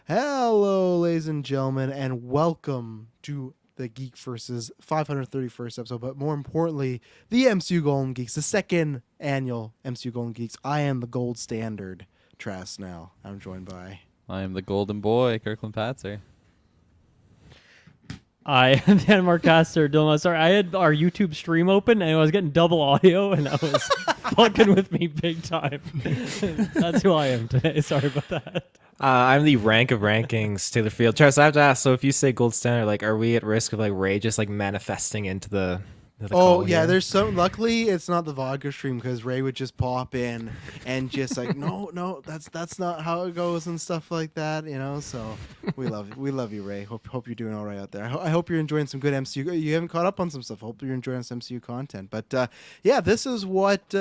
Hello, ladies and gentlemen, and welcome to the GeekVerse's 531st episode, but more importantly, the MCU Golden Geeks, the second annual MCU Golden Geeks. I am the gold standard, Trask now. I'm joined by... I am the golden boy, Kirklin Patzer. I am the Marcaster Dylan. Sorry, I had our YouTube stream open and I was getting double audio and that was fucking with me big time. That's who I am today. Sorry about that. I'm the rank of rankings, Taylor Field. Charles, I have to ask, so if you say gold standard, like, are we at risk of, like, Ray just, like, manifesting into the Oh, yeah, here? there's some... Luckily, it's not the vodka stream, because Ray would just pop in and just like, no, that's not how it goes and stuff like that, you know? So we love you, Ray. Hope you're doing all right out there. I hope you're enjoying some good MCU. You haven't caught up on some stuff. Hope you're enjoying some MCU content. But, yeah, this is what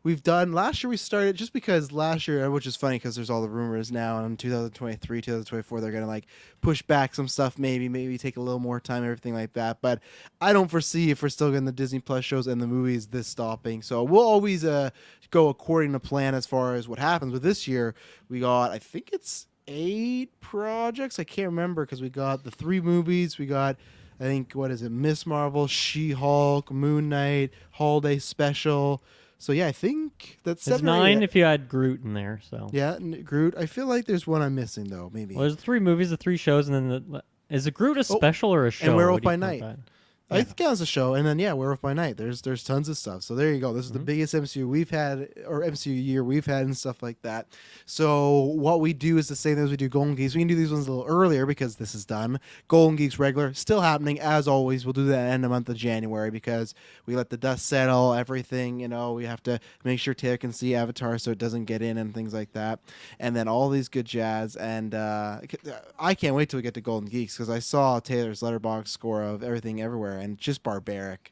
we've done. Last year we started, just because last year, which is funny because there's all the rumors now, in 2023, 2024, they're going to, like, push back some stuff, maybe take a little more time, everything like that. But I don't foresee, if we're still getting the Disney Plus shows and the movies, this stopping. So we'll always go according to plan as far as what happens. But this year we got, I think it's 8 projects. I can't remember because we got the 3 movies. We got, I think, what is it? Miss Marvel, She-Hulk, Moon Knight, Holiday Special. So yeah, I think that's 7 It's 9 if you had Groot in there. So yeah, Groot. I feel like there's one I'm missing though. Maybe. Well, there's 3 movies, the 3 shows, and then is a Groot a special or a show? And Werewolf What do by you think Night. about that? I think that was a show, and then Werewolf by Night. There's tons of stuff. So there you go. This is the biggest MCU we've had, or MCU year we've had, and stuff like that. So what we do is the same as we do Golden Geeks. We can do these ones a little earlier because this is done. Golden Geeks regular still happening as always. We'll do that in the month of January because we let the dust settle. Everything, we have to make sure Taylor can see Avatar so it doesn't get in and things like that. And then all these good jazz. And I can't wait till we get to Golden Geeks because I saw Taylor's Letterboxd score of Everything Everywhere. And just barbaric.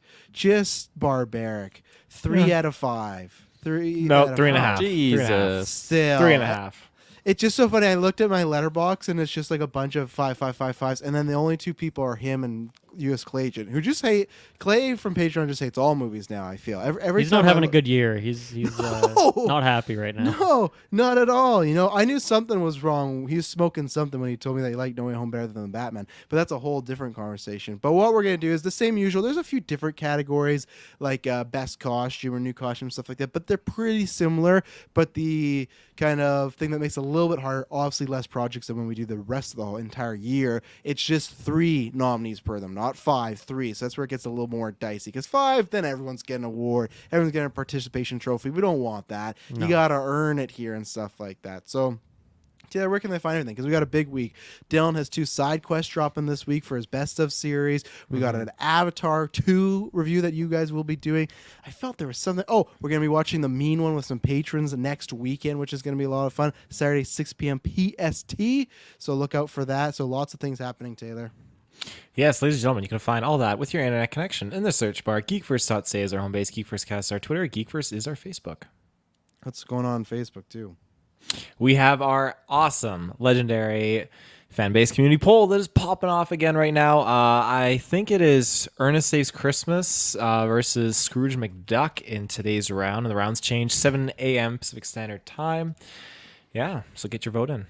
3 out of 5. 3 out of 3.5. 5. Jesus. Still. 3.5. It's just so funny. I looked at my letterbox and it's just like a bunch of 5, 5, 5, 5s. And then the only 2 people are him and U.S. Clay Agent, who just hate... Clay from Patreon just hates all movies now, I feel. Every He's time not having a good year. He's not happy right now. No, not at all. I knew something was wrong. He was smoking something when he told me that he liked No Way Home better than Batman. But that's a whole different conversation. But what we're going to do is the same usual. There's a few different categories, like best costume or new costume, stuff like that. But they're pretty similar. But the kind of thing that makes it a little bit harder, obviously less projects than when we do the rest of the whole entire year. It's just 3 nominees per them, not 5, 3. So that's where it gets a little more dicey. Because 5, then everyone's getting an award. Everyone's getting a participation trophy. We don't want that. No. You got to earn it here and stuff like that. So... Taylor, where can they find everything? Because we got a big week. Dylan has 2 side quests dropping this week for his best of series. We got an Avatar 2 review that you guys will be doing. I felt there was something. Oh, we're going to be watching the Mean One with some patrons next weekend, which is going to be a lot of fun. Saturday, 6 p.m. PST. So look out for that. So lots of things happening, Taylor. Yes, ladies and gentlemen, you can find all that with your internet connection in the search bar. GeekVerse.ca is our home base. GeekVerseCast is our Twitter. GeekVerse is our Facebook. What's going on Facebook, too? We have our awesome, legendary fan base community poll that is popping off again right now. I think it is Ernest Saves Christmas versus Scrooge McDuck in today's round. And the rounds change 7 a.m. Pacific Standard Time. Yeah, so get your vote in.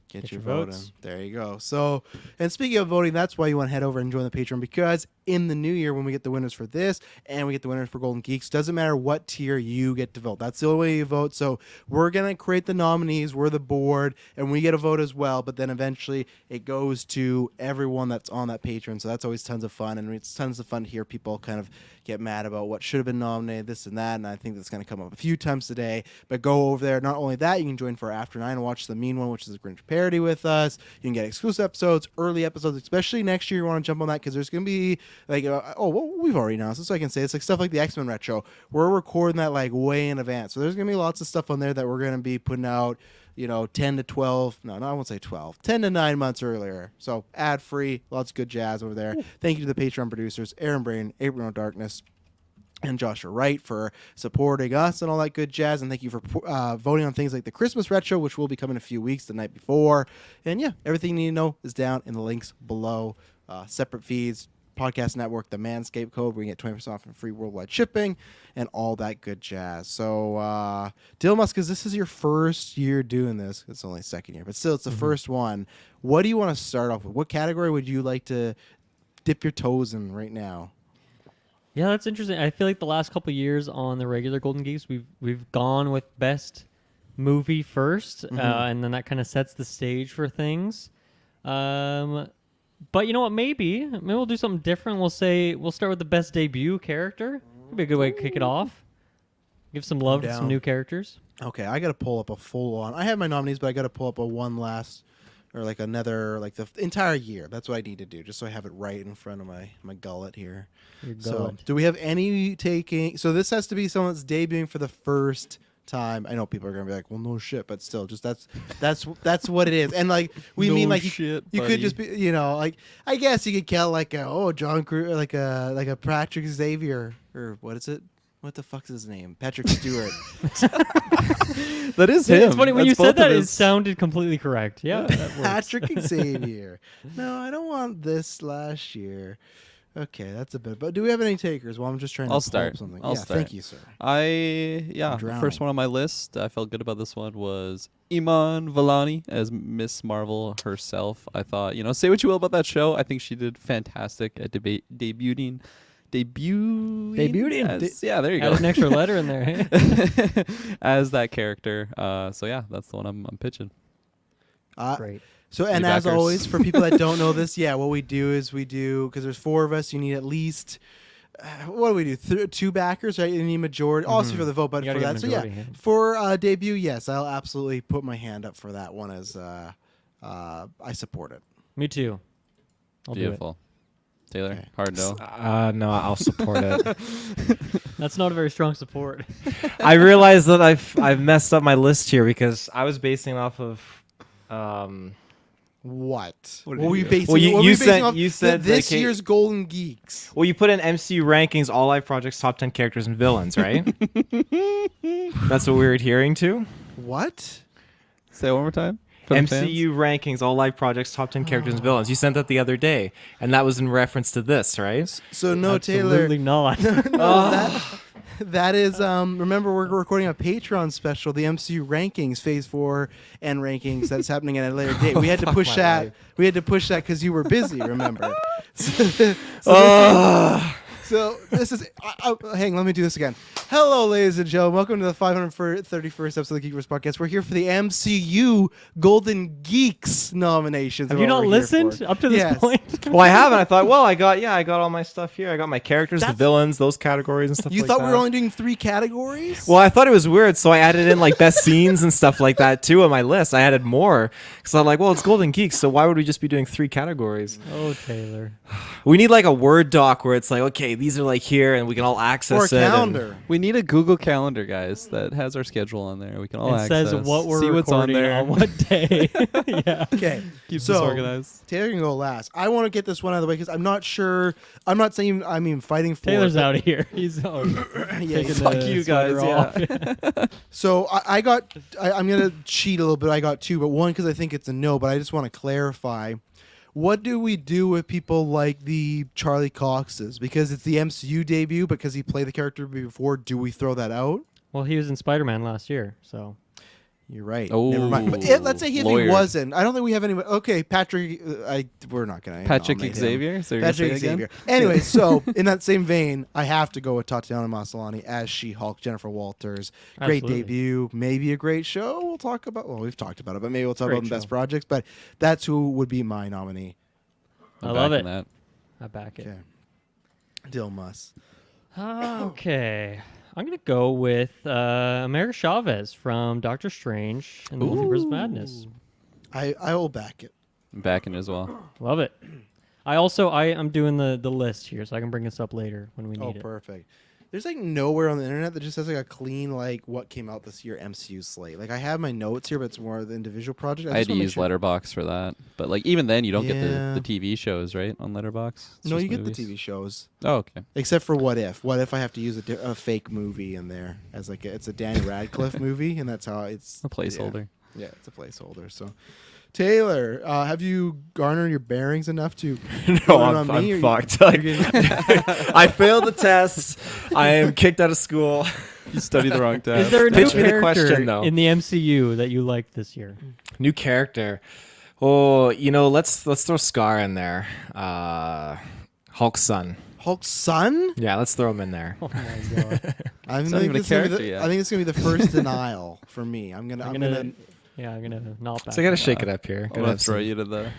Get your vote in. There you go. So, and speaking of voting, that's why you want to head over and join the Patreon, because in the new year, when we get the winners for this and we get the winners for Golden Geeks, doesn't matter what tier you get to vote. That's the only way you vote. So we're going to create the nominees. We're the board, and we get a vote as well. But then eventually it goes to everyone that's on that Patreon. So that's always tons of fun. And it's tons of fun to hear people kind of get mad about what should have been nominated, this and that. And I think that's going to come up a few times today. But go over there. Not only that, you can join for After 9 and watch the Mean One, which is a Grinch parody with us. You can get exclusive episodes, early episodes, especially next year. You want to jump on that because there's going to be like, we've already announced this, so I can say it's like stuff like the X-Men Retro. We're recording that like way in advance. So there's going to be lots of stuff on there that we're going to be putting out, 10 to 12. No, I won't say 12. 10 to 9 months earlier. So ad-free, lots of good jazz over there. Thank you to the Patreon producers, Aaron Brain, April Darkness, and Joshua Wright for supporting us and all that good jazz. And thank you for voting on things like the Christmas Retro, which will be coming in a few weeks, the night before. And yeah, everything you need to know is down in the links below. Separate feeds, podcast network, the Manscaped code, where you get 20% off and free worldwide shipping and all that good jazz. So, Dylan Musk, because this is your first year doing this, it's only second year, but still, it's the first one. What do you want to start off with? What category would you like to dip your toes in right now? Yeah, that's interesting. I feel like the last couple of years on the regular Golden Geeks, we've gone with best movie first, and then that kind of sets the stage for things. But you know what? Maybe we'll do something different. We'll start with the best debut character. Could be a good way to kick it off. Give some love to some new characters. Okay, I got to pull up a full on. I have my nominees, but I got to pull up a one last or like another, like the entire year. That's what I need to do, just so I have it right in front of my gullet here. Your So, gullet. do we have any taking? So this has to be someone that's debuting for the first time. I know people are gonna be like, "Well, no shit," but still, just that's what it is. And like we mean, like shit, you buddy. could just be, like I guess you could count like John like a Patrick Xavier, or what is it? What the fuck is his name? Patrick Stewart. That is him. It's funny when That's you said both of that, it his- sounded completely correct. Yeah, that works. Patrick Xavier. No, I don't want this last year. Okay, that's a bit. But do we have any takers? Well, I'm just trying to I'll pull start. up something. I'll yeah, start. thank you, sir. The drowning. first one on my list, I felt good about this one, was Iman Vellani as Miss Marvel herself. I thought, say what you will about that show. I think she did fantastic at debuting. Yeah, there you Add go. an extra letter in there. Hey? As that character. So yeah, that's the one I'm pitching. Great. So, and Any as backers? always, for people that don't know this, what we do is because there's four of us, you need at least, what do we do? Two backers, right? You need majority, also for the vote, but You for gotta that. get So, majority, yeah. for debut, yes, I'll absolutely put my hand up for that one as I support it. Me too. I'll Beautiful. Taylor, Okay. hard no. No, I'll support it. do it. That's not a very strong support. I realized that I've messed up my list here because I was basing off of. What? What What did were you you do? basing? Well, you- what were you we basing said- off? you said this that year's Golden Geeks. Well, you put in MCU rankings, all live projects, top 10 characters and villains, right? That's what we were adhering to. What? Say it one more time. For the fans. MCU rankings, all live projects, top 10 characters and villains. You sent that the other day, and that was in reference to this, right? So no, Taylor. Absolutely not. No, that is remember we're recording a Patreon special, the MCU rankings phase 4 and rankings that's happening at a later date. We had to push my that. life. We had to push that because you were busy, remember. So this is hang, let me do this again. Hello, ladies and gentlemen. Welcome to the 531st episode of the GeekVerse Podcast. We're here for the MCU Golden Geeks nominations. Have is you what not we're here listened for. up to this Yes. point? Well, I haven't. I thought, well, I got all my stuff here. I got my characters, the villains, those categories and stuff You like thought that. we were only doing 3 categories? Well, I thought it was weird, so I added in like best scenes and stuff like that too on my list. I added more because I'm like, well, it's Golden Geeks, so why would we just be doing 3 categories? Oh, Taylor. We need like a Word doc where it's like, okay, these are like here, and we can all access or a it. and- calendar. We need a Google Calendar, guys, that has our schedule on there. We can all It access. says what we're see what's on recording there. on what day. Yeah. Okay. Keeps so, us organized. Taylor can go last. I want to get this one out of the way because I'm not sure. I'm not saying I'm fighting for Taylor's it. out of here. He's taking fuck the you guys, sweater off. So I'm going to cheat a little bit. I got 2, but one because I think it's a no, but I just want to clarify. What do we do with people like the Charlie Coxes? Because it's the MCU debut, because he played the character before, do we throw that out? Well, he was in Spider-Man last year, so You're right. Oh, Never mind. But let's say if he lawyer. wasn't. I don't think we have anyone. Okay, Patrick. We're not going to. Patrick Xavier. So you're gonna say Patrick it again? Xavier. Anyway, so in that same vein, I have to go with Tatiana Maslany as She-Hulk, Jennifer Walters. Great Absolutely. debut, maybe a great show. We'll talk about. Well, we've talked about it, but maybe we'll talk Great about the best show. projects. But that's who would be my nominee. I I'm love backing it. That. I back it. Okay, Dill Muss. Okay. I'm going to go with America Chavez from Doctor Strange and the Multiverse of Madness. I will back it. I'm backing as well. Love it. I'm doing the list here, so I can bring this up later when we Oh, need it. perfect. There's like nowhere on the internet that just has like a clean like what came out this year MCU slate. Like I have my notes here, but it's more of the individual project. I had just to wanna make use sure- Letterbox for that, but like even then, you don't get Yeah. the TV shows right on Letterbox. It's No, just you get movies. the TV shows. Oh, okay. Except for What If. What If I have to use a fake movie in there as like it's a Danny Radcliffe movie, and that's how it's A placeholder. Yeah, it's a placeholder. So, Taylor, have you garnered your bearings enough to? No, I'm fucked. I failed the test. I am kicked out of school. You studied the wrong test. Is there a new Pitch me the character question, though. in the MCU that you liked this year? New character. Oh, let's throw Scar in there. Hulk's son. Hulk's son? Yeah, let's throw him in there. Oh my god! I not even a character yet. I think it's gonna be the first denial for me. I'm gonna I'm gonna not back. So I gotta shake it up here. I'm Gotta gonna have throw some- you to the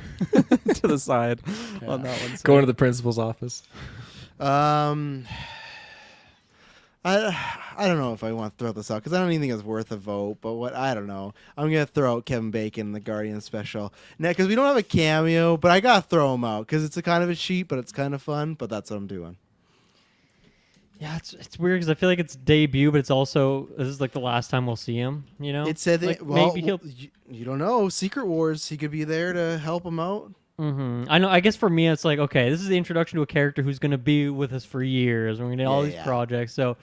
to the side on that one. Go into the principal's office. I don't know if I want to throw this out because I don't even think it's worth a vote. But I don't know. I'm gonna throw out Kevin Bacon in the Guardian special now because we don't have a cameo. But I gotta throw him out because it's a kind of a cheat, but it's kind of fun. But that's what I'm doing. Yeah, it's weird because I feel like it's debut, but it's also this is like the last time we'll see him. You know, It said like that. Well, maybe he'll. you don't know. Secret Wars. He could be there to help him out. I know. I guess for me, it's like okay, this is the introduction to a character who's going to be with us for years. We're going to get all these projects. So,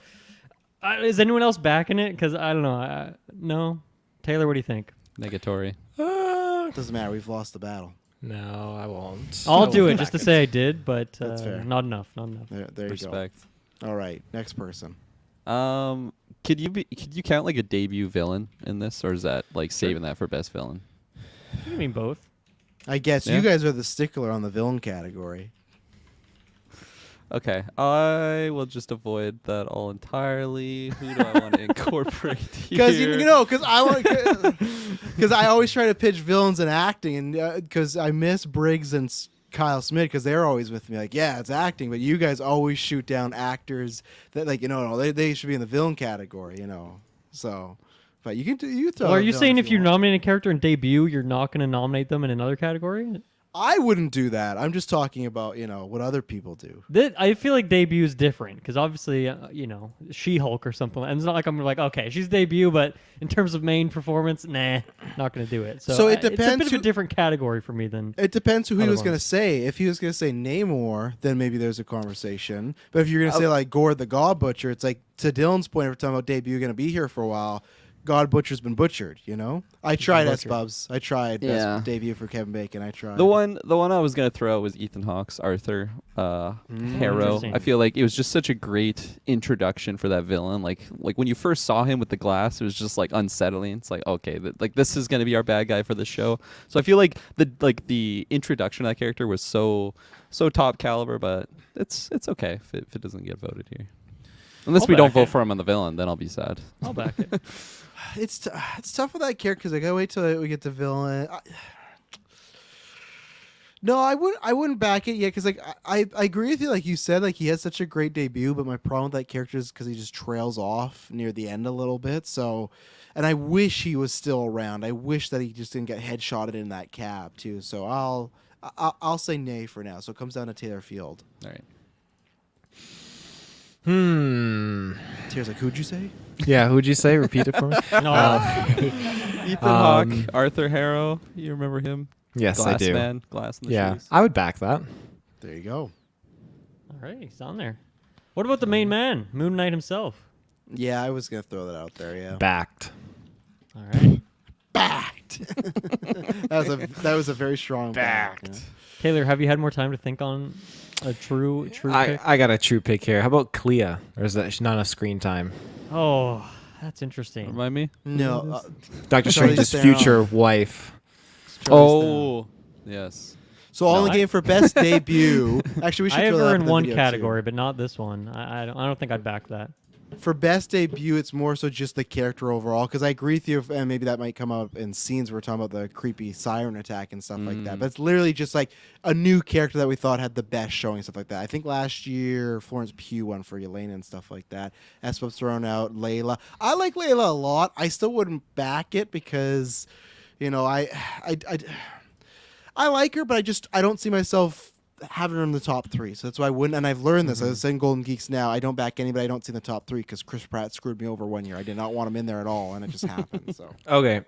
is anyone else backing it? Because I don't know. No, Taylor, what do you think? Negatory. Doesn't matter. We've lost the battle. No, I won't. I'll do it just to say I did, but That's fair. not enough. Not enough. There you Respect. go. All right, next person. Could you count like a debut villain in this, or is that like saving that for best villain? You mean both? I guess Yeah. you guys are the stickler on the villain category. Okay, I will just avoid that all entirely. Who do I want to incorporate here? Because I always try to pitch villains in acting, and because I miss Briggs and Kyle Smith because they're always with me. Like, yeah, it's acting, but you guys always shoot down actors that they should be in the villain category, So, but you throw. Well, are you villain saying if you want. nominate a character in debut, you're not going to nominate them in another category? I wouldn't do that. I'm just talking about what other people do. I feel like debut is different because obviously, She-Hulk or something. And it's not like I'm like, okay, she's debut, but in terms of main performance, nah, not going to do it. So it It's a depends bit of who- a different category for me than. It depends who he Other was going to ones. say. If he was going to say Namor, then maybe there's a conversation. But if you're going to say like Gore the God Butcher, it's like to Dylan's point, every time about debut, going to be here for a while. God Butcher's been butchered, I tried butchered. S-Bubs. I tried Yeah. best debut for Kevin Bacon. I tried. The one I was gonna throw out was Ethan Hawke's Arthur Harrow. Interesting. I feel like it was just such a great introduction for that villain. Like when you first saw him with the glass, it was just like unsettling. It's like okay, this is gonna be our bad guy for the show. So I feel like the introduction of that character was so top caliber, but it's okay if it doesn't get voted here. Unless I'll we don't back vote it. for him on the villain, then I'll be sad. I'll back it. It's tough with that character because I gotta wait till we get the villain. No, I wouldn't back it yet because I agree with you. Like you said, like he has such a great debut, but my problem with that character is because he just trails off near the end a little bit. So, and I wish he was still around. I wish that he just didn't get headshotted in that cab too. So I'll say nay for now. So it comes down to Taylor Field. All right. Taylor's like, who'd you say? Yeah, who'd you say? Repeat it for me. No, Ethan Hawke, Arthur Harrow. You remember him? Yes, Glass I do. Man, glass in the Yeah, shoes. I would back that. There you go. all right, he's on there. What about the main man, Moon Knight himself? Yeah, I was gonna throw that out there. Yeah, Backed. All right, backed. that was a very strong back. Yeah. Taylor, have you had more time to think on a true pick? I got a true pick here. How about Clea? Or is that not enough screen time? Oh, that's interesting. Remind me. No, Doctor Charlize Strange's Theron. future wife. Oh, yes. So all in No, the game for best debut. Actually, we should. I have throw that her up in the one video, category, but not this one. I don't think I'd back that. too. For best debut, it's more so just the character overall. Because I agree with you, and maybe that might come up in scenes where we're talking about the creepy siren attack and stuff like that. But it's literally just like a new character that we thought had the best showing, stuff like that. I think last year Florence Pugh won for Yelena and stuff like that. S-Bub's thrown out Layla. I like Layla a lot. I still wouldn't back it because, I like her, but I don't see myself having her in the top 3. So that's why I wouldn't. And I've learned this. I was saying Golden Geeks now. I don't back anybody I don't see in the top 3 because Chris Pratt screwed me over one year. I did not want him in there at all, and it just happened. So Okay.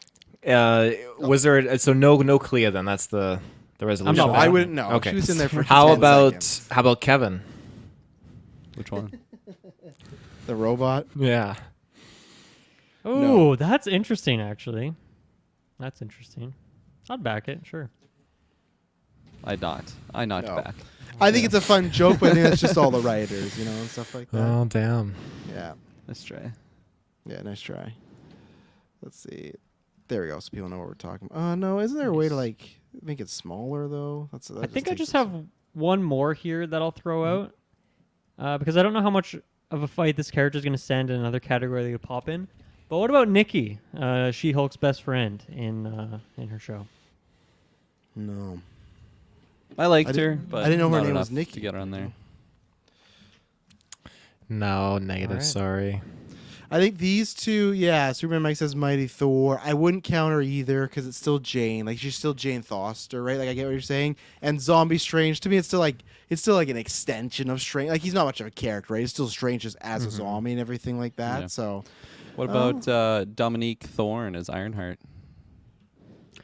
Was there so no Clea then? That's the resolution. not no, bad. I wouldn't know. Okay. She was in there for How 10 about seconds. how about Kevin? Which one? The robot? Yeah. Oh, that's interesting. Actually, that's interesting. I'd back it. Sure. I not No. back. I think it's a fun joke, but I think it's just all the writers, and stuff like that. Oh, damn. Yeah. Let's try. Yeah, nice try. Let's see. There we go. So people know what we're talking about. No, isn't there a way to like make it smaller though? I think I just have one more here that I'll throw out because I don't know how much of a fight this character is going to stand in another category they could pop in. But what about Nikki, She-Hulk's best friend in her show? No. I liked I her, didn't- but I didn't know her not name was enough Nikki. to get her on there. No, negative. Alright. Sorry. I think these two, yeah, Superman Mike says Mighty Thor. I wouldn't count her either because it's still Jane. Like she's still Jane Foster, right? Like I get what you're saying. And Zombie Strange, to me, it's still like an extension of Strange. Like he's not much of a character, right? He's still Strange just as a zombie and everything like that. Yeah. So, What about Dominique Thorne as Ironheart?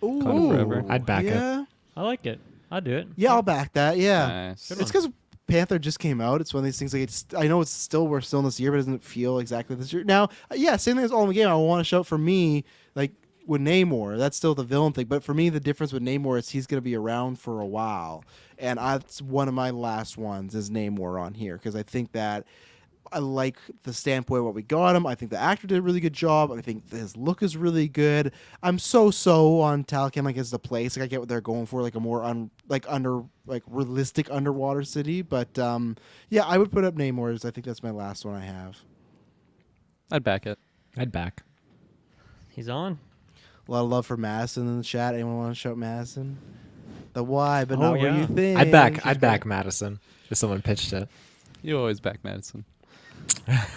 ooh, Forever. I'd back it. yeah. I like it. I'd do it. Yeah, I'll back that. Yeah. Nice. Good It's because Panther just came out. It's one of these things like I know we're still in this year, but it doesn't feel exactly this year. Now, yeah, same thing as All in the Game. I want to show up for me, like with Namor. That's still the villain thing. But for me, the difference with Namor is he's going to be around for a while. And that's one of my last ones is Namor on here because I think that I like the standpoint of what we got him. I think the actor did a really good job. I think his look is really good. I'm so on Talcam like as the place. Like I get what they're going for, like a more realistic underwater city. But yeah, I would put up Namor's. I think that's my last one I have. I'd back it. I'd back. He's on. A lot of love for Madison in the chat. Anyone want to shout Madison? The why, but Oh, not what yeah. you think. I'd back She's great. Madison if someone pitched it. You always back Madison.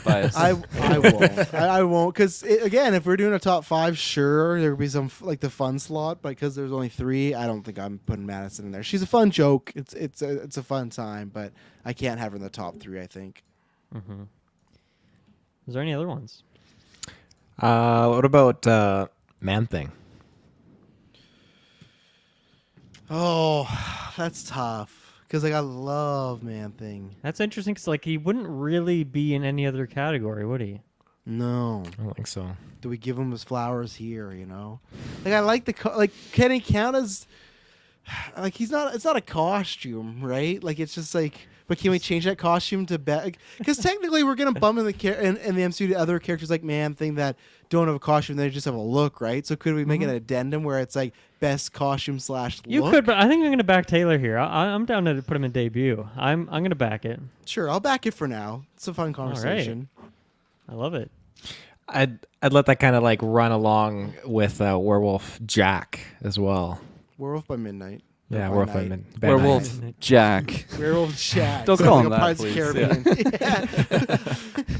Bias. I won't. I won't because again, if we're doing a top 5, sure there would be some like the fun slot, but because there's only 3, I don't think I'm putting Madison in there. She's a fun joke. It's a fun time, but I can't have her in the top 3. I think. Mm-hmm. Is there any other ones? What about Man Thing? Oh, that's tough because like I love Man Thing. That's interesting because like he wouldn't really be in any other category, would he? No. I don't think so. Do we give him his flowers here? Like I like like can he count as like he's not? It's not a costume, right? Like it's just like. But can we change that costume to because technically we're gonna bump in the MCU to other characters like Man Thing that don't have a costume, they just have a look, right? So could we make an addendum where it's like best costume / look? You could, but I think I'm going to back Taylor here. I'm down to put him in debut. I'm going to back it. Sure, I'll back it for now. It's a fun conversation. I love it. I'd let that kind of like run along with Werewolf Jack as well. Werewolf by Midnight. Yeah, Or Werewolf by by Night. Werewolf Jack. Werewolf Jack. Don't So call like him a that, Pirates please. Caribbean.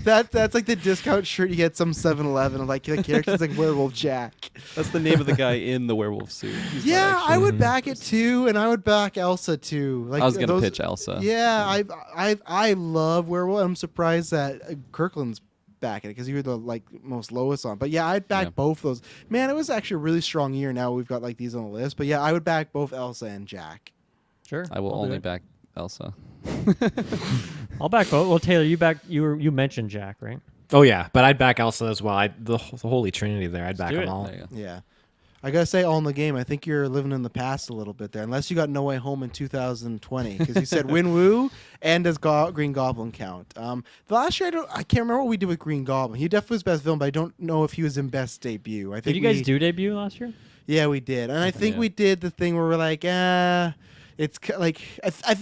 Yeah. That's like the discount shirt you get some 7-Eleven. Like the character's like Werewolf Jack. That's the name of the guy in the werewolf suit. He's not Yeah, actually- I would back it too, and I would back Elsa too. Like I was gonna those- pitch Elsa. Yeah, I love Werewolf. I'm surprised that Kirklin's backing it because you were the like most lowest on. But yeah, I'd back Yeah. both those. Man, it was actually a really strong year. Now we've got like these on the list. But yeah, I would back both Elsa and Jack. Sure. I will I'll do only it. back Elsa. I'll back both. Well, Taylor, you mentioned Jack, right? Oh yeah, but I'd back Elsa as well. The Holy Trinity there. I'd back do them it. all. There you go. Yeah. I gotta say, all in the game. I think you're living in the past a little bit there, unless you got No Way Home in 2020, because you said Win Woo and does Green Goblin count? The last year, I can't remember what we did with Green Goblin. He definitely was best villain, but I don't know if he was in best debut. I think Did you guys do debut last year? Yeah, we did, and I think Yeah. we did the thing where we're like, it's like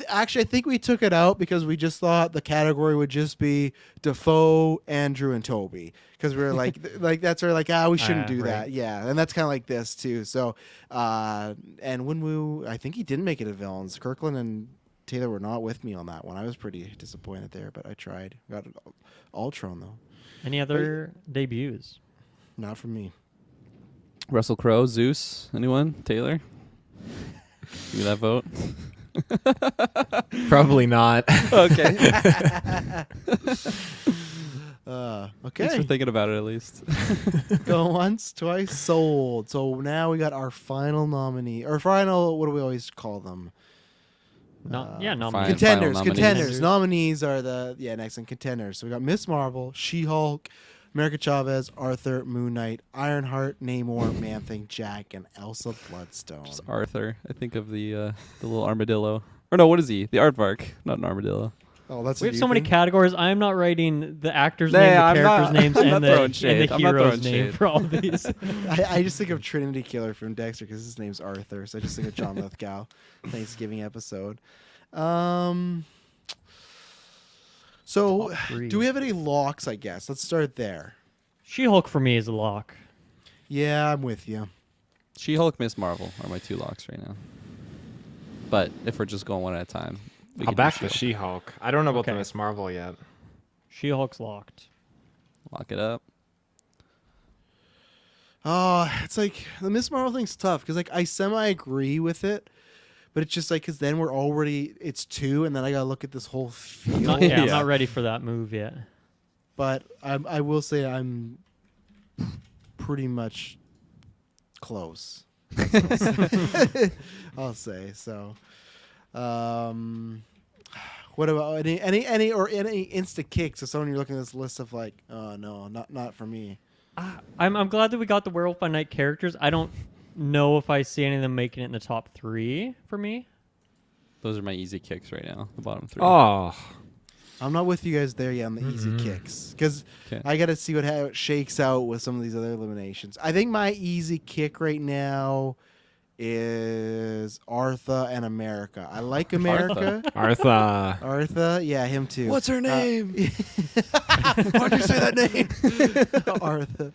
actually I think we took it out because we just thought the category would just be Defoe, Andrew, and Toby because we were like that's where like we shouldn't do right. that, yeah, and that's kind of like this too. So and Winwoo, I think he didn't make it a villains. Kirklin and Taylor were not with me on that one. I was pretty disappointed there, but I tried. Got it Ultron though, Any other debuts? not from me. Russell Crowe, Zeus. Anyone? Taylor? Give me that vote. Probably not. Okay. Okay. Thanks for thinking about it at least. Go once, twice, sold. So now we got our final nominee, or final. What do we always call them? No, yeah, fine. nominated. Contenders. Final Contenders. nominees. Nominees are the next one. Contenders. So we got Miss Marvel, She-Hulk, America Chavez, Arthur, Moon Knight, Ironheart, Namor, Man-Thing, Jack, and Elsa Bloodstone. Just Arthur. I think of the little armadillo. Or no, what is he? The aardvark, not an armadillo. Oh, that's We have so many categories. I'm not writing the actor's Nah, name, the I'm character's not- names, I'm not and throwing the shade. I'm not hero's throwing name shade. for all these. I just think of Trinity Killer from Dexter because his name's Arthur. So I just think of John Lithgow. Thanksgiving episode. So, Top three. do we have any locks, I guess? Let's start there. She-Hulk for me is a lock. Yeah, I'm with you. She-Hulk, Miss Marvel are my 2 locks right now. But if we're just going one at a time, we I'll can do back the She-Hulk. She-Hulk. I don't know about the Okay. Miss Marvel yet. She-Hulk's locked. Lock it up. Oh, it's like the Miss Marvel thing's tough because like I semi-agree with it, but it's just like because then we're already it's 2, and then I gotta look at this whole field. I'm not ready for that move yet. But I will say I'm pretty much close. I'll say so. What about any insta kicks? So someone you're looking at this list of like, oh no, not for me. I'm glad that we got the Werewolf by Night characters. I don't know if I see any of them making it in the top 3 for me. Those are my easy kicks right now. The bottom 3. Oh, I'm not with you guys there yet on the easy kicks because 'Kay. I got to see how it shakes out with some of these other eliminations. I think my easy kick right now is Artha and America. I like America. Artha. Artha, yeah, him too. What's her name? Why'd you say that name? Artha.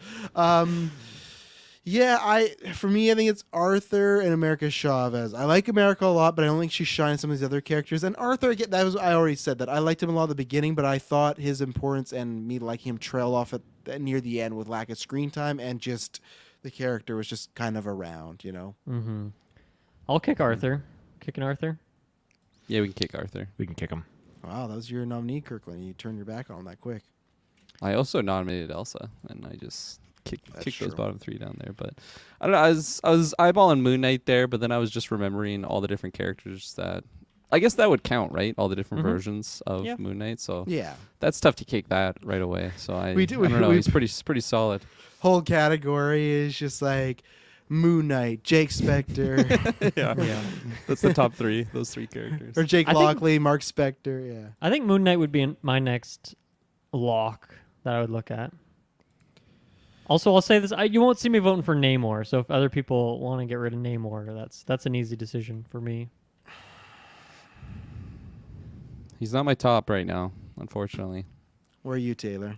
Yeah, for me, I think it's Arthur and America Chavez. I like America a lot, but I don't think she shines some of these other characters. And Arthur, again, I already said that. I liked him a lot at the beginning, but I thought his importance and me liking him trail off near the end with lack of screen time and just the character was just kind of around, you know? Mm-hmm. I'll kick Arthur. Kicking Arthur. Yeah, we can kick Arthur. We can kick him. Wow, that was your nominee, Kirklin. You turned your back on him that quick. I also nominated Elsa, and I just kicked those true. bottom 3 down there. But I don't know. I was eyeballing Moon Knight there, but then I was just remembering all the different characters that I guess that would count, right? All the different versions of Yeah. Moon Knight. So Yeah. that's tough to kick that right away. So I We do- I don't know. we- He's pretty solid. Whole category is just like Moon Knight, Jake Spector, Yeah. That's the top 3. Those 3 characters. or Jake I think- Lockley, Mark Spector. Yeah. I think Moon Knight would be my next lock that I would look at. Also, I'll say this: you won't see me voting for Namor. So if other people want to get rid of Namor, that's an easy decision for me. He's not my top right now, unfortunately. Where are you, Taylor?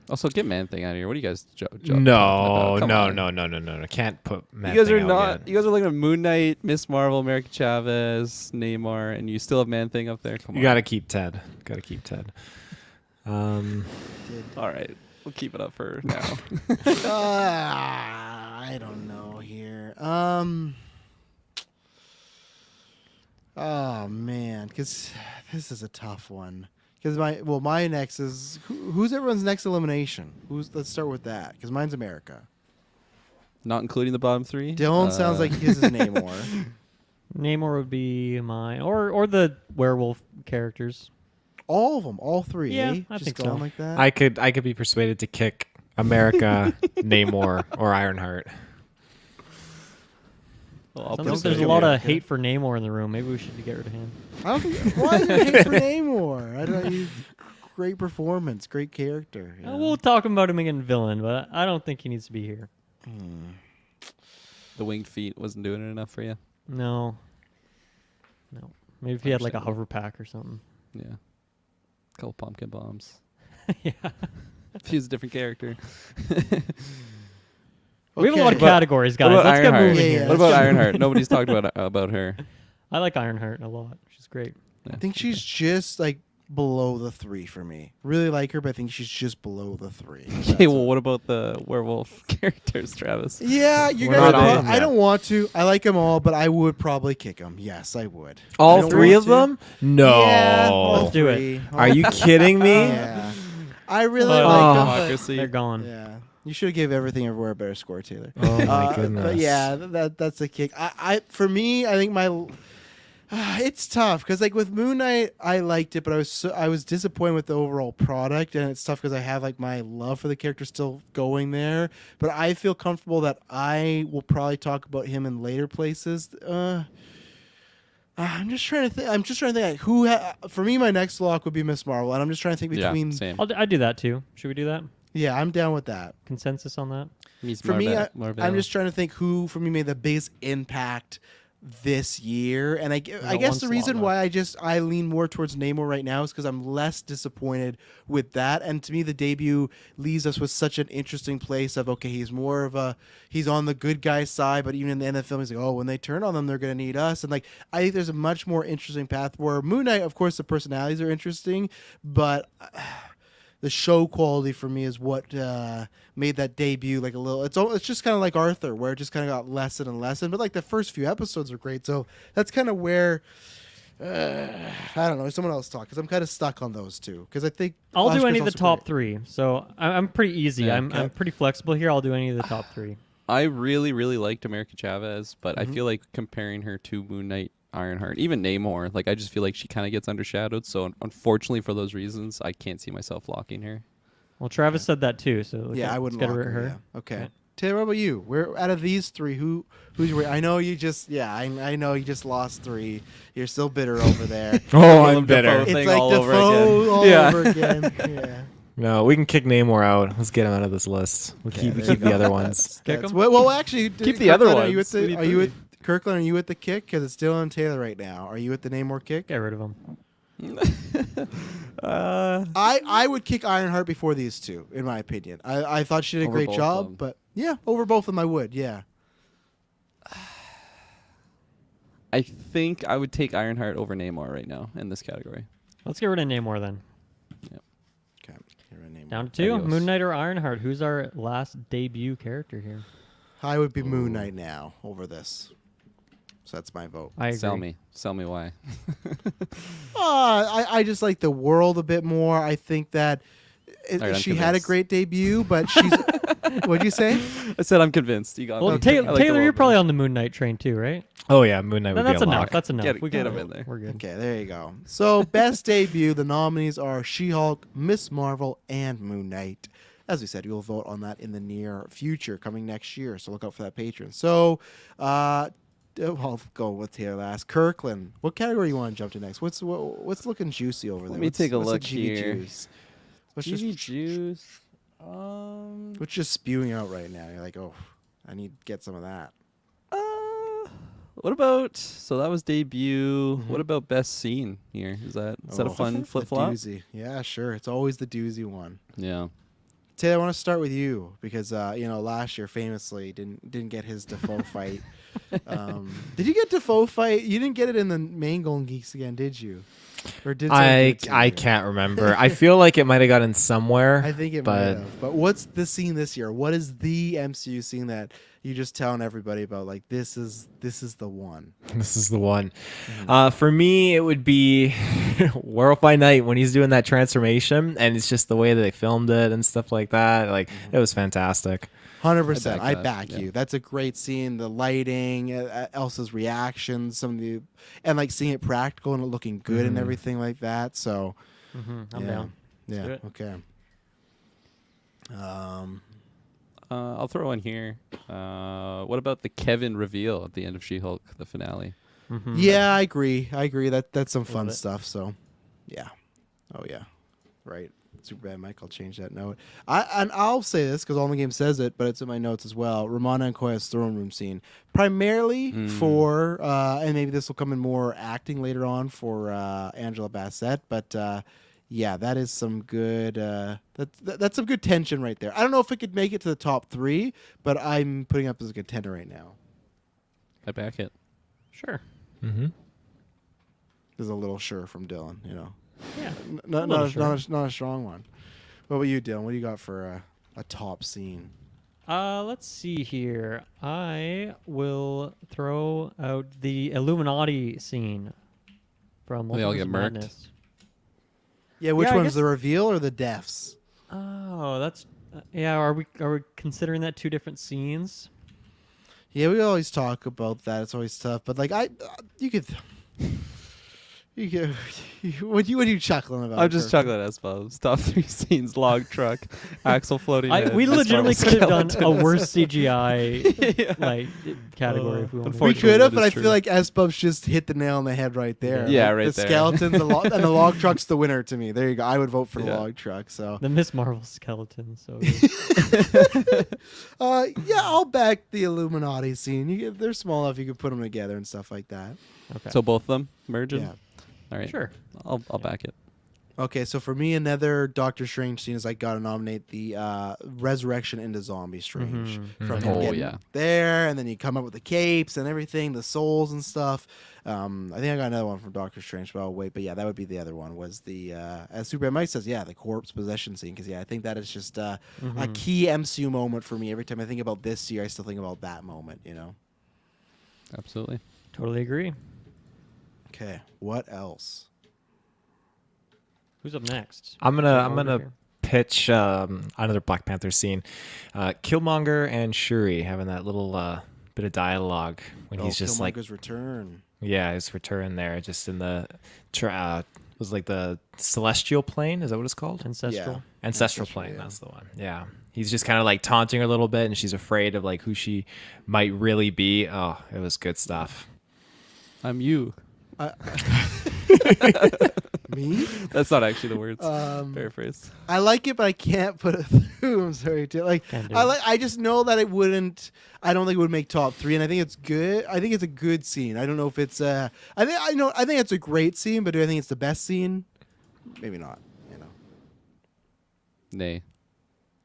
Also, get Man-Thing out of here. What do you guys No. Come on. No. Can't put Man You guys Thing are out not. yet. You guys are looking at Moon Knight, Miss Marvel, America Chavez, Namor, and you still have Man-Thing up there. Come on. You gotta keep Ted. All right, we'll keep it up for now. I don't know here. Oh man, because this is a tough one. Because my next is who's everyone's next elimination? Let's start with that. Because mine's America. Not including the bottom 3. Dylan sounds like his is Namor. Namor would be mine, or the werewolf characters. All of them, all 3. Yeah, eh? I Just think going so. like that. I could be persuaded to kick America, Namor, or Ironheart. Well, I'll Sounds put like it there's a there. lot yeah. of hate for Namor in the room. Maybe we should get rid of him. I don't think. Why is there hate for Namor? I don't. He's great performance, great character. you know? We'll talk about him again, villain, but I don't think he needs to be here. The winged feet wasn't doing it enough for you. No. Maybe if he had like a hover pack or something. Yeah. Couple pumpkin bombs. Yeah. If he was a different character. We have a lot of Okay. categories, guys. What about Let's get Ironheart? moving Yeah, here. yeah. What about Ironheart? Nobody's talked about her. I like Ironheart a lot. She's great. I think she's just like below the 3 for me. Really like her, but I think she's just below the 3. Okay, well, what about the werewolf characters, Travis? Yeah, you We're guys. not on them I yet. don't want to. I like them all, but I would probably kick them. Yes, I would. I All don't 3 want of them? No. Yeah, all Let's do it. 3. Are you kidding me? Yeah. I really Oh, like them. democracy. They're gone. Yeah. You should give Everything Everywhere a better score, Taylor. Oh my goodness. But yeah, that's a kick. For me, I think It's tough because like with Moon Knight, I liked it, but I was disappointed with the overall product, and it's tough because I have like my love for the character still going there. But I feel comfortable that I will probably talk about him in later places. I'm just trying to think. Like, who? For me, my next lock would be Miss Marvel, and I'm just trying to think between. Yeah, same. I'd do that too. Should we do that? Yeah, I'm down with that. Consensus on that? For me, I'm just trying to think who for me made the biggest impact this year, and I guess the reason why I lean more towards Namor right now is because I'm less disappointed with that, and to me the debut leaves us with such an interesting place of okay, he's on the good guy side, but even in the end of the film he's like, oh, when they turn on them they're gonna need us, and like I think there's a much more interesting path where Moon Knight, of course the personalities are interesting, but the show quality for me is what made that debut like a little. It's just kind of like Arthur, where it just kind of got lesson and lesson. But like the first few episodes are great, so that's kind of where I don't know. Someone else talk because I'm kind of stuck on those two. Because I think I'll do any of the top three. So I'm pretty easy. Yeah, I'm pretty flexible here. I'll do any of the top three. I really, really liked America Chavez, but I feel like comparing her to Moon Knight, Ironheart, even Namor, like I just feel like she kind of gets undershadowed. So unfortunately, for those reasons, I can't see myself locking her. Well, Travis said that too. So I wouldn't look lock at her. Yeah. Okay, Yeah. Taylor, what about you? Where out of these three, who's your? I know you just I know you just lost 3. You're still bitter over there. Oh, I'm bitter. It's Thing like all over Defoe again. all Yeah. over again. Yeah. No, we can kick Namor out. Let's get him out of this list. We keep the other ones. Kick 'em? Well, actually, Keep the other Kirkland, ones. Are you with Kirkland? Are you with the kick? Because it's still on Taylor right now. Are you with the Namor kick? Get rid of him. I would kick Ironheart before these two, in my opinion. I thought she did a Over great both of job, them. but yeah, over both of them I would. Yeah. I think I would take Ironheart over Namor right now in this category. Let's get rid of Namor then. Okay. Here, Namor. Down to 2. Adios. Moon Knight or Ironheart. Who's our last debut character here? I would be Moon Knight now over this. So that's my vote. I agree. Sell me why. I just like the world a bit more. I think that right, she I'm had a convinced. great debut, but she's. What'd you say? I said I'm convinced. You got Well, me. Taylor, I like the you're world probably better. on the Moon Knight train too, right? Oh yeah, Moon Knight would That's be a enough. lock. That's enough. Get We him in there. We're good. Okay, there you go. So, best debut, the nominees are She-Hulk, Miss Marvel, and Moon Knight. As we said, we will vote on that in the near future, coming next year. So look out for that Patreon. So, I'll go with Taylor last. Kirkland, what category you want to jump to next? What's looking juicy over there? Let me What's- take a what's the look GV here. juice? What's GV just juice. what's just spewing out right now? You're like, oh, I need to get some of that. What about? So that was debut. What about best scene here? Is that a fun The flip flop? doozy. Yeah, sure. It's always the doozy one. Yeah. Taylor, I want to start with you because last year famously didn't get his Defoe fight. Did you get Defoe fight? You didn't get it in the main Golden Geeks again, did you? Or did someone give it to I you? can't remember. I feel like it might have gotten somewhere. I think it might have. But what's the scene this year? What is the MCU scene that you just telling everybody about? Like this is the one. This is the one. For me, it would be Werewolf by Night when he's doing that transformation, and it's just the way that they filmed it and stuff like that. Like it was fantastic. 100%. I that, back yeah. you. That's a great scene. The lighting, Elsa's reactions, and like seeing it practical and it looking good and everything like that. So, I'm yeah. down. Yeah. do it. Okay. I'll throw in here. What about the Kevin reveal at the end of She-Hulk, the finale? Yeah, I agree. That's some fun bit. stuff. So, yeah. Oh yeah. Right. Superbad Mike, I'll change that note. I'll say this because all the game says it, but it's in my notes as well. Ramona and Koya's throne room scene, primarily for, and maybe this will come in more acting later on for Angela Bassett, but yeah, that is some good. That's some good tension right there. I don't know if it could make it to the top 3, but I'm putting up as a contender right now. I back it. Sure. Mm-hmm. There's a little sure from Dylan, Yeah. Not a strong one. What about you, Dylan? What do you got for a top scene? Let's see here. I will throw out the Illuminati scene from They all Multiverse get of murked? Madness. Yeah, which Yeah, I one's guess- the reveal or the deaths? Oh, that's yeah. Are we considering that 2 different scenes? Yeah, we always talk about that. It's always tough, but like you could. What are you chuckling about? I'm just Kirk? chuckling at Bubs. Top 3 scenes: log truck, Axel floating. in, We Miss legitimately Marvel could have done a skeletons. worse CGI Yeah. like category if we wanted. We Unfortunately, could have, that but is I true. feel like S-Bubs just hit the nail on the head right there. Yeah, Like, right the there. skeletons and the log truck's the winner to me. There you go. I would vote for the Yeah. log truck. So The Miss Marvel skeleton. So yeah, I'll back the Illuminati scene. If they're small enough, you could put them together and stuff like that. okay. So both of them merging. Yeah. All right. Sure. I'll back it. Okay, so for me, another Doctor Strange scene is I got to nominate the resurrection into Zombie Strange. From him Oh, getting yeah. there, and then you come up with the capes and everything, the souls and stuff. I think I got another one from Doctor Strange, but I'll wait. But yeah, that would be the other one. Was the as Superman Mike says, yeah, the corpse possession scene. Because yeah, I think that is just a key MCU moment for me. Every time I think about this year, I still think about that moment. You know. Absolutely. Totally agree. Okay, what else? Who's up next? I'm Over gonna here. pitch another Black Panther scene. Killmonger and Shuri having that little bit of dialogue when he's just like, Killmonger's return. yeah, his return there, just in the was like the celestial plane. Is that what it's called? Ancestral. Yeah. Ancestral Ancestral, plane. yeah. That's the one. Yeah. He's just kind of like taunting her a little bit, and she's afraid of like who she might really be. Oh, it was good stuff. I'm you. Me? That's not actually the words. Um, Paraphrase. I like it, but I can't put it through. I'm sorry. Like Can't do I it. like. I just know that it wouldn't. I don't think it would make top 3, and I think it's good. I think it's a good scene. I don't know if it's. I think it's a great scene, but do I think it's the best scene? Maybe not. You know. Nay.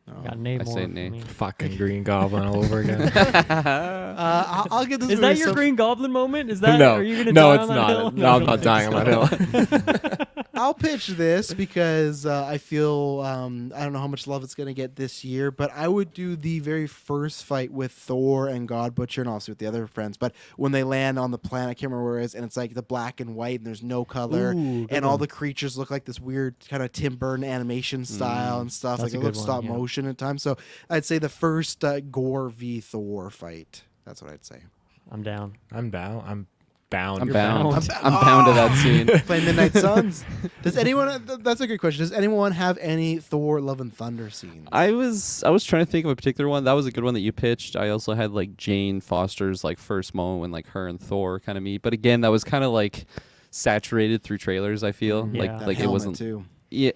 No. Got nay I more say for nay. me. Fucking Green Goblin all over again. I'll give this. Is movie that your some- Green Goblin moment? Is that? No, Are you gonna no, die it's on that not. hill? No, I'm I not don't dying on think that hill. I'll pitch this because I feel I don't know how much love it's going to get this year, but I would do the very first fight with Thor and God Butcher and also with the other friends. But when they land on the planet, I can't remember where it is, and it's like the black and white and there's no color, Ooh, good and all one. the creatures look like this weird kind of Tim Burton animation style and stuff. That's Like a it good looks one, stop yeah. motion at times. So I'd say the first Gore v Thor fight. That's what I'd say. I'm down. I'm bound. I'm bound. I'm You're bound. bound. I'm bound to that scene. Playing Midnight Suns. Does anyone? That's a good question. Does anyone have any Thor Love and Thunder scenes? I was trying to think of a particular one. That was a good one that you pitched. I also had like Jane Foster's like first moment when like her and Thor kind of meet. But again, that was kind of like saturated through trailers. I feel Yeah. like That like it helmet, wasn't. too. Yeah,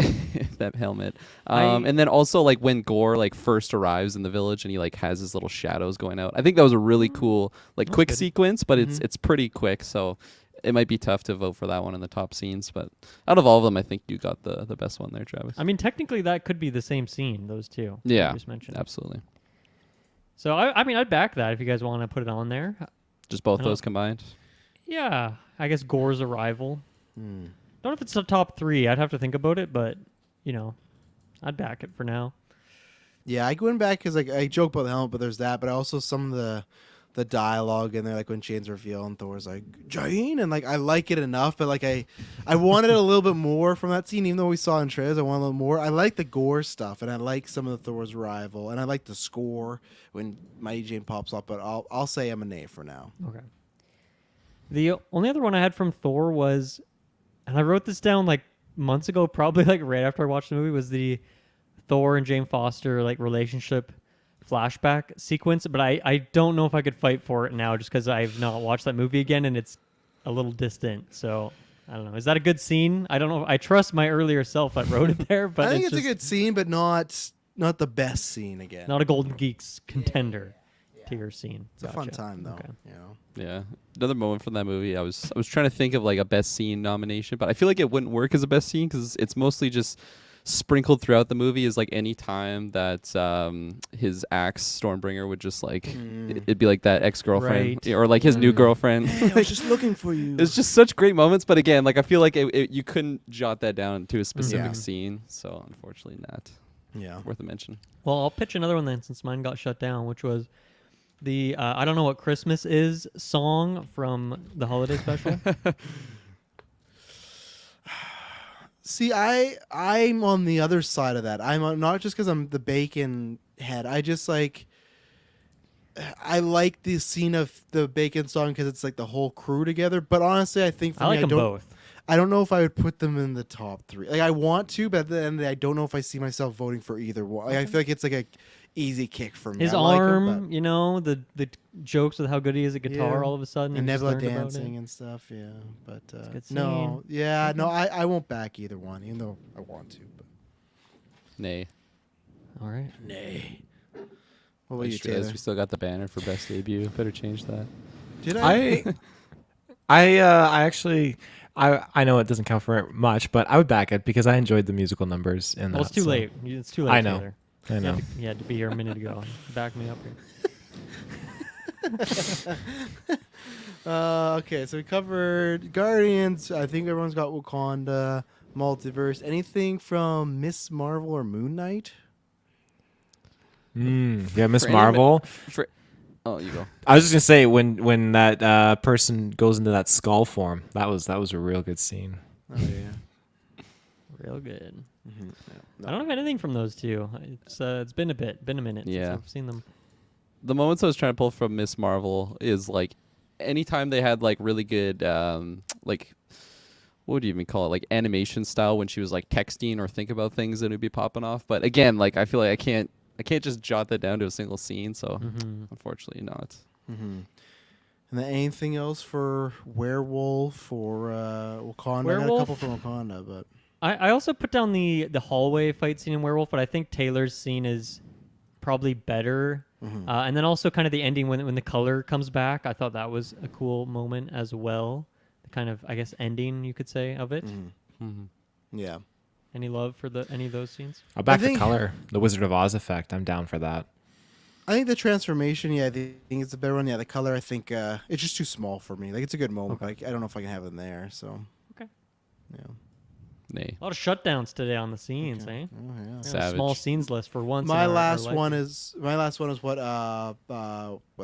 that helmet. I- And then also like when Gore like first arrives in the village and he like has his little shadows going out. I think that was a really cool like quick good. sequence, but it's pretty quick, so it might be tough to vote for that one in the top scenes. But out of all of them, I think you got the best one there, Travis. I mean, technically, that could be the same scene. Those two. Yeah, You just mentioned. absolutely. So I mean, I'd back that if you guys want to put it on there. Just both I don't- those combined. Yeah, I guess Gore's arrival. Hmm. Don't know if it's the top 3. I'd have to think about it, but you know, I'd back it for now. Yeah, I went back because like I joke about the helmet, but there's that. But also some of the dialogue in there, like when Jane's reveal and Thor's like Jane, and like I like it enough, but like I wanted a little bit more from that scene, even though we saw in trailers. I want a little more. I like the Gore stuff, and I like some of the Thor's arrival, and I like the score when Mighty Jane pops up. But I'll say I'm a nay for now. Okay. The only other one I had from Thor was, and I wrote this down like months ago, probably like right after I watched the movie, was the Thor and Jane Foster like relationship flashback sequence. But I don't know if I could fight for it now just because I've not watched that movie again and it's a little distant. So I don't know. Is that a good scene? I don't know. I trust my earlier self that wrote it there, but I think it's a just good scene, but not the best scene again. not a Golden Geeks contender tier scene. It's a fun Gotcha. time though. Okay. You know. Yeah, another moment from that movie. I was trying to think of like a best scene nomination, but I feel like it wouldn't work as a best scene because it's mostly just sprinkled throughout the movie. Is like any time that his axe Stormbringer would just like it'd be like that ex-girlfriend Right. or like his new girlfriend. Hey, I was just looking for you. It's just such great moments, but again, like I feel like you couldn't jot that down to a specific Yeah. scene, so unfortunately not yeah. worth a mention. Well, I'll pitch another one then since mine got shut down, which was the I Don't Know What Christmas Is song from the holiday special. See, I'm on the other side of that. I'm not just because I'm the bacon head. I just like I like the scene of the Bacon song because it's like the whole crew together. But honestly, I think for I me, like them both. I don't know if I would put them in the top 3. Like I want to, but at the end of the day, I don't know if I see myself voting for either one. Like, I feel like it's like a easy kick for me. His I like arm, him, you know, the jokes with how good he is at guitar Yeah. all of a sudden. and you just Nebula learned about dancing it. and stuff. Yeah, but a good no, scene. yeah, no, I won't back either one, even though I want to. But Nay. All right. nay. What I about you, just realized Taylor? we still got the banner for best debut. Better change that. Did I? I actually I know it doesn't count for much, but I would back it because I enjoyed the musical numbers in that. Well, it's too so- late. It's too late. I know. Taylor. I know. You had to be here a minute ago. Back me up here. Okay, so we covered Guardians. I think everyone's got Wakanda, Multiverse. Anything from Miss Marvel or Moon Knight? Yeah, Miss For any- Marvel. For oh, you go. I was just gonna say when that person goes into that skull form, that was a real good scene. Oh yeah. Real good. No. I don't have anything from those two. It's been a minute Yeah. since I've seen them. The moments I was trying to pull from Miss Marvel is like anytime they had like really good like what would you even call it, like animation style when she was like texting or think about things that would be popping off. But again, like I feel like I can't just jot that down to a single scene, so unfortunately not. Mm-hmm. And then anything else for Werewolf or Wakanda? I got a Werewolf? couple from Wakanda, but I also put down the hallway fight scene in Werewolf, but I think Taylor's scene is probably better. And then also kind of the ending when the color comes back. I thought that was a cool moment as well. The kind of, I guess, ending, you could say, of it. yeah. Any love for any of those scenes? I'll back the think- color, the Wizard of Oz effect. I'm down for that. I think the transformation, I think it's a better one. Yeah, the color, I think it's just too small for me. Like it's a good moment, but I don't know if I can have it in there. So Okay. yeah. Nay. A lot of shutdowns today on the scenes, Oh eh? yeah. Yeah, Savage. small scenes list for once. My in our last life. one is what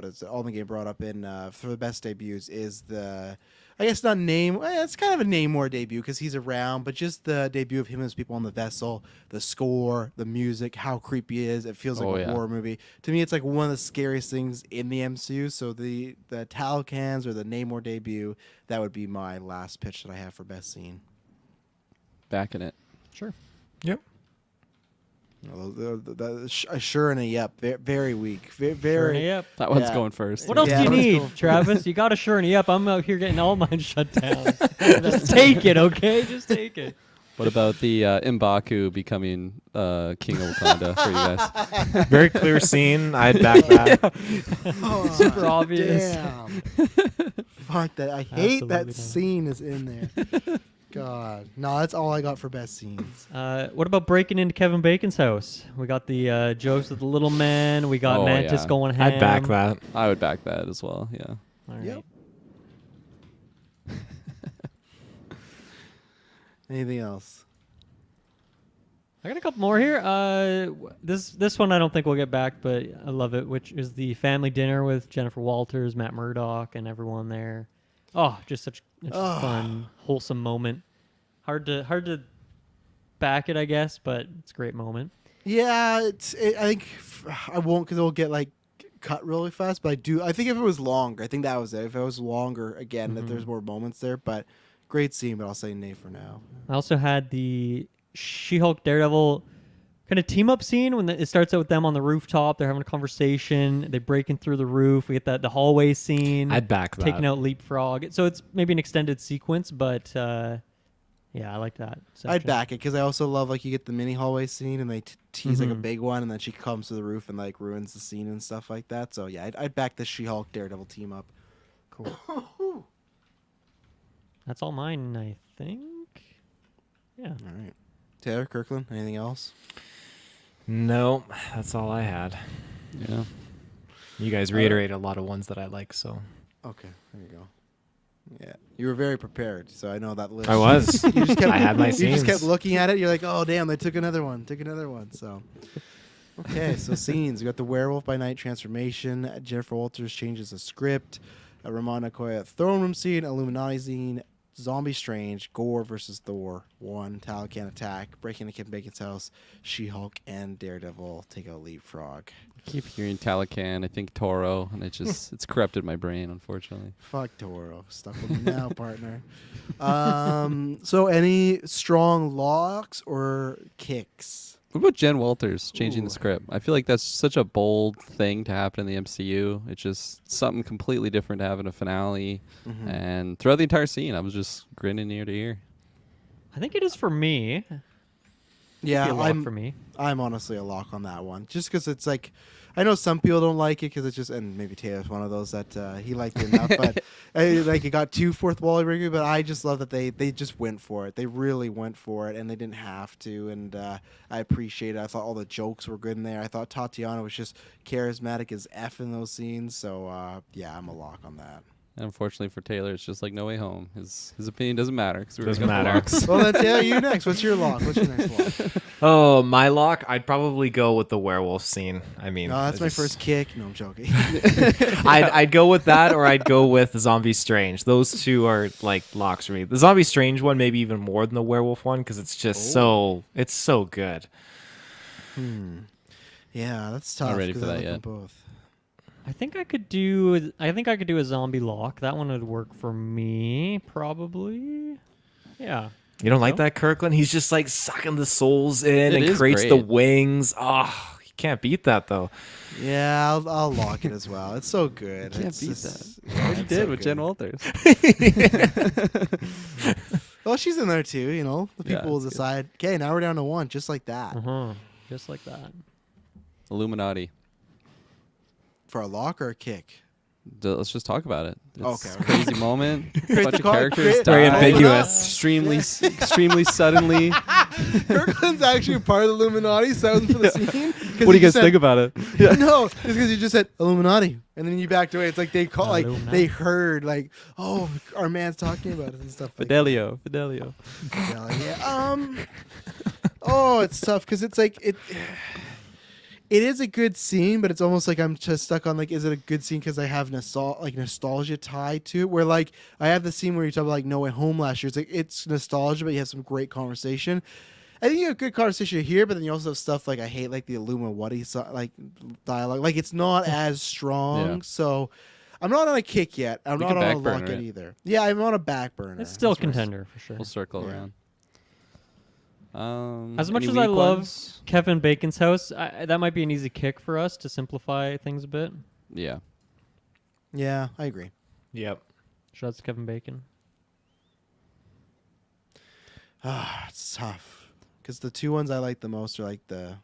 is it? All the game brought up in for the best debuts is the, I guess not name. It's kind of a Namor debut because he's around, but just the debut of him as people on the vessel, the score, the music, how creepy he is. It feels like Oh, a yeah. horror movie. To me, it's like one of the scariest things in the MCU. So the Talcans or the Namor debut, that would be my last pitch that I have for best scene. Backing it. Sure. Yep. A sure and a yep. Very weak. Very. Yep. That one's Yeah. going first. What else Yeah, do you let's need, go. Travis? You got a sure and a yep. I'm out here getting all mine shut down. Just take it, okay? Just take it. What about the M'Baku becoming king of Wakanda for you guys? Very clear scene. I'd back that. Oh, Super obvious. Damn. Fuck that. I hate Absolutely that not. scene is in there. God. No, that's all I got for best scenes. What about breaking into Kevin Bacon's house? We got the jokes with the little man. We got Oh, Mantis yeah. going ham. I'd back that. I would back that as well. Yeah. All right. Yep. Anything else? I got a couple more here. This one I don't think we'll get back, but I love it, which is the family dinner with Jennifer Walters, Matt Murdock, and everyone there. Oh, just such a fun, wholesome moment. Hard to back it, I guess, but it's a great moment. Yeah, I think I won't because it'll get like cut really fast. But I think if it was longer, I think that was it. If it was longer, again, that there's more moments there. But great scene, but I'll say nay for now. I also had the She-Hulk Daredevil kind of team up scene when it starts out with them on the rooftop. They're having a conversation. They breaking through the roof. We get the hallway scene. I'd back that. taking out Leapfrog. So it's maybe an extended sequence, but yeah, I like that. I'd section. back it because I also love like you get the mini hallway scene and they tease like a big one and then she comes to the roof and like ruins the scene and stuff like that. So yeah, I'd back the She-Hulk Daredevil team up. Cool. That's all mine, I think. Yeah. All right, Taylor, Kirklin, anything else? No, that's all I had. Yeah. You guys reiterated a lot of ones that I like, so Okay, there you go. Yeah, you were very prepared, so I know that list. I was. You just kept, I had my You just kept scenes. looking at it. You're like, oh damn, they took another one. So, okay, so scenes. We got the Werewolf by Night transformation. Jennifer Walters changes the script. Ramon Okoye throne room scene. Illuminati scene. Zombie Strange, Gore versus Thor 1, Talocan Attack, Breaking into Kevin Bacon's House, She-Hulk, and Daredevil take out Leapfrog. I keep hearing Talocan, I think Toro, and it's corrupted my brain, unfortunately. Fuck Toro. Stuck with me now, partner. So any strong locks or kicks? What about Jen Walters changing Ooh. the script? I feel like that's such a bold thing to happen in the MCU. It's just something completely different to have in a finale. Mm-hmm. And throughout the entire scene, I was just grinning ear to ear. I think it is for me. Yeah, Be a lock for me. I'm honestly a lock on that one. Just because it's like, I know some people don't like it because it's just, and maybe Taylor's one of those that he liked it enough, but like it got too fourth wall breaker. But I just love that they just went for it. They really went for it, and they didn't have to. And I appreciate it. I thought all the jokes were good in there. I thought Tatiana was just charismatic as F in those scenes. So yeah, I'm a lock on that. And unfortunately for Taylor, it's just like No Way Home. His opinion doesn't matter. Doesn't matter. Well, then Taylor, you next. What's your lock? What's your next lock? Oh, my lock, I'd probably go with the werewolf scene. I mean, No, that's my first kick. No, I'm joking. I'd go with that, or I'd go with Zombie Strange. Those two are like locks for me. The Zombie Strange one, maybe even more than the werewolf one, because it's just it's so good. Yeah, that's tough. Not ready 'cause for I that like them yet. both. I think I could do a zombie lock. That one would work for me, probably. Yeah. You don't like So? that, Kirkland? He's just like sucking the souls in It and is creates great. the wings. Oh, you can't beat that though. Yeah, I'll lock it as well. It's so good. Can't It's beat just- that. yeah, What you it's did so with Jen good. Walters. Well, she's in there too. You know, the Yeah, people will it's good. decide. Okay, now we're down to one, just like that. Just like that. Illuminati. For a lock or a kick. Let's just talk about it. It's Okay. a crazy moment. Create bunch the of car- characters create- Very die. ambiguous. Extremely suddenly. Kirkland's actually a part of the Illuminati. Sounds for the scene. What do you guys think about it? Yeah. No, it's because you just said Illuminati, and then you backed away. It's like they call, like Illuminati. they heard, like, oh, our man's talking about it and stuff. Like Fidelio. that. Yeah. Oh, it's tough because it's like it. It is a good scene, but it's almost like I'm just stuck on like, is it a good scene because I have nostalgia tied to it? Where like I have the scene where you talk about like No Way Home last year. It's like it's nostalgia, but you have some great conversation. I think you have good conversation here, but then you also have stuff like I hate like the Illuminati like dialogue. Like it's not as strong. Yeah. So I'm not on a kick yet. I'm We not can on a back lock burner it it. either. Yeah, I'm on a back burner. It's still a That's where I s- contender for sure. We'll circle Yeah. around. As much any as I weak love ones? Kevin Bacon's House, that might be an easy kick for us to simplify things a bit. Yeah. Yeah, I agree. Yep. Shouts to Kevin Bacon. It's tough because the two ones I like the most are like the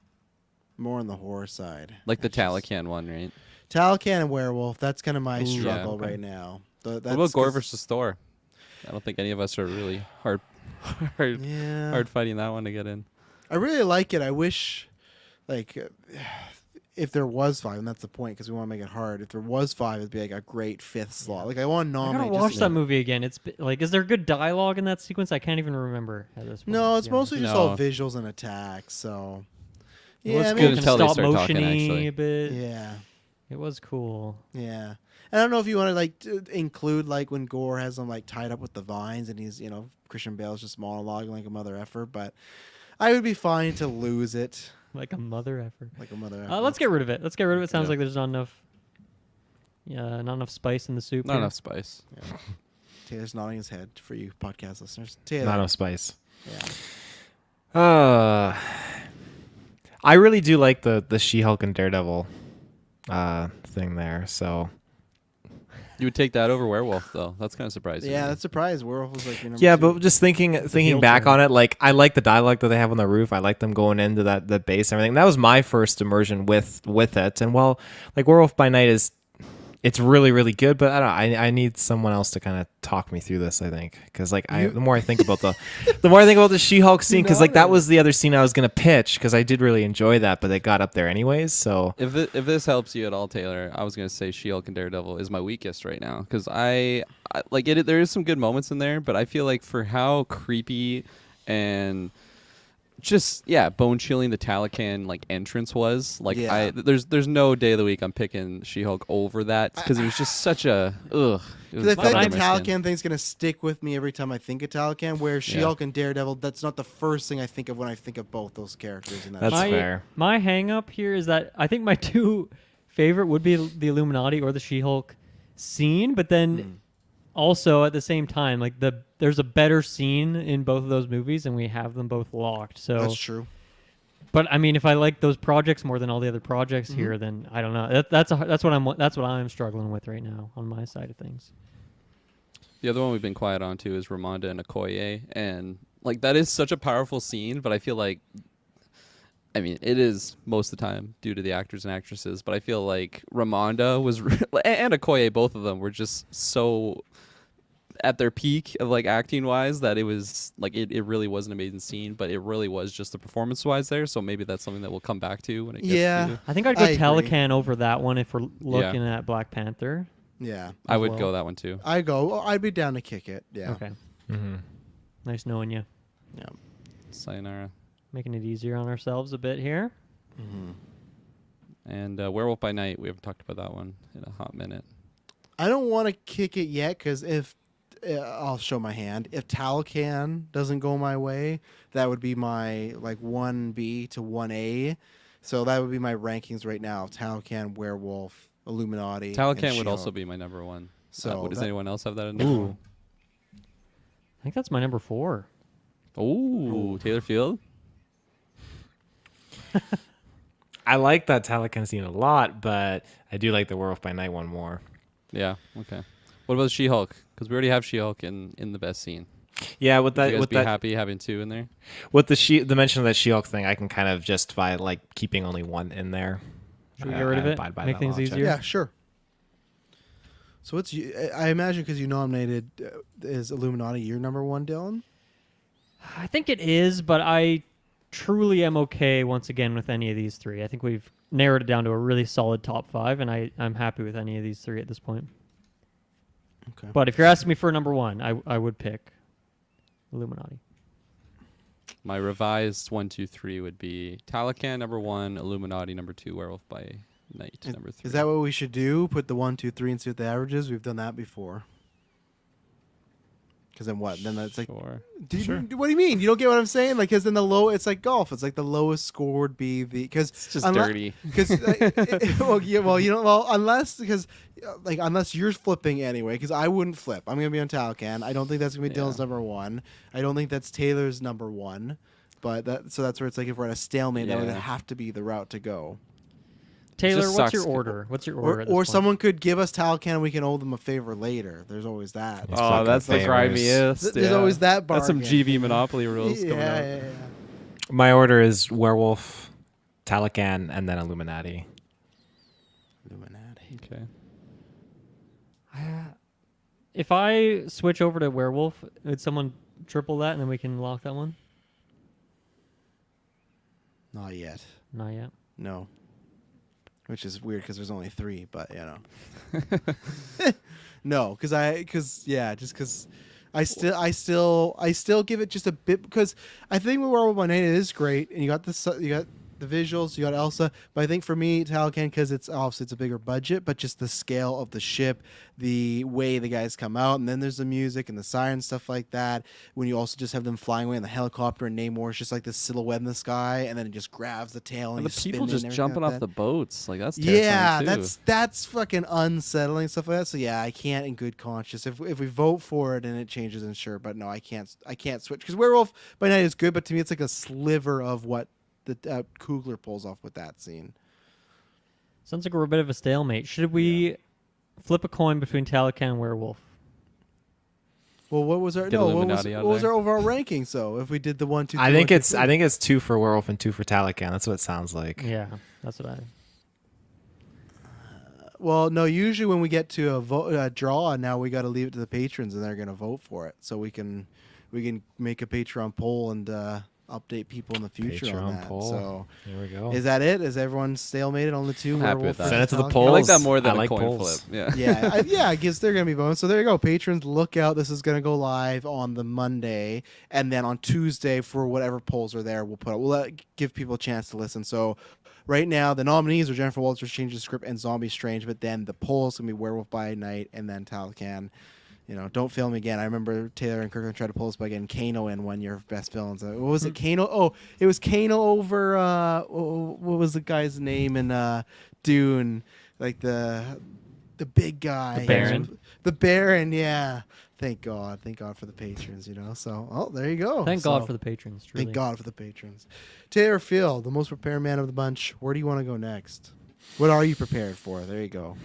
more on the horror side. Like the It's just- Talocan one, right? Talocan and Werewolf. That's kind of my Ooh, yeah, struggle okay. right now. What about Gore versus Thor? I don't think any of us are really hard Yeah, fighting that one to get in. I really like it. I wish, like, if there was 5, and that's the point because we want to make it hard. If there was 5, it'd be like a great 5th slot. Like I want to I nominate. gotta watch just- that movie again. Like, is there good dialogue in that sequence? I can't even remember at this point. No, it's to be honest. mostly just No. all visuals and attacks. So Well, it's I good mean, until they stop start talking, motiony actually. a bit. yeah. It was cool. Yeah. I don't know if you want to like include like when Gore has them like tied up with the vines and he's, Christian Bale's just monologuing like a mother effer, but I would be fine to lose it Like a mother effort. like a mother effer. Let's get rid of it. Sounds Yeah. like there's not enough. Yeah, not enough spice in the soup. Not here. enough spice. Yeah. Taylor's nodding his head for you podcast listeners. Taylor. Not enough spice. Yeah. I really do like the She-Hulk and Daredevil thing there. So You would take that over Werewolf, though. That's kind of surprising. Yeah, that's surprised. Werewolf was like your number yeah, 2. but just thinking heel back turn. on it, like I like the dialogue that they have on the roof. I like them going into that base and everything. That was my first immersion with it. And while like Werewolf by Night it's really, really good, but I need someone else to kind of talk me through this, I think. Because like the more I think about the She-Hulk scene, because like that was the other scene I was gonna pitch, because I did really enjoy that, but it got up there anyways. So If this helps you at all, Taylor, I was gonna say She-Hulk and Daredevil is my weakest right now because I like it. There is some good moments in there, but I feel like for how creepy and just bone chilling the Talocan like entrance was. Like Yeah. there's no day of the week I'm picking She-Hulk over that because it was just such a ugh. Because I feel like the Talocan Talocan thing's gonna stick with me every time I think of Talocan. Where She-Hulk and Daredevil, that's not the first thing I think of when I think of both those characters. In that That's show. fair. My hang up here is that I think my two favorite would be the Illuminati or the She-Hulk scene, but then also at the same time, like there's a better scene in both of those movies, and we have them both locked. So That's true. But I mean, if I like those projects more than all the other projects here, then I don't know. That's what I'm struggling with right now on my side of things. The other one we've been quiet on too is Ramonda and Okoye, and like that is such a powerful scene, but I feel like, I mean, it is most of the time due to the actors and actresses, but I feel like Ramonda was and Okoye, both of them were just so at their peak of like acting wise that it was like it really was an amazing scene, but it really was just the performance wise there. So maybe that's something that we'll come back to when it gets to. I think I'd go I agree. Talocan over that one if we're looking at Black Panther. Yeah. I would well. go that one too. I'd be down to kick it. Yeah. Okay. Mm-hmm. Nice knowing you. Yeah. Sayonara. Making it easier on ourselves a bit here. And Werewolf by Night, we haven't talked about that one in a hot minute. I don't want to kick it yet because if I'll show my hand. If Talocan doesn't go my way, that would be my like 1B to 1A. So that would be my rankings right now: Talocan, Werewolf, Illuminati. Talocan would also be my number one. So does anyone else have that in there? I think that's my number 4. Ooh, Taylor Field. I like that Talocan scene a lot, but I do like the Werewolf by Night one more. Yeah. Okay. What about She-Hulk? Because we already have She-Hulk in the best scene. Yeah, with that, Would you guys with be that, happy having 2 in there? with the mention of that She-Hulk thing, I can kind of justify like keeping only one in there. Should we get rid of I it? abide by Make that things logic. easier? Yeah, sure. So what's I imagine because you nominated is Illuminati your number 1, Dylan? I think it is, but I truly am okay once again with any of these 3. I think we've narrowed it down to a really solid top 5, and I'm happy with any of these 3 at this point. Okay. But if you're asking me for number 1, I would pick Illuminati. My revised 1, 2, 3 would be Talocan number 1, Illuminati number 2, Werewolf by Night number 3. Is that what we should do? Put the 1, 2, 3 and see what the average is? We've done that before. Because then what? Then that's like, Sure. What do you mean? You don't get what I'm saying? Like, because then it's like golf. It's like the lowest score would be because It's just dirty. Because unless you're flipping anyway, because I wouldn't flip. I'm gonna be on Talocan. I don't think that's gonna be Dylan's number 1. I don't think that's Taylor's number 1. But that's where it's like if we're at a stalemate, that would Yeah. have to be the route to go. Taylor, just what's sucks. your order? What's your order? at this Or point? someone could give us Talocan and we can owe them a favor later. There's always that. It's Oh, fucking that's the favors. grimiest. There's always that That's some bargain. GV Monopoly rules coming out. Yeah. My order is Werewolf, Talocan, and then Illuminati. Illuminati. Okay. If I switch over to Werewolf, would someone triple that and then we can lock that one? Not yet. Not yet. No. Which is weird because there's only 3, but you know. No, because I still give it just a bit because I think with Werewolf by Night it is great and you got the visuals, you got Elsa, but I think for me Talocan because it's obviously it's a bigger budget, but just the scale of the ship, the way the guys come out, and then there's the music and the sirens, stuff like that. When you also just have them flying away in the helicopter and Namor is just like this silhouette in the sky, and then it just grabs the tail and, And the you spin people it just and everything jumping like off that. the boats. Like that's Yeah, terrifying too. that's fucking unsettling stuff like that. So yeah, I can't in good conscience. If we vote for it and it changes, then sure. But no, I can't switch because Werewolf by Night is good, but to me it's like a sliver of what the Coogler pulls off with that scene. Sounds like we're a bit of a stalemate. Should we flip a coin between Talocan and Werewolf? Well, what was our Get no? What Illuminati out was there. our overall ranking? So if we did the 1, 2, 3, I think 1, 2, it's 3. I think it's 2 for Werewolf and 2 for Talocan. That's what it sounds like. Yeah, that's what I... Well, no. Usually when we get to a draw, now we got to leave it to the patrons, and they're going to vote for it. So we can make a Patreon poll and update people in the future on Patreon that. poll. So Here we go. is that it? Is everyone stalemated on the two? I'm happy werewolf with that. Send it to the versus polls. I like that more I than like a coin polls. flip. Yeah. yeah, I guess they're gonna be voting. So there you go, patrons. Look out! This is gonna go live on the Monday, and then on Tuesday for whatever polls are there, we'll give people a chance to listen. So right now the nominees are Jennifer Walters, Change the Script, and Zombie Strange. But then the polls gonna be Werewolf by Night, and then Talakan. You know, don't fail me again. I remember Taylor and Kirklin tried to pull us by getting Kano in one year of best villains. What was it? Kano? Oh, it was Kano over. What was the guy's name in Dune? Like the big guy. The Baron? The Baron. Yeah. Thank God for the patrons. You know. So, there you go. Thank God for the patrons. Truly. Thank God for the patrons. Taylor Phil, the most prepared man of the bunch. Where do you want to go next? What are you prepared for? There you go.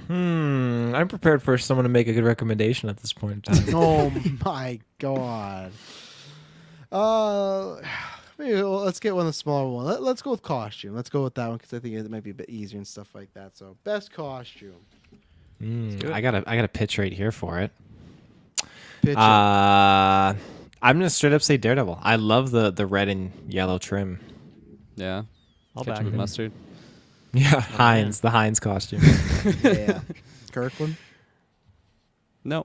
I'm prepared for someone to make a good recommendation at this point in time. Oh my God. Maybe let's get one of the smaller one. Let's go with costume. Let's go with that one because I think it might be a bit easier and stuff like that. So best costume. I got a pitch right here for it. Pitch it. I'm gonna straight up say Daredevil. I love the red and yellow trim. Yeah. I'll Ketchup back and him. mustard. Yeah, Heinz, the Heinz costume. Yeah. Kirkland. No.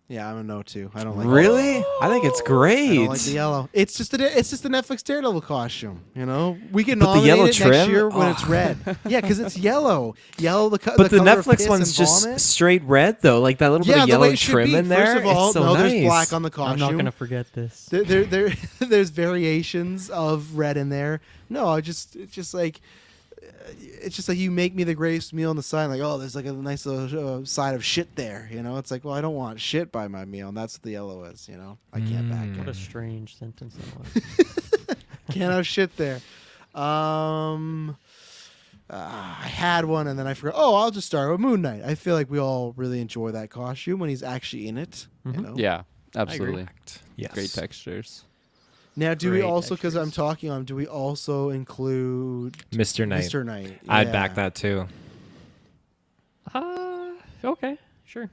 Yeah, I'm a no too. I don't like Really? I think it's I great. don't like the yellow. It's just the Netflix Daredevil costume. You know, we can But the nominate yellow it next trim? year when Oh. it's red. Yeah, because it's yellow. Yellow. But the color of Netflix piss one's and just vomit. straight red though, like that little bit Yeah, of the way yellow it should trim be. in there. First of all, it's so no, nice. there's black on the costume. I'm not gonna forget this. There's variations of red in there. No, it's just like you make me the greatest meal on the side. Like, oh, there's like a nice little side of shit there. You know, it's like, well, I don't want shit by my meal, and that's what the yellow is. You know, I can't back What it. a strange sentence that was. Can't have shit there. I had one and then I forgot. Oh, I'll just start with Moon Knight. I feel like we all really enjoy that costume when he's actually in it. You know? Yeah. Absolutely. Yes. Great textures. Now, do we Great also, because I'm textures. talking on, do we also include Mr. Knight. Mr. Knight? I'd Yeah. back that too. Okay, sure.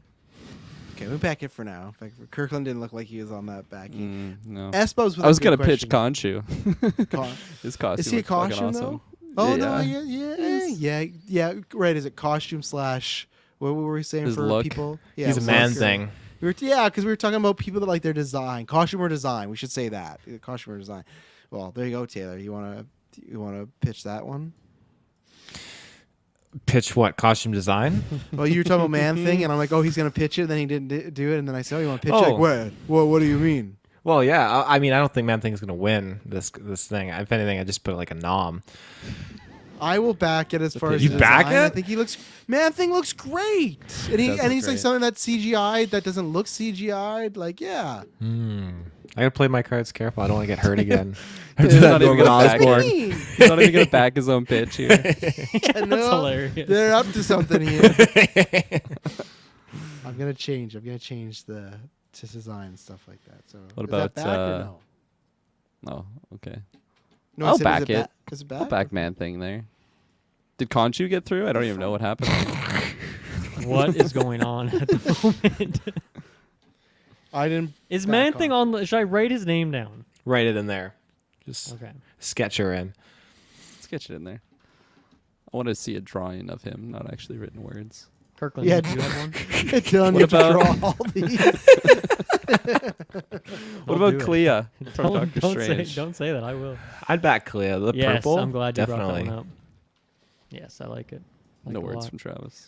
Okay, we back it for now. In fact, Kirkland didn't look like he was on that backing. No. Espos with I was a good gonna pitch question. Khonshu. His costume. Is he a looked fucking costume awesome. though? Oh no, Yeah. yeah. Right? Is it costume slash? What were we saying His for look. people? Yeah, He's a look man or- thing. Because we were talking about people that like their design, costume or design. We should say that costume or design. Well, there you go, Taylor. You wanna pitch that one? Pitch what? Costume design? Well, you were talking about man thing, and I'm like, oh, he's gonna pitch it. Then he didn't do it, and then I said, oh, you want to pitch it? Oh. Like, what do you mean? Well, yeah. I mean, I don't think Man Thing's gonna win this thing. If anything, I just put it like a nom. I will back it as far as You the back design. I it? think Man Thing looks great, and does look he's like great. something that's CGI that doesn't look CGI'd. Like, yeah. I gotta play my cards careful. I don't want to get hurt again. He's Do that not even Norman gonna back Osborn. it. He's not even gonna back his own pitch here. Yeah, no, hilarious. They're up to something here. I'm gonna change the to design and stuff like that. So What is about, that back or no? Oh, okay. No, I I'll said, back is it. Is it I'll back? back man thing there. Did Khonshu get through? I don't even know what happened. What is going on at the moment? I didn't. Is back Man on. Thing on? Should I write his name down? Write it in there. Just Okay. sketch her in. Let's get it in there. I want to see a drawing of him, not actually written words. Kirkland, Yeah, do you have one? Dylan, you What have to about- draw all these. What Don't about do it. Clea from Doctor Don't Strange? say that. I will. I'd back Clea. The Yes, purple. I'm glad you definitely. brought that one up. Yes, I like it. Like No it a words lot. from Travis.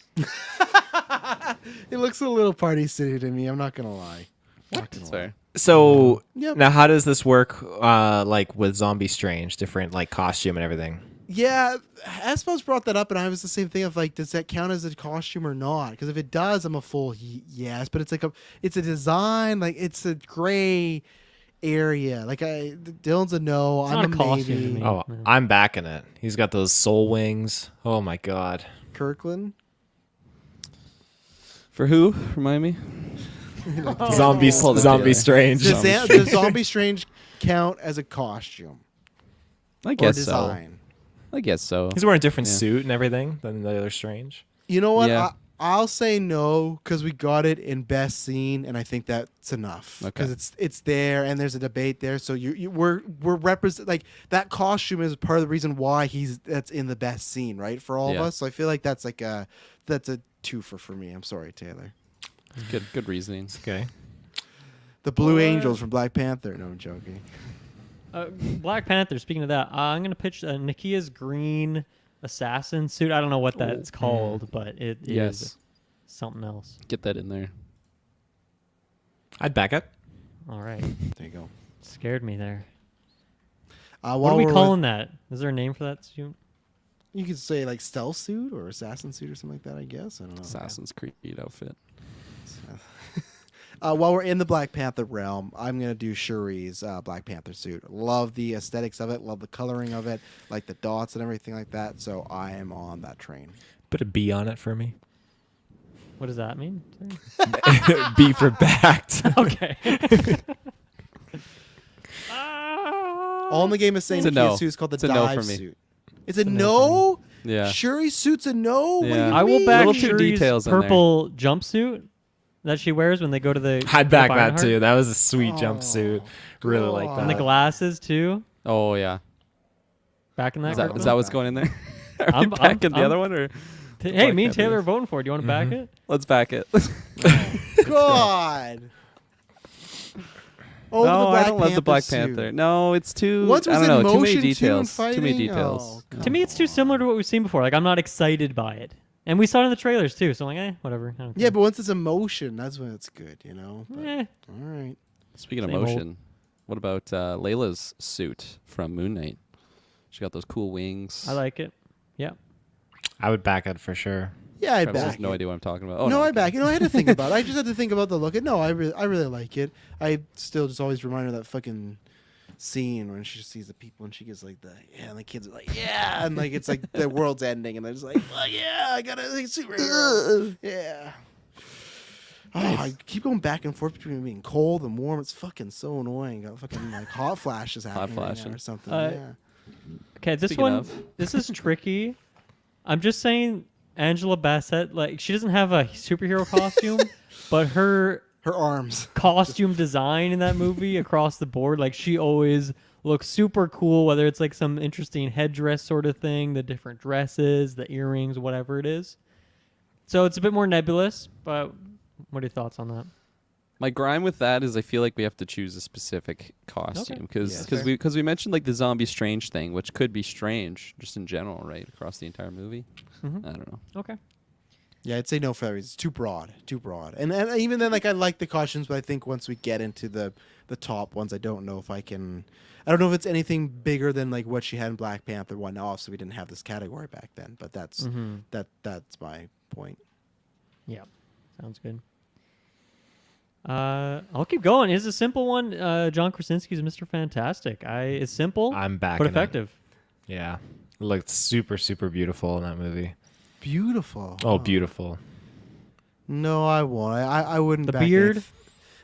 It looks a little party city to me. I'm not gonna lie. That's fair. So Yep. now, how does this work? Like with Zombie Strange, different like costume and everything. Yeah, Espos brought that up, and I was the same thing of like, does that count as a costume or not? Because if it does, I'm a full yes. But it's like it's a design, like it's a gray area. Like Dylan's a no. It's I'm not a a costume to maybe. me. Oh, Yeah. I'm backing it. He's got those soul wings. Oh my god. Kirkland. For who? Remind me. Zombie Pull the Zombie together. Strange. Does Zombie Strange count as a costume I or guess so. design? I guess so. He's wearing a different Yeah. suit and everything than the other Strange. You know what? Yeah. I'll say no because we got it in best scene, and I think that's enough because it's there and there's a debate there. So we're represent like that costume is part of the reason why that's in the best scene, right, for all of us. So I feel like that's a twofer for me. I'm sorry, Taylor. Good reasoning. Okay. The Blue Angels from Black Panther. No, I'm joking. Black Panther. Speaking of that, I'm gonna pitch Nakia's green assassin suit. I don't know what that's called, but it is something else. Get that in there. I'd back it. All right. There you go. Scared me there. What are we calling that? Is there a name for that suit? You could say like stealth suit or assassin suit or something like that, I guess. I don't know. Assassin's Creed outfit. While we're in the Black Panther realm, I'm going to do Shuri's Black Panther suit. Love the aesthetics of it. Love the coloring of it. Like the dots and everything like that. So I am on that train. Put a B on it for me. What does that mean? B for backed. Okay. All in the game is saying It's a no. suit is called the It's a no dive for me. suit. It's a no? Yeah. Shuri's suit's a no? What do Yeah. you I will mean? back Little too Shuri's details in there. purple jumpsuit that she wears when they go to the. I'd back the that Ironheart. too. That was a sweet jumpsuit. Really like God. that. And the glasses too. Oh yeah. Back in that. Is that what's going in there? Are we I'm backing the other one or? Hey, Black me and Panther. Taylor are voting for it. Do you want to back it? Let's back it. God. Oh, No, the I Black don't love the Panther Black suit. Panther. No, it's too. Once I was don't in know. Too many motion, too, and details. Too many fighting? details. Oh, To me, it's too similar to what we've seen before. Like, I'm not excited by it. And we saw it in the trailers, too. So I'm like, whatever. I don't Yeah, care. but once it's emotion, that's when it's good, you know? But, Eh. all right. Speaking of Same old. motion, what about Layla's suit from Moon Knight? She got those cool wings. I like it. Yeah. I would back it for sure. Yeah, I'd Travis back has no it. idea what I'm talking about. Oh, no, no, I back it. No, I had to think about it. I just had to think about the look. No, I really like it. I still just always remind her of that fucking scene when she just sees the people and she gets like and the kids are like, yeah, and like it's like the world's ending and they're just like, oh yeah, I got a superhero. Yeah. Oh, I keep going back and forth between being cold and warm. It's fucking so annoying. Got fucking like hot flashes happening right now flashing. or something. Okay, this Speaking one, of. this is tricky. I'm just saying, Angela Bassett, like, she doesn't have a superhero costume, but her Her arms. costume design in that movie across the board, like, she always looks super cool, whether it's like some interesting headdress sort of thing, the different dresses, the earrings, whatever it is. So it's a bit more nebulous, but what are your thoughts on that? My grime with that is I feel like we have to choose a specific costume because Yeah, we mentioned like the zombie strange thing, which could be strange just in general, right, across the entire movie. Mhm. I don't know. Okay. Yeah, I'd say no for that reason. It's too broad. Too broad. And even then, like, I like the costumes, but I think once we get into the top ones, I don't know if I can. I don't know if it's anything bigger than like what she had in Black Panther 1. Also, we didn't have this category back then, but that's that's my point. Yeah, sounds good. I'll keep going. It's a simple one. John Krasinski's Mr. Fantastic. It's simple, I'm backing but it. effective. Yeah. It looked super, super beautiful in that movie. Beautiful. Oh, beautiful. No, I won't. I wouldn't. The back beard?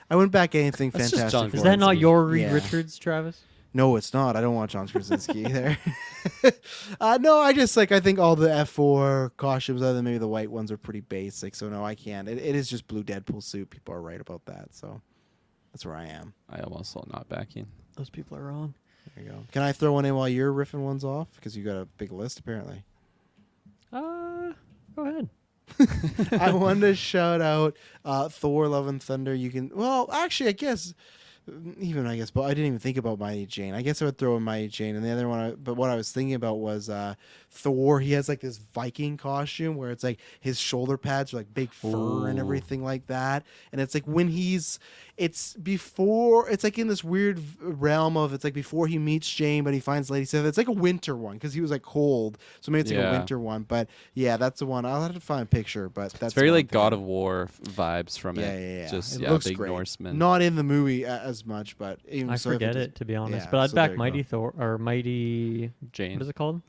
I wouldn't back anything That's just fantastic. John for Is that it. not your Reed Yeah. Richards, Travis? No, it's not. I don't want John Krasinski either. No, I just like I think all the F4 costumes, other than maybe the white ones, are pretty basic. So no, I can't. It is just blue Deadpool suit. People are right about that. So that's where I am. I am also not backing. Those people are wrong. There you go. Can I throw one in while you're riffing ones off? Because you got a big list apparently. Go ahead. I wanted to shout out Thor: Love and Thunder. You can. Well, actually, I guess. But I didn't even think about Mighty Jane. I guess I would throw in Mighty Jane, and the other one. But what I was thinking about was Thor. He has like this Viking costume where it's like his shoulder pads are like big fur and Ooh. everything like that, and it's like when it's before. It's like in this weird realm of it's like before he meets Jane, but he finds Lady Sif. It's like a winter one because he was like cold, so maybe it's like a Yeah. winter one. But yeah, that's the one. I'll have to find a picture, but that's It's very the one like I'm God thinking. of War vibes from Yeah, it. yeah, yeah. Just It looks big great. Norseman. Not in the movie as much, but even I so if forget just- it, to be honest. yeah, but I'd so there back you Mighty go. Thor or Mighty. Jane. What is it called?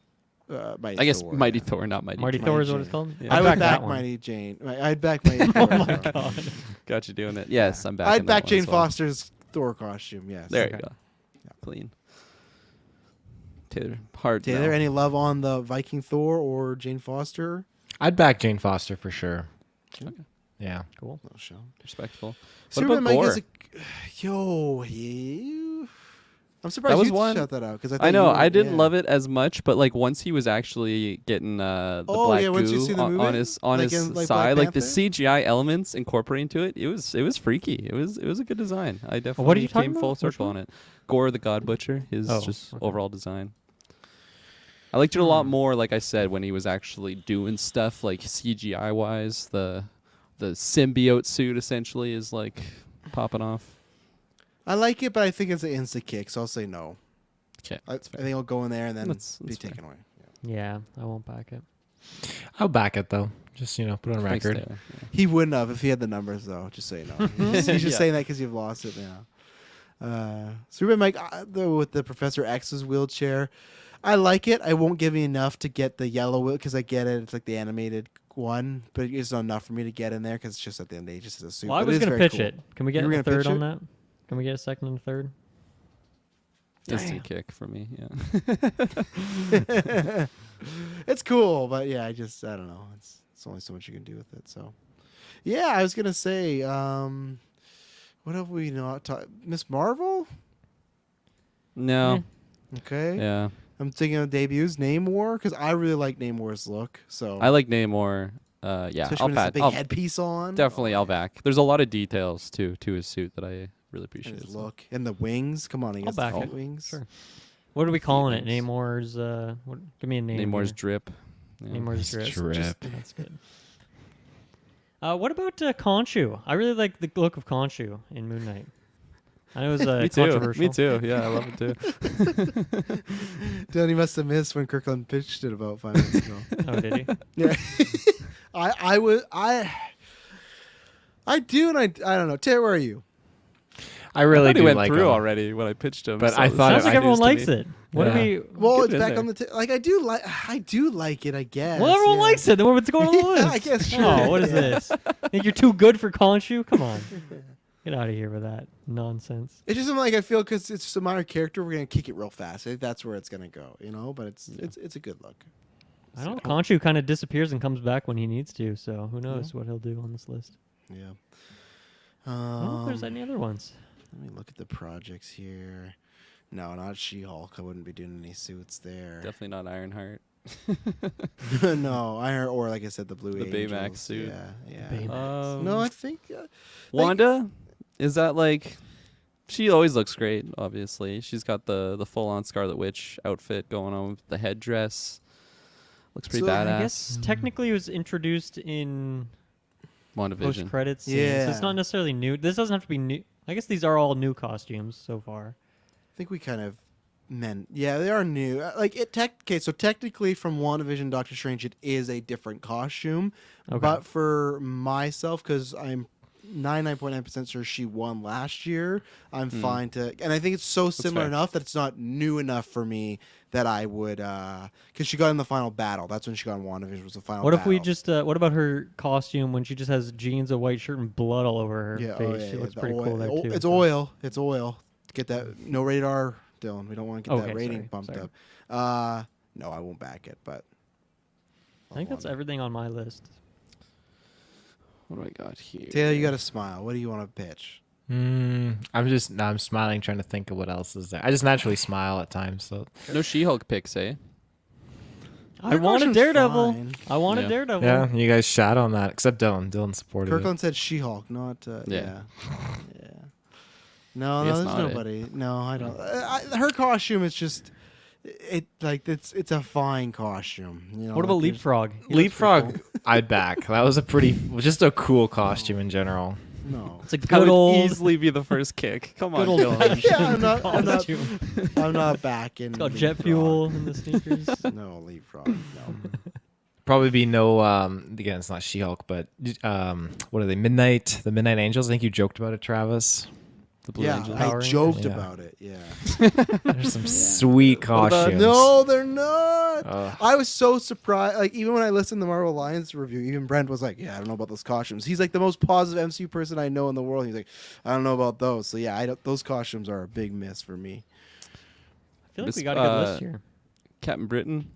Mighty I guess Thor, Mighty yeah. Thor, not Mighty. Mighty Jane. Thor Mighty is what Jane. it's called. Yeah. I I'd would back back that one. Mighty Jane. I'd back Mighty Thor. Oh my as well. god. Got you doing it. Yes, I'm backing I'd back that one Jane as well. Foster's Thor costume. Yes. There Okay. you go. Clean. Taylor, hard. Taylor, no. any love on the Viking Thor or Jane Foster? I'd back Jane Foster for sure. Yeah. Cool. No show. Respectful. What Superman about Mike Gore? is I'm surprised That was you one- shut that out because I know I didn't love it as much, but like once he was actually getting the black once you goo see the on movie? his Like in, like, side, Black like the Panther? CGI elements incorporating to it, it was freaky. It was a good design. I definitely What are you talking came full about? Which circle one? on it. Gore the God Butcher, his Oh, just okay. overall design. I liked it a lot more, like I said, when he was actually doing stuff like CGI wise. The symbiote suit essentially is like popping off. I like it, but I think it's an insta kick, so I'll say no. Okay, I think it'll go in there and then That's be fair. taken away. Yeah, I won't back it. I'll back it though. Just put it on Thanks, record. Taylor. Yeah. He wouldn't have if he had the numbers, though. Just so you know. He's just Yeah. saying that because you've lost it now. Superman Mike with the Professor X's wheelchair, I like it. I won't give you enough to get the yellow wheel because I get it. It's like the animated one, but it's not enough for me to get in there because it's just at the end of the day, just as a suit. Well, I But was it is going to very pitch cool. it. Can we get You were a gonna third pitch on it? that? Can we get a second and a third? Instant kick for me. Yeah. It's cool, but yeah, I don't know. It's only so much you can do with it. So, yeah, I was gonna say, what have we not talked? Miss Marvel. No. Okay. Yeah. I'm thinking of debuts. Namor, because I really like Namor's look. So I like Namor. Yeah, especially I'll when it's a pat. big I'll headpiece on. definitely, I'll back. There's a lot of details to his suit that I really And appreciate. his so. look and the wings. Come on, he I'll has the back feet it. wings. Sure. What are we calling it? wings. Namor's. Give me a name. Namor's here. drip. Yeah. Namor's drip. Drip. That's good. What about Khonshu? I really like the look of Khonshu in Moon Knight. I know it was Me too. controversial. Me too. Yeah, I love it too. Danny must have missed when Kirkland pitched it about 5 minutes ago. Oh, did he? Yeah, I do, and I don't know. Terry, where are you? I really I thought do he went like through him. already when I pitched him. But so I it's thought Sounds like I everyone news to likes me. it. What Yeah. do we? Well, Get it's in back there. on the like. I do like it. I guess. Well, everyone yeah. likes it. Then what's going on the Yeah, list? I guess true. Oh, what is Yeah. this? Think you're too good for Khonshu? Come on, get out of here with that nonsense. It's just like I feel because it's just a minor character. We're gonna kick it real fast. I think that's where it's gonna go. But it's a good look. I don't know. Khonshu kind of disappears and comes back when he needs to. So who knows what he'll do on this list? Yeah. I don't know if there's any other ones. Let me look at the projects here. No, not She-Hulk. I wouldn't be doing any suits there. Definitely not Ironheart. No, or like I said, the Blue The Angels. Baymax suit. Yeah. Baymax. No, I think Wanda, is that like? She always looks great. Obviously, she's got the full on Scarlet Witch outfit going on with the headdress. Looks pretty So, badass. I guess technically it was introduced in WandaVision. post credits. So Yeah. it's not necessarily new. This doesn't have to be new. I guess these are all new costumes so far. I think we kind of meant. Yeah, they are new. Like it. Okay, so technically, from WandaVision, Doctor Strange, it is a different costume. Okay. But for myself, because I'm 99.9% sure she won last year, I'm fine to. And I think it's so similar fair. enough that it's not new enough for me that I would. Because she got in the final battle. That's when she got in WandaVision. Was the final. What if we battle. just? What about her costume when she just has jeans, a white shirt, and blood all over her Yeah, face? She looks the pretty oil. cool there too. It's so. oil. It's oil. Get that. No rated R, Dylan. We don't want to get Okay, that rating sorry, bumped sorry. up. No, I won't back it. But I think that's everything on my list. What do I got here? Taylor, you got to smile. What do you want to pitch? I'm smiling, trying to think of what else is there. I just naturally smile at times. So No She-Hulk picks, eh? I Her want a costume's Daredevil. fine. I want Yeah. a Daredevil. yeah, you guys shat on that, except Dylan. Dylan supported Kirkland said She-Hulk, not Yeah. yeah. No, Guess there's not, eh? nobody. No, I don't. Her costume is just it's a fine costume. What about like, Leapfrog? it. He looks pretty Leapfrog, cool. I'd back. That was just a cool costume in general. No. It's a That good would old, easily be the first kick. Come on, good old Dylan. Yeah, I'm not. costume. I'm not backing. It's got jet fuel in the sneakers. No Leapfrog. No. Probably be no. Again, it's not She-Hulk, but what are they? The Midnight Angels. I think you joked about it, Travis. The Blue Yeah, Angels. I Power joked Rangers. about it. Yeah. There's some sweet What about- costumes. No, they're not. Ugh. I was so surprised. Like even when I listened to the Marvel Alliance review, even Brent was like, "Yeah, I don't know about those costumes." He's like the most positive MCU person I know in the world. He's like, "I don't know about those." So yeah, those costumes are a big miss for me. I feel like we Miss- got a good list here. Captain Britain.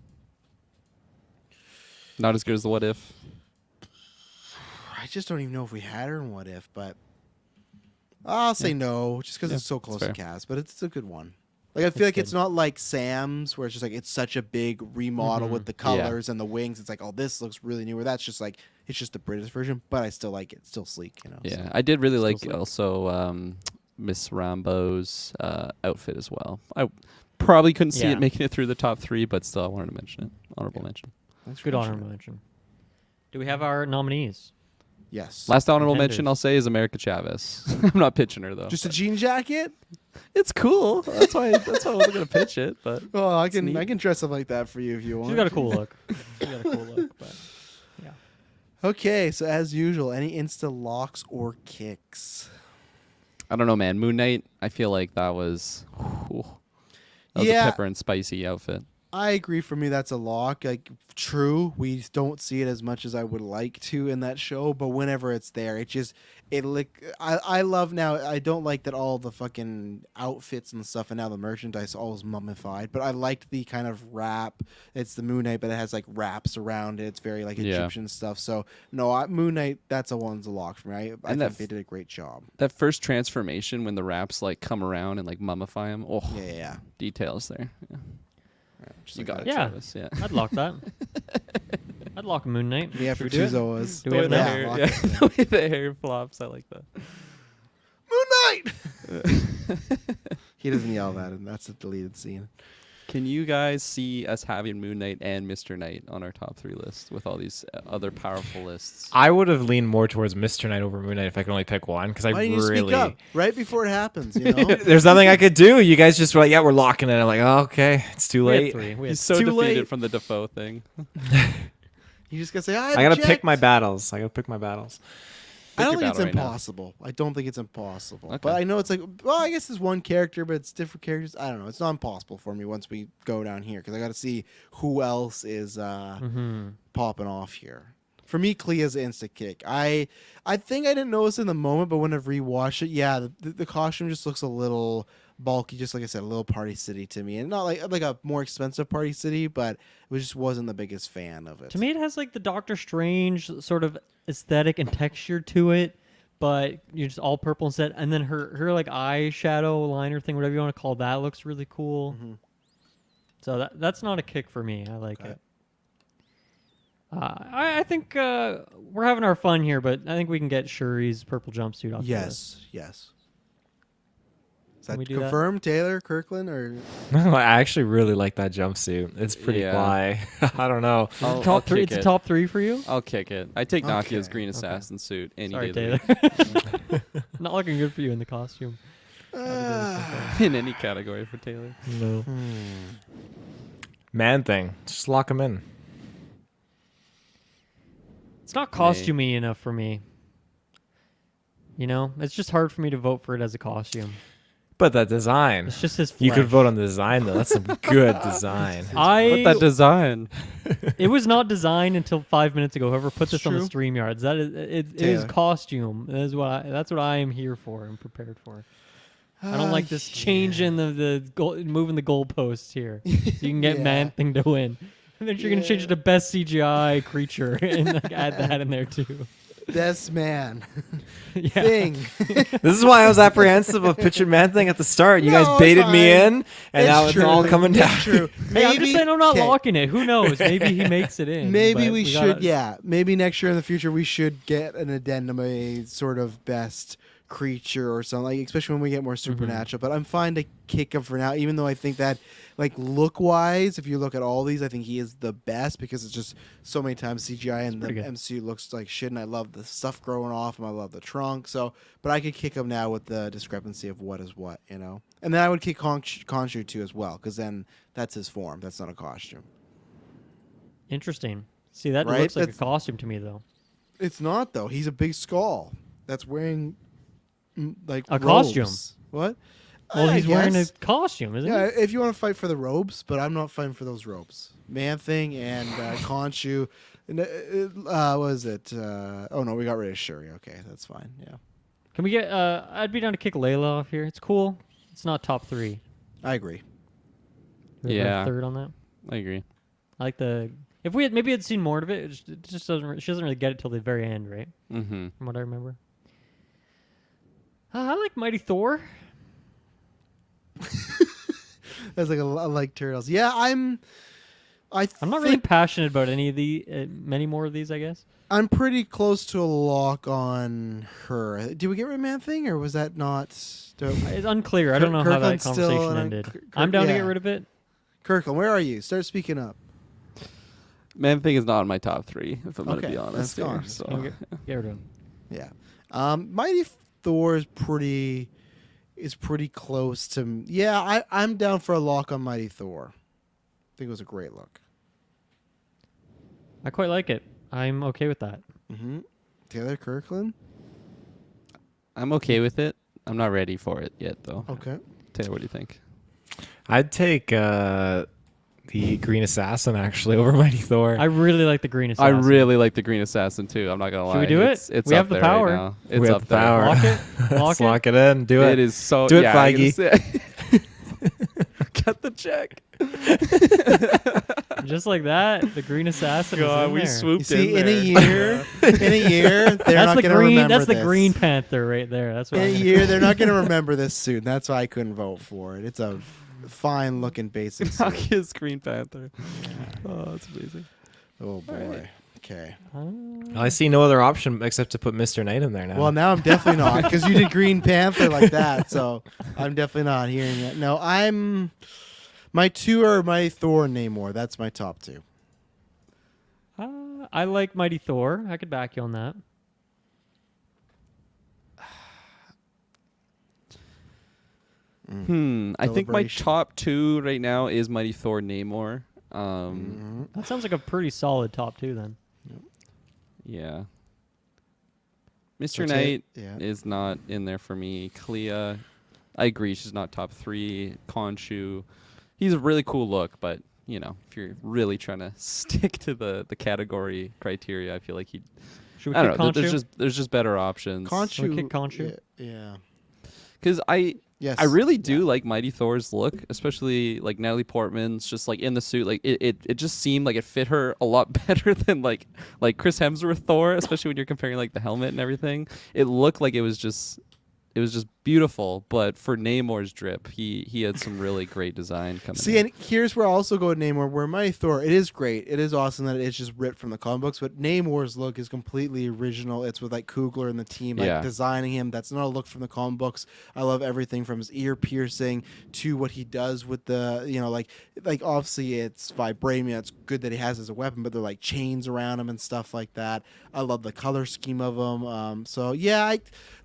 Not as good as the What If. I just don't even know if we had her in What If, but I'll say no, just because it's so close to cast. But it's a good one. Like I feel like it's not like Sam's, where it's just like it's such a big remodel with the colors and the wings. It's like, oh, this looks really new. Where that's just like it's just the British version, but I still like it. It's still sleek, you know. Yeah, so. I did really like also Miss Rambo's outfit as well. I probably couldn't see it making it through the top 3, but still I wanted to mention it. Honorable mention. That's good honorable mention. Do we have our nominees? Yes. Last honorable mention I'll say is America Chavez. I'm not pitching her though. Just a jean jacket? It's cool. That's why I wasn't gonna pitch it. But well, I can dress up like that for you if you want. She's got a cool look. But yeah. Okay, so as usual, any insta locks or kicks? I don't know, man. Moon Knight. I feel like that was a pepper and spicy outfit. I agree. For me, that's a lock. Like, true, we don't see it as much as I would like to in that show, but whenever it's there, I love now. I don't like that all the fucking outfits and stuff, and now the merchandise all is mummified. But I liked the kind of wrap. It's the Moon Knight, but it has like wraps around it. It's very like Egyptian stuff. So no, Moon Knight. That's a lock for me. I think they did a great job. That first transformation when the wraps like come around and like mummify him. Oh yeah. Details there. Yeah. You got it, yeah. Travis. Yeah, I'd lock that. I'd lock Moon Knight. Yeah, for two Zoas. Do we have that? The way the hair flops, I like that. Moon Knight! He doesn't yell that, and that's a deleted scene. Can you guys see us having Moon Knight and Mr. Knight on our top 3 list with all these other powerful lists? I would have leaned more towards Mr. Knight over Moon Knight if I could only pick one, because Why didn't you speak up right before it happens, you know? There's nothing I could do. You guys just were like, yeah, we're locking it. I'm like, oh, okay, it's too late. He's so defeated late. from the Defoe thing. You just gotta say, I gotta pick my battles. I don't think it's impossible. I don't think it's impossible. Okay. But I know it's like, well, I guess it's one character, but it's different characters. I don't know. It's not impossible for me once we go down here, because I got to see who else is popping off here. For me, Clea's an instant kick. I think I didn't notice in the moment, but when I've rewatched it, the costume just looks a little bulky, just like I said, a little Party City to me, and not like a more expensive Party City, but it just wasn't the biggest fan of it. To me, it has like the Doctor Strange sort of aesthetic and texture to it, but you're just all purple instead. And then her like eyeshadow liner thing, whatever you want to call that, looks really cool. Mm-hmm. So that's not a kick for me. I like it. I think we're having our fun here, but I think we can get Shuri's purple jumpsuit off. Yes. Is that do confirmed, that? Taylor, Kirklin, or? No, I actually really like that jumpsuit. It's pretty fly. I don't know. Top 3. It's a top 3 for you. I'll kick it. I take Nakia's green assassin suit any Sorry, day. Taylor. Not looking good for you in the costume. In any category for Taylor. No. Man thing. Just lock him in. It's not costumey enough for me. You know, it's just hard for me to vote for it as a costume. But that design. It's just his flesh. You could vote on the design, though. That's some good design. What that design? It was not designed until 5 minutes ago. Whoever put this on the StreamYards, that is it is costume. That's what I am here for and prepared for. I don't like this change in the moving the goalposts here, so you can get Man-Thing to win. And then you're gonna change it to best CGI creature and like, add that in there too. Best man thing. This is why I was apprehensive of pitching Man Thing at the start. You guys baited me in, and now it's all coming down. True. Hey, I'm just saying I'm not locking it. Who knows? Maybe he makes it in. Maybe we should. Maybe next year in the future we should get an addendum, a sort of best creature or something, like, especially when we get more supernatural. But I'm fine to kick him for now, even though I think that, like, look wise, if you look at all these, I think he is the best, because it's just so many times CGI and the MCU looks like shit, and I love the stuff growing off him. I love the trunk. So, but I could kick him now with the discrepancy of what is what, you know. And then I would kick Khonshu too as well, because then that's his form. That's not a costume. Interesting. See, that looks like a costume to me, though. It's not, though. He's a big skull that's wearing like a robes. Costume. What? Well, he's wearing a costume, isn't he? Yeah, if you want to fight for the robes, but I'm not fighting for those robes. Man-Thing and Khonshu. What was it? Oh no, we got rid of Shuri. Okay, that's fine. Yeah. Can we get? I'd be down to kick Layla off here. It's cool. It's not top 3. I agree. Yeah. Third on that. I agree. I like the If we had maybe had seen more of it, it just doesn't. She doesn't really get it till the very end, right? Mm-hmm. From what I remember. I like Mighty Thor. That's like I like turtles. Yeah, I'm not really passionate about any of the many more of these, I guess. I'm pretty close to a lock on her. Did we get rid of Man Thing, or was that not? It's unclear. I don't know how that Kirkland's still conversation ended. I'm down to get rid of it. Kirklin, where are you? Start speaking up. Man Thing is not in my top 3, if I'm going to Okay, be honest. that's gone. Here, so. Get rid of him. Yeah. Mighty Thor is pretty close to. Yeah, I'm down for a lock on Mighty Thor. I think it was a great look. I quite like it. I'm okay with that. Mm-hmm. Taylor Kirkland. I'm okay with it. I'm not ready for it yet, though. Okay. Taylor, what do you think? I'd take the Green Assassin actually over Mighty Thor. I really like the Green I Assassin. really like the Green Assassin too. I'm not gonna lie. Should we do it? It's We up have the there power. Right now. It's we have up the there. power. Lock it. Let's Lock lock it in. Do it. It is so. Do it, yeah, I'm gonna Feige. say- Cut the check. Just like that, the Green Assassin. is in there. You swooped see, in a year, they're That's not the going to green. remember That's the this. Green Panther right there. That's what. In a I'm gonna- year, they're not going to remember this suit. That's why I couldn't vote for it. It's a fine-looking basic Knock suit. his Green Panther. Oh, that's amazing. Oh boy. Okay. I see no other option except to put Mr. Knight in there now. Well, now I'm definitely not because you did Green Panther like that, so I'm definitely not hearing it. No, my 2 are Mighty Thor and Namor. That's my top 2. I like Mighty Thor. I could back you on that. I think my Deliberation. top 2 right now is Mighty Thor, Namor. That sounds like a pretty solid top 2 then. Yeah. Mr. That's it? Knight Yeah. is not in there for me. Clea, I agree, she's not top 3. Khonshu, he's a really cool look, but you know, if you're really trying to stick to the category criteria, I feel like Should we I kick don't know. Khonshu? There's just better options. Should we Khonshu. kick Khonshu? Yeah. Because Yes. I really do like Mighty Thor's look, especially like Natalie Portman's just like in the suit. Like it just seemed like it fit her a lot better than like Chris Hemsworth Thor, especially when you're comparing like the helmet and everything. It looked like it was just beautiful, but for Namor's drip, he had some really great design coming See, in. and here's where I also go with Namor, where Mighty Thor, it is great. It is awesome that it's just ripped from the comic books, but Namor's look is completely original. It's with like Coogler and the team like Yeah. designing him. That's not a look from the comic books. I love everything from his ear piercing to what he does with the, like obviously it's vibranium. It's good that he has as a weapon, but they're like chains around him and stuff like that. I love the color scheme of him. So yeah,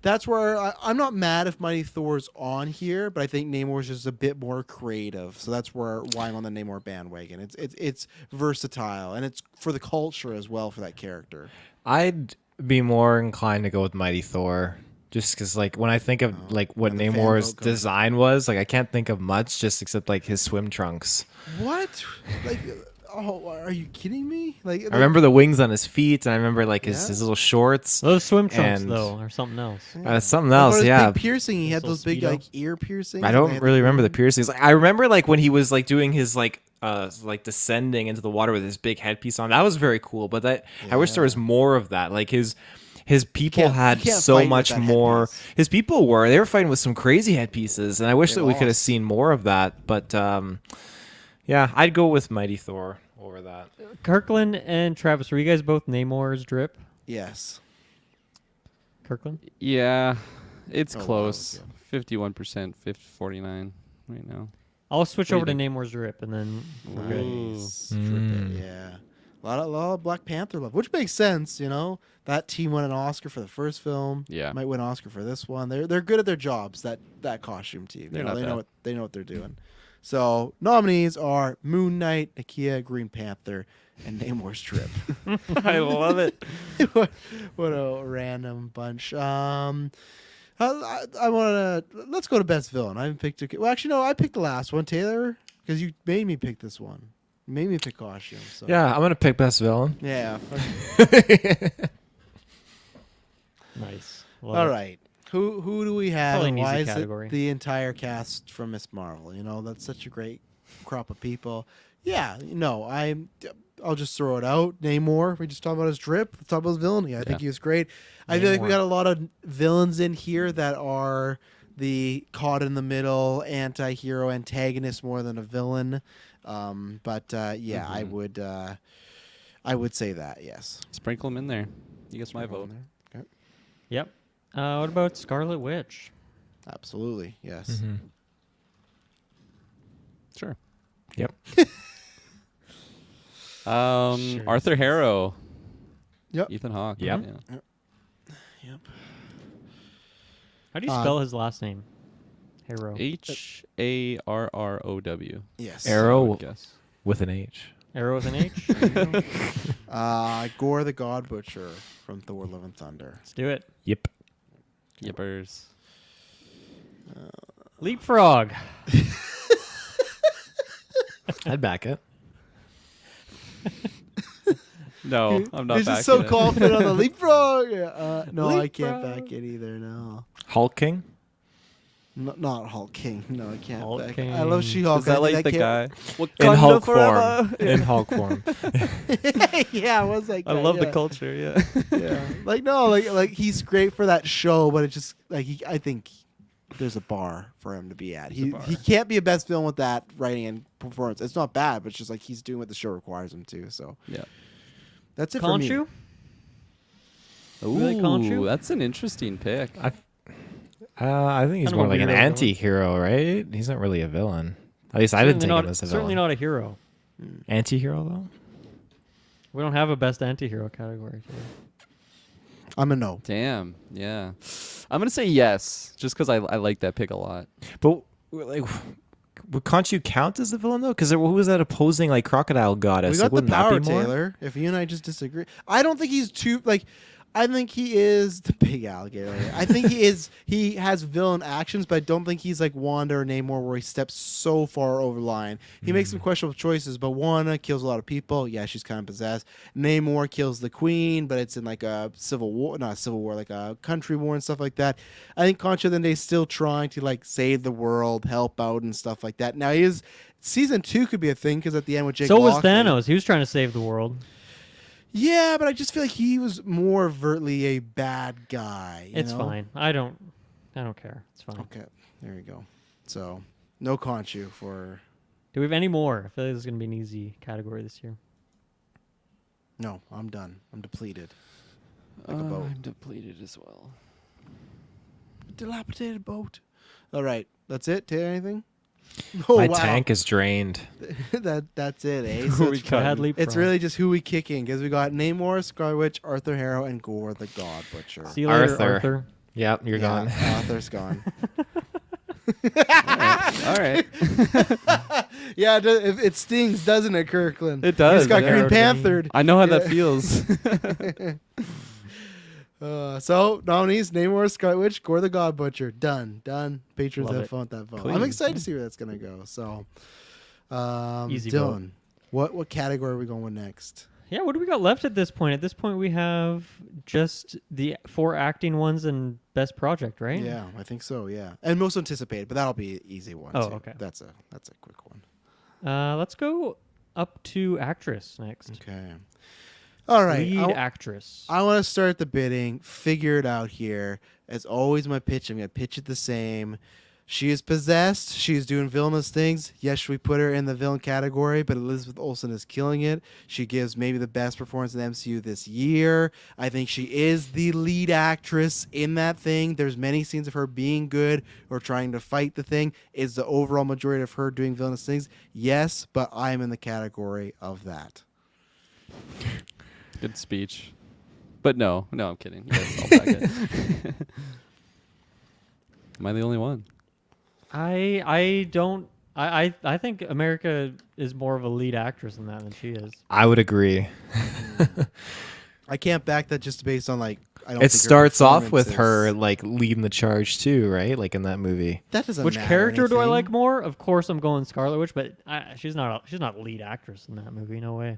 that's where I'm not mad if Mighty Thor's on here, but I think Namor's just a bit more creative. So that's why I'm on the Namor bandwagon. It's versatile and it's for the culture as well for that character. I'd be more inclined to go with Mighty Thor. Just because, like, when I think of like what the fan Namor's vote going. design was, like, I can't think of much just except like his swim trunks. What? Like, oh, are you kidding me? Like, I remember the wings on his feet, and I remember like Yeah. his little shorts. Those swim trunks And- though are something else. Something What else, about his yeah. big piercing. He had Little those big Speedo. like ear piercings. I and they don't had really the- remember the piercings. Like, I remember like when he was like doing his like descending into the water with his big headpiece on. That was very cool. But I wish there was more of that. Like his people can't- had you can't so fight with much that more. headpiece. His people they were fighting with some crazy headpieces, and I wish They that we could have lost. seen more of that. But yeah, I'd go with Mighty Thor over that. Kirkland and Travis, were you guys both Namor's drip? Yes. Kirkland? Yeah, it's Oh, wow, close. yeah. 51%, 49 right now. I'll switch What do over to you think? Namor's drip and then we're good. Nice. Yeah. A lot of Black Panther love, which makes sense, you know. That team won an Oscar for the first film. Yeah. Might win an Oscar for this one. They're good at their jobs, that costume team. They're You know, not they bad. know what they're doing. So nominees are Moon Knight, Nakia, Green Panther, and Namor's Trip. I love it. what a random bunch. I want to let's go to best villain. I haven't picked. Well, actually, no. I picked the last one, Taylor, because you made me pick this one. You made me pick costume. So. Yeah, I'm gonna pick best villain. Yeah. Nice. Love All it. right. Who do we have? Probably And an why easy is category. it the entire cast from Miss Marvel? You know, that's such a great crop of people. Yeah. No, I'll just throw it out. Namor. We just talked about his drip. Let's talk about his villainy. I think Yeah. he was great. I feel like we Namor. got a lot of villains in here that are the caught in the middle anti-hero antagonist more than a villain. Yeah, I would say that, yes. Sprinkle him in there. He gets my vote. Okay. Yep. What about Scarlet Witch? Absolutely, yes. Mm-hmm. Sure. Yep. Sure. Arthur Harrow. Yep. Ethan Hawke. Yep. Yeah. Yep. How do you spell his last name? Harrow. Harrow. Yes. Arrow. I would guess. With an H. Arrow with an H? Gore the God Butcher from Thor: Love and Thunder. Let's do it. Yep. Yippers. Leapfrog. I'd back it. No, I'm not He's backing just so it. confident on the leapfrog. No, I can't Leapfrog. back it either. No, Hulk King. not Hulk King. No, I can't. Hulk back King. it. I love She-Hulk. Is that I like think the can't- guy? In Hulk forever. form. In Hulk form. Yeah, it was like I that, love yeah. the culture. Yeah. Yeah, like he's great for that show, but it just like I think there's a bar for him to be at. He can't be a best villain with that writing and performance. It's not bad, but it's just like he's doing what the show requires him to. So Yeah. that's it for me. Khonshu? Ooh, like Khonshu? that's an interesting pick. I think he's Kind of more a like an weirdo villain. anti-hero, right? He's not really a villain. At least I didn't take him as a Certainly villain. not a hero. Anti-hero, though? We don't have a best anti-hero category today. I'm a no. Damn. Yeah. I'm gonna say yes, just because I like that pick a lot. But, like, would Khonshu count as a villain, though? Because who was that opposing, like, crocodile goddess? We Like, got the wouldn't that power, be more? Taylor. If you and I just disagree, I don't think he's too like. I think he is the big alligator. I think he is. He has villain actions, but I don't think he's like Wanda or Namor, where he steps so far over the line. He makes some questionable choices, but Wanda kills a lot of people. Yeah, she's kind of possessed. Namor kills the queen, but it's in like a civil war, not a civil war, like a country war and stuff like that. I think Concha then they's still trying to like save the world, help out and stuff like that. Now he is. Season 2 could be a thing because at the end with Jake. So was Lockley- Thanos. He was trying to save the world. Yeah, but I just feel like he was more overtly a bad guy. you It's know? fine. I don't care. It's fine. Okay, there you go. So, no Khonshu for... Do we have any more? I feel like this is going to be an easy category this year. No, I'm done. I'm depleted. Like a boat. I'm depleted as well. Dilapidated boat. All right, that's it. Taylor, anything? My tank is drained. That's it, eh? Who So we it's, Go ahead, cutting? leapfrog. it's really just who we kicking because we got Namor, Scarlet Witch, Arthur Harrow, and Gore the God Butcher. See you later, Arthur. Arthur. Yep, you're gone. Arthur's gone. All right. Yeah, it stings, doesn't it, Kirkland? It does. He's got yeah. Green Panthered. I know how Yeah. that feels. So nominees: Namor, Scarlet Witch, Gore the God Butcher. Done. Patrons Love have it. fun with that vote. Clean. I'm excited to see where that's gonna go. So, Easy Dylan, what category are we going with next? Yeah, what do we got left at this point? At this point, we have just the 4 acting ones and best project, right? Yeah, I think so. Yeah, and most anticipated, but that'll be an easy one. Oh, too. okay. That's a quick one. Let's go up to actress next. Okay. All right. Lead actress. I want to start the bidding. Figure it out here. As always, my pitch. I'm going to pitch it the same. She is possessed. She's doing villainous things. Yes, we put her in the villain category, but Elizabeth Olsen is killing it. She gives maybe the best performance in the MCU this year. I think she is the lead actress in that thing. There's many scenes of her being good or trying to fight the thing. Is the overall majority of her doing villainous things? Yes, but I'm in the category of that. Good speech. But no, I'm kidding. You guys all back it. Am I the only one? I think America is more of a lead actress in that than she is. I would agree. I can't back that just based on like. I don't It think her starts off with her performance is- like leading the charge too, right? Like in that movie. That doesn't Which matter character do I anything. like more? Of course, I'm going Scarlet Witch, but she's not lead actress in that movie. No way.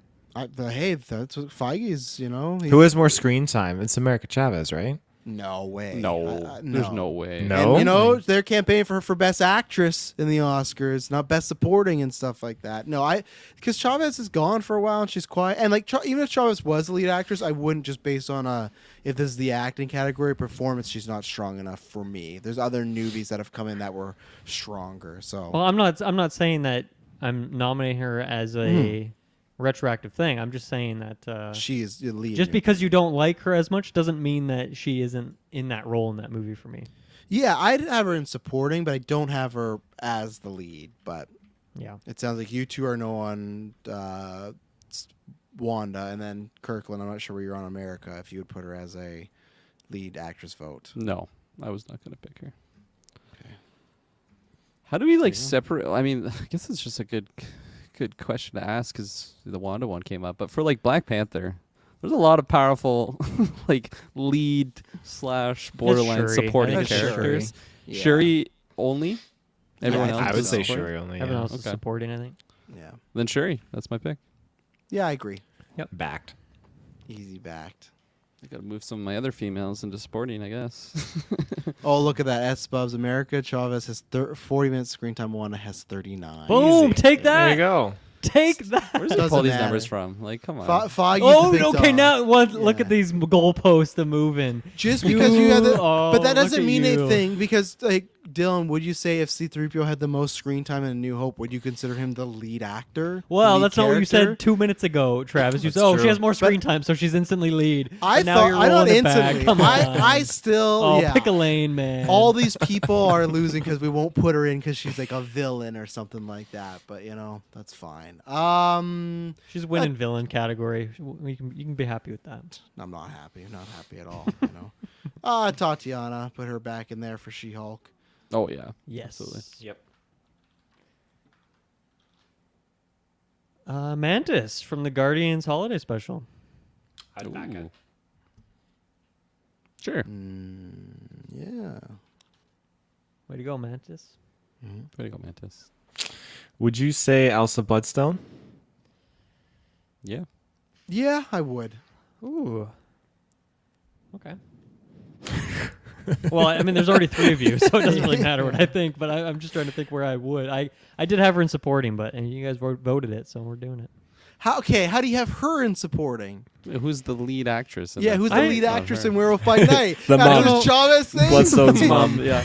Hey, that's what Feige's. You know, Who has more screen time? It's America Chavez, right? No way. No, there's no way. No. And, you know, they're campaigning for her for Best Actress in the Oscars, not Best Supporting and stuff like that. No, because Chavez is gone for a while and she's quiet. And like, even if Chavez was the lead actress, I wouldn't just based on if this is the acting category performance, she's not strong enough for me. There's other newbies that have come in that were stronger. So Well, I'm not saying that I'm nominating her as a retroactive thing. I'm just saying that she is the lead. just because you don't like her as much doesn't mean that she isn't in that role in that movie for me. Yeah, I'd have her in supporting, but I don't have her as the lead. But Yeah. it sounds like you two are no on Wanda, and then Kirklin. I'm not sure where you're on America. If you would put her as a lead actress vote. No, I was not going to pick her. Okay. How do we like separate? I mean, I guess it's just a good question to ask because the Wanda one came up. But for like Black Panther, there's a lot of powerful like lead / borderline Shuri. supporting I think it's characters. Yeah. Shuri only. Everyone I else. think I would is say supporting? Shuri only. Everyone Yeah. else is Okay. supporting, I think. Yeah. Then Shuri. That's my pick. Yeah, I agree. Backed. Easy backed. I got to move some of my other females into sporting, I guess. Oh, look at that. S. Bubs America. Chavez has 40 minutes screen time. Wanda has 39. Boom! Easy. Take that. There you go. Take that. Where's he Doesn't pull these matter. numbers from? Like, come on. Foggy's Oh, the big okay. dog. Now look Yeah. at these goalposts a moving. Just because you have the, Oh, but that look doesn't at mean you. anything. Because like Dylan, would you say if C-3PO had the most screen time in A New Hope, would you consider him the lead actor? Well, The lead that's not what you character? said 2 minutes ago, Travis. You That's said, "Oh, true. she has more screen time, so she's instantly lead." I But now thought you're I don't rolling it back. instantly. Come on. I still Oh, yeah. pick a lane, man. All these people are losing because we won't put her in because she's like a villain or something like that. But you know that's fine. She's winning villain category. You can be happy with that. I'm not happy. Not happy at all. You know. Tatiana, put her back in there for She-Hulk. Oh, yeah. Yes. Absolutely. Yep. Mantis from the Guardians Holiday Special. I'd back it. Ooh. Sure. Yeah. Way to go, Mantis. Way to go, Mantis. Would you say Elsa Bloodstone? Yeah. Yeah, I would. Ooh. Okay. Well, I mean, there's already 3 of you, so it doesn't really matter what I think. But I'm just trying to think where I would. I did have her in supporting, and you guys voted it, so we're doing it. How do you have her in supporting? Who's the lead actress? in Yeah, that? who's the I- lead actress her. in Werewolf by Night? The After mom. this Chavez thing? Bloodstone's mom. Yeah.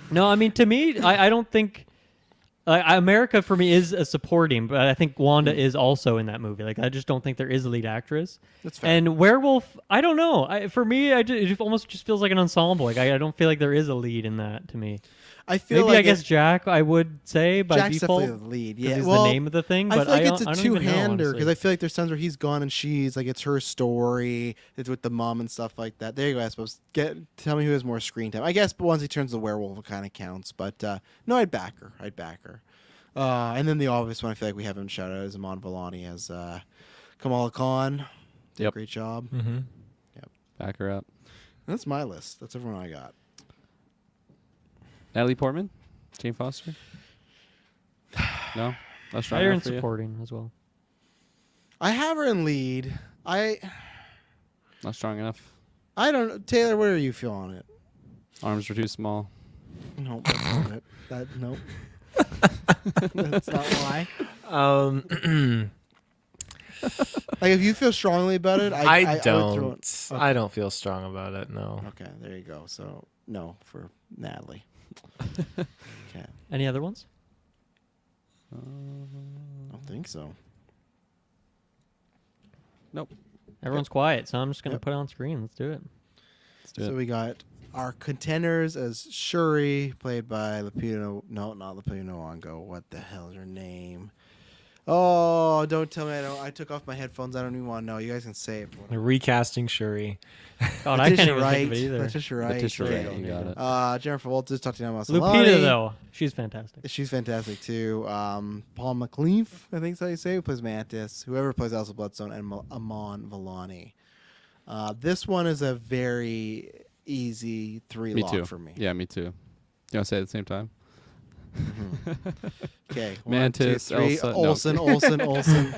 No, I mean, to me, I don't think America for me is a supporting, but I think Wanda is also in that movie. Like, I just don't think there is a lead actress. That's fair. And Werewolf, I don't know. For me, it almost just feels like an ensemble. Like, I don't feel like there is a lead in that to me. I feel Maybe like I guess Jack, I would say by Jack's default. definitely the lead. 'cause Yeah, he's well, the name of the thing. I But feel like don't, it's a I don't even know, two-hander because honestly. I feel like there's times where he's gone and she's like it's her story. It's with the mom and stuff like that. There you go. I suppose. Tell me who has more screen time. I guess, but once he turns the werewolf, it kind of counts. But no, I'd back her. And then the obvious one I feel like we haven't shouted out is Iman Vellani as Kamala Khan. Did a Yep. great job. Mm-hmm. Back her up. That's my list. That's everyone I got. Natalie Portman? Jane Foster? No? Not strong You're in enough for you? supporting as well. I have her in lead. Not strong enough? I don't know. Taylor, where do you feel on it? Arms are too small. No, that's not it. Nope. That's not why. Like, if you feel strongly about it, I would throw don't. it. I don't feel strong about it. No. Okay, there you go. So, no for Natalie. Okay. Any other ones? I don't think so. Nope. Everyone's quiet, so I'm just going to Yep. put it on screen. Let's do it. Let's do So it. we got our contenders as Shuri, played by Lupita. No, not Lupita Nyong'o. What the hell is her name? Oh, don't tell me I took off my headphones. I don't even want to know. You guys can say it. Recasting Shuri. God, I can't even Wright. think of it either. Letitia Wright. Letitia Okay. Wright, you got it. Jennifer Walters, Tatiana Lupita, Maslany. though, she's fantastic. She's fantastic too. Paul McLeaf, I think is how you say, who plays Mantis. Whoever plays Elsa Bloodstone, and Iman Vellani. This one is a very easy 3 Me lock too. for me. Yeah, me too. You want to say it at the same time? Okay. Mantis, 1, 2, 3. Elsa. No. Olsen.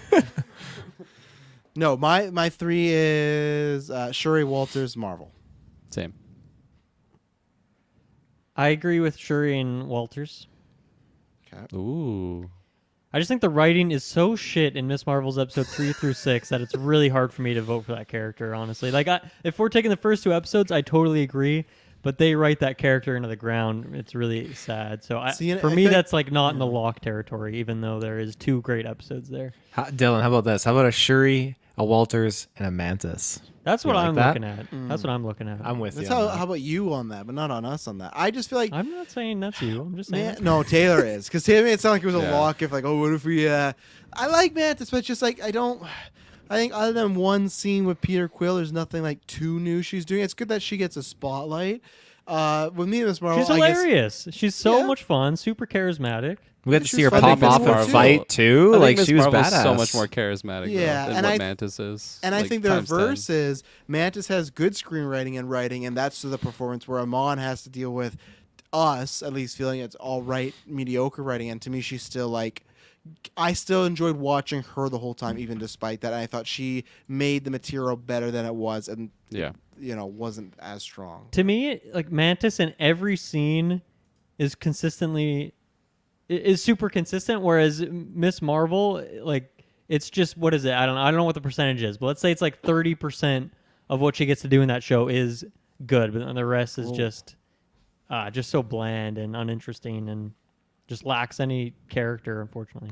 No, my 3 is Shuri, Walters, Marvel. Same. I agree with Shuri and Walters. Okay. Ooh. I just think the writing is so shit in Miss Marvel's episode 3 through 6 that it's really hard for me to vote for that character, honestly. Like, if we're taking the first 2 episodes, I totally agree, but they write that character into the ground. It's really sad. So for me, that's like not in the lock territory, even though there is 2 great episodes there. Dylan, how about this? How about a Shuri, a Walters, and a Mantis? That's what You like I'm that? looking at. That's what I'm looking at. I'm with That's you. how about you on that, but not on us on that. I just feel like I'm not saying that's you. I'm just saying. no, Taylor is, because Taylor made it sound like it was a Yeah. lock. If like, oh, what if we? I like Mantis, but it's just like I think other than one scene with Peter Quill, there's nothing like too new she's doing. It's good that she gets a spotlight. With me, Miss Marvel, She's I guess, hilarious. She's so Yeah. much fun. Super charismatic. We got to She see her was fun. pop I off think and Miss fight Marvel- too. I Like think she Miss was Marvel's badass. so much more charismatic Yeah, than and what I- Mantis is. And I like, think the times 10. reverse is Mantis has good screenwriting and writing, and that's to the performance where Amon has to deal with us, at least feeling it's all right, mediocre writing. And to me, she's still like, I still enjoyed watching her the whole time, even despite that. And I thought she made the material better than it was, and Yeah. wasn't as strong. To me, like Mantis in every scene is super consistent, whereas Miss Marvel, like, it's just, what is it? I don't know what the percentage is, but let's say it's like 30% of what she gets to do in that show is good, but then the rest is just so bland and uninteresting and just lacks any character, unfortunately.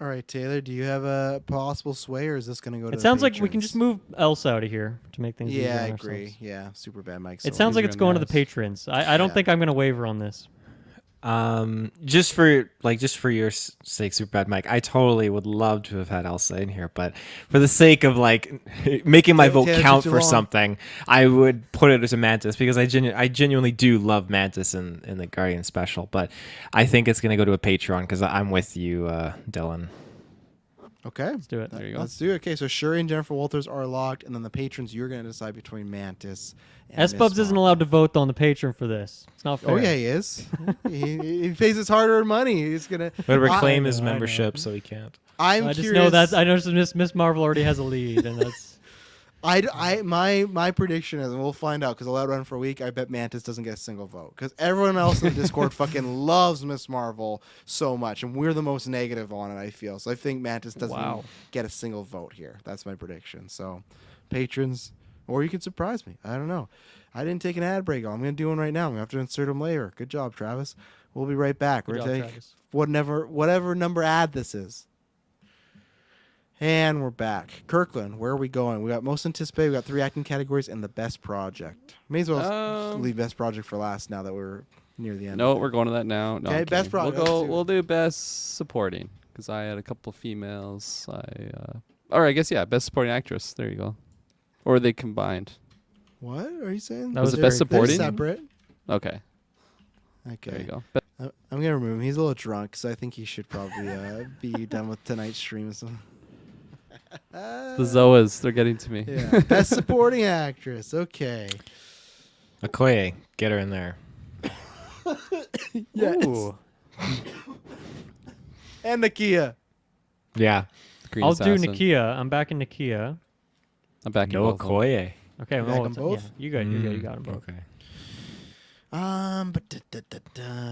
All right, Taylor, do you have a possible sway, or is this going to go to It the sounds like we can patrons? just move Elsa out of here to make things easier Yeah, I on agree. ourselves. Yeah, super bad, Mike. It sounds like easier it's on going to the the eyes. patrons. I don't Yeah. think I'm going to waver on this. Just for your sake, super bad Mike, I totally would love to have had Elsa in here, but for the sake of like making my vote Taylor, count too for long. something, I would put it as a Mantis because I genuinely do love Mantis in the Guardian special, but I think it's gonna go to a Patreon because I'm with you, Dylan. Okay. Let's do it. There you go. Let's do it. Okay, so Shuri and Jennifer Walters are locked, and then the patrons, you're going to decide between Mantis and Miss S-Bubs isn't Marvel. allowed to vote on the patron for this. It's not fair. Oh, yeah, he is. he pays his hard-earned money. He's going to... But reclaim his I know. membership, so he can't. I'm I just curious. know that I know Miss Marvel already has a lead, and that's My prediction is, and we'll find out because I'll outrun for a week. I bet Mantis doesn't get a single vote because everyone else in the Discord fucking loves Miss Marvel so much, and we're the most negative on it. I feel so. I think Mantis doesn't Wow. get a single vote here. That's my prediction. So, patrons, or you can surprise me. I don't know. I didn't take an ad break. I'm going to do one right now. I'm going to have to insert them later. Good job, Travis. We'll be right back. Good We're job, going to take Travis. whatever number ad this is. And we're back. Kirklin, where are we going? We got most anticipated. We got 3 acting categories and the best project. May as well leave best project for last now that we're near the end. No, we're going to that now. No, Okay, I'm best kidding. project, We'll let's go. do it. We'll do best supporting because I had a couple females. Or I guess best supporting actress. There you go. Or are they combined? What are you saying? That Was was it best very- They're supporting? separate. Okay, Okay. there you go. I'm going to remove him. He's a little drunk, so I think he should probably be done with tonight's stream. So. The Zoas, they're getting to me. Yeah. Best supporting actress. Okay. Okoye, get her in there. Yes. Ooh. And Nakia. Yeah, Green I'll Assassin. do Nakia. I'm back in Nakia. I'm back in no both of them. Okoye. Okay, You well, back 'em both? Yeah, you got you got them both. Okay. But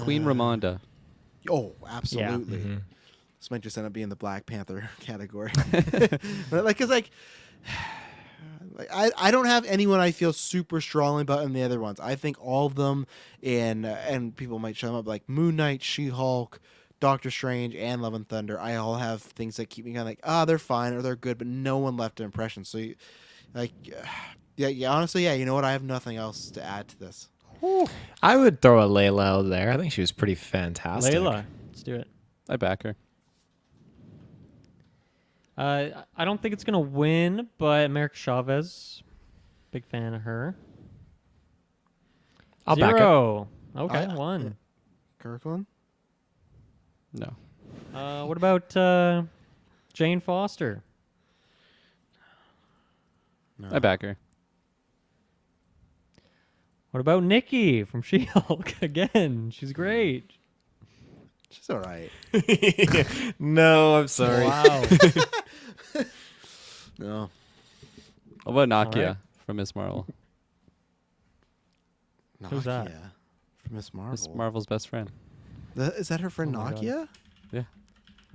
Queen Ramonda. Oh, absolutely. Mhm. This might just end up being the Black Panther category. But I don't have anyone I feel super strongly about in the other ones. I think all of them and people might show them up like Moon Knight, She-Hulk, Doctor Strange, and Love and Thunder. I all have things that keep me kind of like, they're fine or they're good, but no one left an impression. So, honestly, you know what? I have nothing else to add to this. I would throw a Layla out there. I think she was pretty fantastic. Layla, let's do it. I back her. I don't think it's gonna win, but America Chavez, big fan of her. I'll back it. 0. Okay, I- 1. Kirkland? No. What about Jane Foster? No. I back her. What about Nikki from She-Hulk? Again, she's great. She's all right. No, I'm sorry. Wow. No. How about Nakia right. from Miss Marvel? Who's that? Nakia from Miss Marvel. Miss Marvel's best friend. Is that her friend Oh my God. Nakia? Yeah.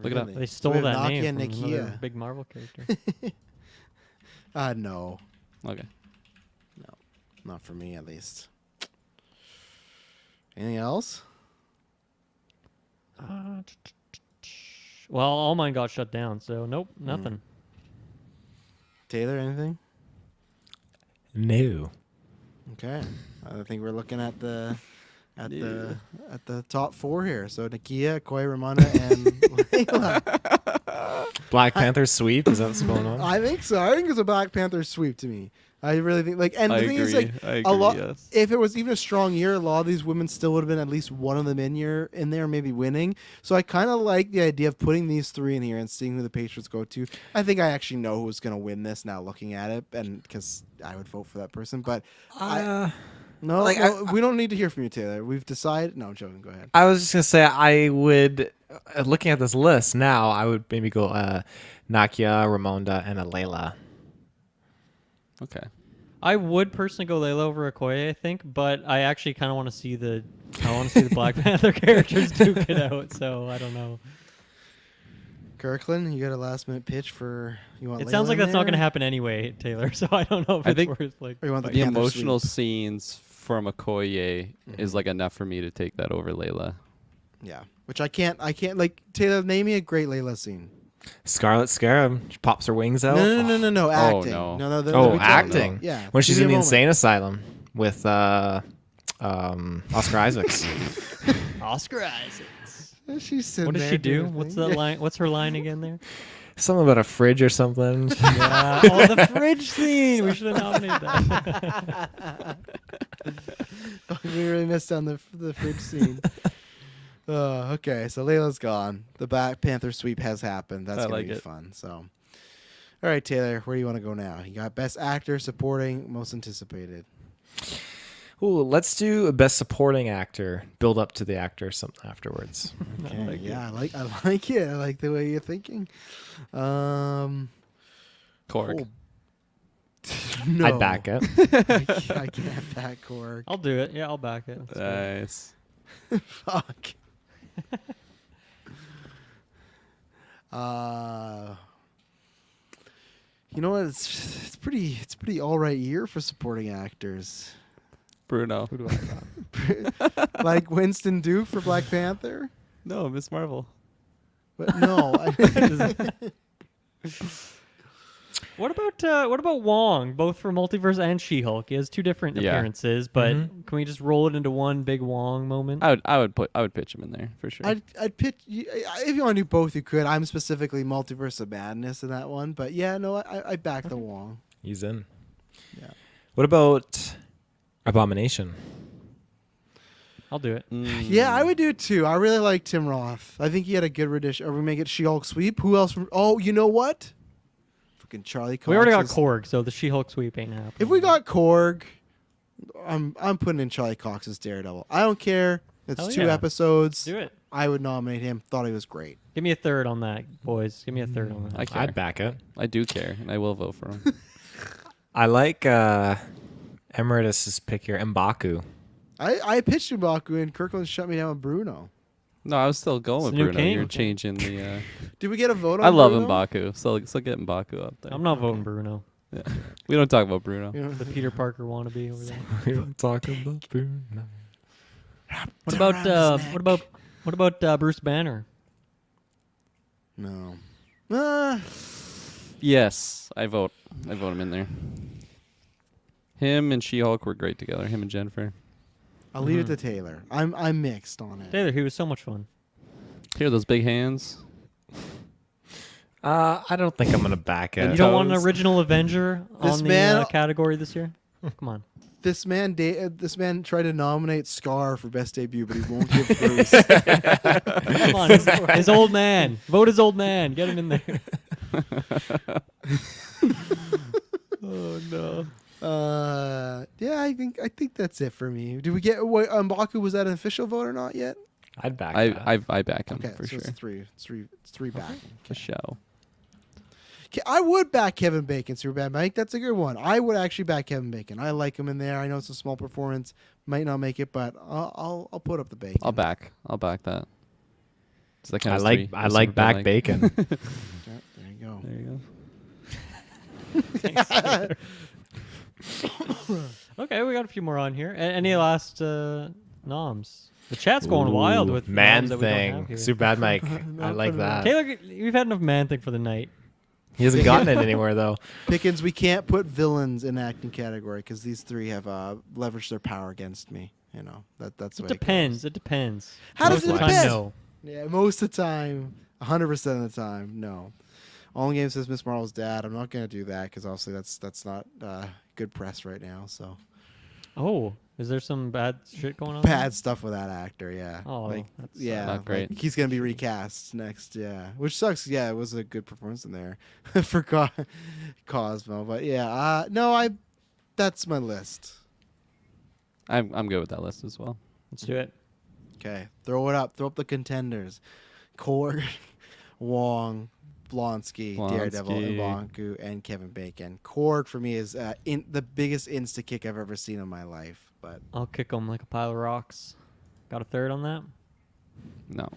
Look it up. Really? They So stole we have that Nakia name and from another Nakia. big Marvel character. No. Okay. Not for me, at least. Anything else? Well, all mine got shut down, so nope, nothing. Taylor, anything? No. Okay. I think we're looking at the top 4 here. So Nakia, Koi, Ramona, and Layla. Black Panther sweep. Is that what's going on? I think so. I think it's a Black Panther sweep to me. I really think and the I thing agree. is like I a lot. agree, yes. If it was even a strong year, a lot of these women still would have been at least one of them in there, maybe winning. So I kind of like the idea of putting these 3 in here and seeing who the patrons go to. I think I actually know who's going to win this now, looking at it, and because I would vote for that person. But we don't need to hear from you, Taylor. We've decided. No, I'm joking. Go ahead. I was just gonna say I would, looking at this list now, I would maybe go Nakia, Ramonda, and Layla. Okay. I would personally go Layla over Okoye, I think, but I actually kind of want to see the Black Panther characters duke it out. So I don't know. Kirklin, you got a last minute pitch for you want? It Layla sounds like in that's not there? going to happen anyway, Taylor. So I don't know if I it's think- worth like. Or you want the The Panther emotional sweep? scenes from Okoye is like enough for me to take that over Layla. Yeah, which I can't like Taylor. Name me a great Layla scene. Scarlet Scarab. She pops her wings out. No, acting. no. No, Acting. Yeah, When give she's me in a the moment. insane asylum with Oscar Isaacs. Oscar Isaacs. She's sitting What does there she do? doing her What's thing. that line? What's her line again there? Something about a fridge or something. Yeah. Oh, the fridge scene. We should have nominated that. We really missed on the fridge scene. Okay, so Layla's gone. The Black Panther sweep has happened. That's I gonna like be it. fun. So, all right, Taylor, where do you want to go now? You got Best Actor, Supporting, Most Anticipated. Ooh, let's do a best supporting actor. Build up to the actor something afterwards. Okay, I like it. I like the way you're thinking. Korg. Oh, no, I'd back it. I can't back Korg. I'll do it. Yeah, I'll back it. That's good. Nice. Fuck. You know what? It's pretty all right year for supporting actors. Bruno. Who do I got? Like Winston Duke for Black Panther. No, Miss Marvel. But no. What about Wong? Both for Multiverse and She-Hulk. He has 2 different Yeah. appearances, but Mhm. can we just roll it into one big Wong moment? I would pitch him in there for sure. I'd pitch if you want to do both. You could. I'm specifically Multiverse of Madness in that one, but yeah, no, I back the Wong. He's in. Yeah. What about Abomination? I'll do it. Yeah, I would do it too. I really like Tim Roth. I think he had a good rendition. Or we make it She-Hulk sweep. Who else? Oh, you know what? Fucking Charlie Cox. We already got is- Korg, so the She-Hulk sweep ain't happening. If we got Korg, I'm putting in Charlie Cox as Daredevil. I don't care. It's Hell 2 yeah. episodes. Do it. I would nominate him. Thought he was great. Give me a third on that, boys. Give me a third on that. I care. I'd back it. I do care, and I will vote for him. I like Emeritus's pick here, M'Baku. I pitched M'Baku and Kirkland shut me down with Bruno. No, I was still going It's with the new Bruno. king. You're changing the. Did we get a vote on I love Bruno? M'Baku, so get M'Baku up there. I'm not voting Bruno. Yeah. We don't talk about Bruno. You know, The Peter Parker wannabe over there. We don't talk about Bruno. What about Bruce Banner? no. Yes, I vote him in there. Him and She-Hulk were great together. Him and Jennifer. I'll leave it to Taylor. I'm mixed on it. Taylor, he was so much fun. Hear those big hands? I don't think I'm gonna back it. You don't want an Toes. original Avenger This on the man- category this year? Come on. This man tried to nominate Scar for best debut, but he won't give Bruce. Come on. His old man. Vote his old man. Get him in there. Oh no. Yeah, I think that's it for me. Did we get M'Baku? Was that an official vote or not yet? I'd back that. I back him Okay, for so sure. it's three back. For show. I would back Kevin Bacon, Superbad Mike. That's a good one. I would actually back Kevin Bacon. I like him in there. I know it's a small performance, might not make it, but I'll put up the Bacon. I'll back that. So that I counts like back bacon. Yeah, there you go. There you go. Okay, we got a few more on here. Any last noms? The chat's going wild with Man noms that we don't have Thing. here. Super bad Mike. I like for that. Taylor, we've had enough Man Thing for the night. He hasn't gotten it anywhere though. Pickens, we can't put villains in acting category because these three have leveraged their power against me. You know that's the It way depends. It It depends. How Most does it of the time, depend? no. goes. Yeah, most of the time, 100% of the time, no. All in Game says Miss Marvel's dad. I'm not gonna do that because obviously that's not good press right now. So Oh, is there some bad shit going on? bad stuff with that actor. Yeah. Oh, that's, yeah. not great. Like, he's gonna be recast next. Yeah, which sucks. Yeah, it was a good performance in there for Cosmo, but yeah. No, that's my list. I'm good with that list as well. Let's do it. Okay, throw it up. Throw up the contenders. Korg, Wong, Blonsky, Daredevil, Blonsky. Ivanku, and Kevin Bacon. Korg for me is the biggest insta kick I've ever seen in my life. But I'll kick him like a pile of rocks. Got a third on that? No.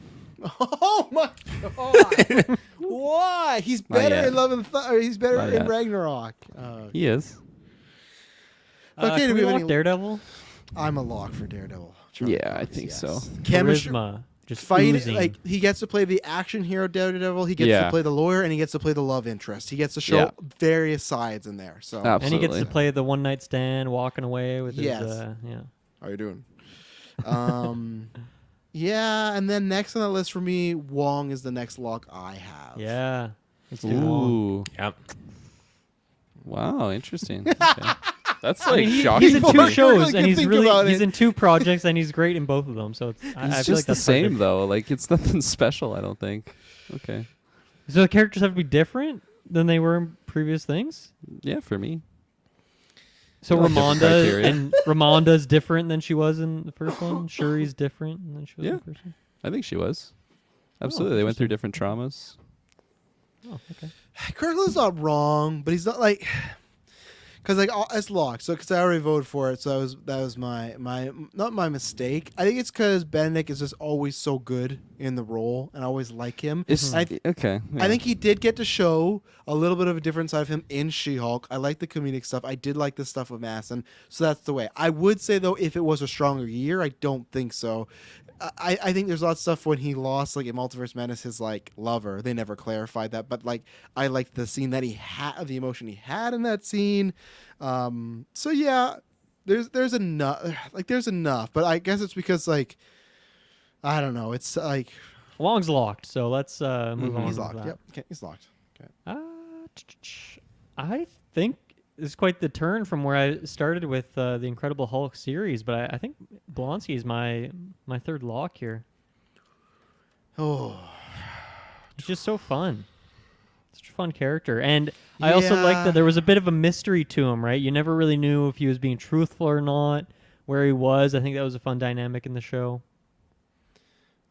oh my god, why? He's Not better yet. in Love and he's better Not in yet. Ragnarok. He is. Okay, can do we we have lock any- Daredevil? I'm a lock for Daredevil. Yeah, I think so. Chemistry. Charisma. Just Fight oozing. like he gets to play the action hero Daredevil. He gets to Yeah. play the lawyer, and he gets to play the love interest. He gets to show Yeah. various sides in there. So Absolutely. And he gets to play the one night stand, walking away with Yes. his yeah. how you doing? Yeah, and then next on the list for me, Wong is the next lock I have. Yeah. Let's do Wong. Ooh. Yep. Wow, interesting. Okay. That's I like mean, shocking. he's in Before two I shows, really and he's think really about he's it. in two projects, and he's great in both of them. So it's, I He's feel just like the that's hard to- same though. Like it's nothing special. I don't think. Okay. So the characters have to be different than they were in previous things. Yeah, for me. So All different criteria. Ramonda's different than she was in the first one. Shuri's different than she was in the first one. I think she was. Absolutely. They went through different traumas. Oh, okay. Kirkland's not wrong, but he's not like because like it's locked. So because I already voted for it, so that was my not my mistake. I think it's because Benedict is just always so good in the role, and I always like him. It's I okay. I think he did get to show a little bit of a different side of him in She-Hulk. I like the comedic stuff. I did like the stuff with Masson. So that's the way. I would say, though, if it was a stronger year, I don't think so. I think there's a lot of stuff when he lost, like in Multiverse Madness, his like lover. They never clarified that, but like I liked the scene that he had, the emotion he had in that scene. So yeah, there's enough. Like there's enough, but I guess it's because like I don't know. It's like Wong's locked, so let's move on. he's with locked. that. Yep, okay, he's locked. Okay. I think it's quite the turn from where I started with the Incredible Hulk series, but I think Blonsky is my third lock here. Oh. He's just so fun. Such a fun character. And I also like that there was a bit of a mystery to him, right? You never really knew if he was being truthful or not, where he was. I think that was a fun dynamic in the show.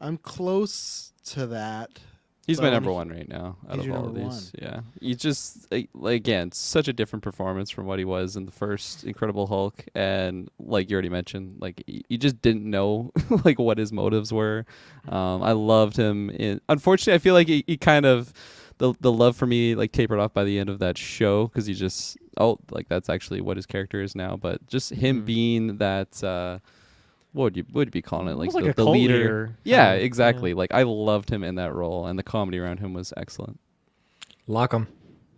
I'm close to that. He's But my when number he- one right now out He's of your all of number these. Yeah, he's just like again such a different performance from what he was in the first Incredible Hulk, and like you already mentioned, like you just didn't know like what his motives were. I loved him. Unfortunately, I feel like he kind of the love for me like tapered off by the end of that show because he just like that's actually what his character is now. But just him being that. What would you be calling it? Like Almost like the a cult leader. leader. Yeah, Yeah. exactly. Like I loved him in that role, and the comedy around him was excellent. Lock him.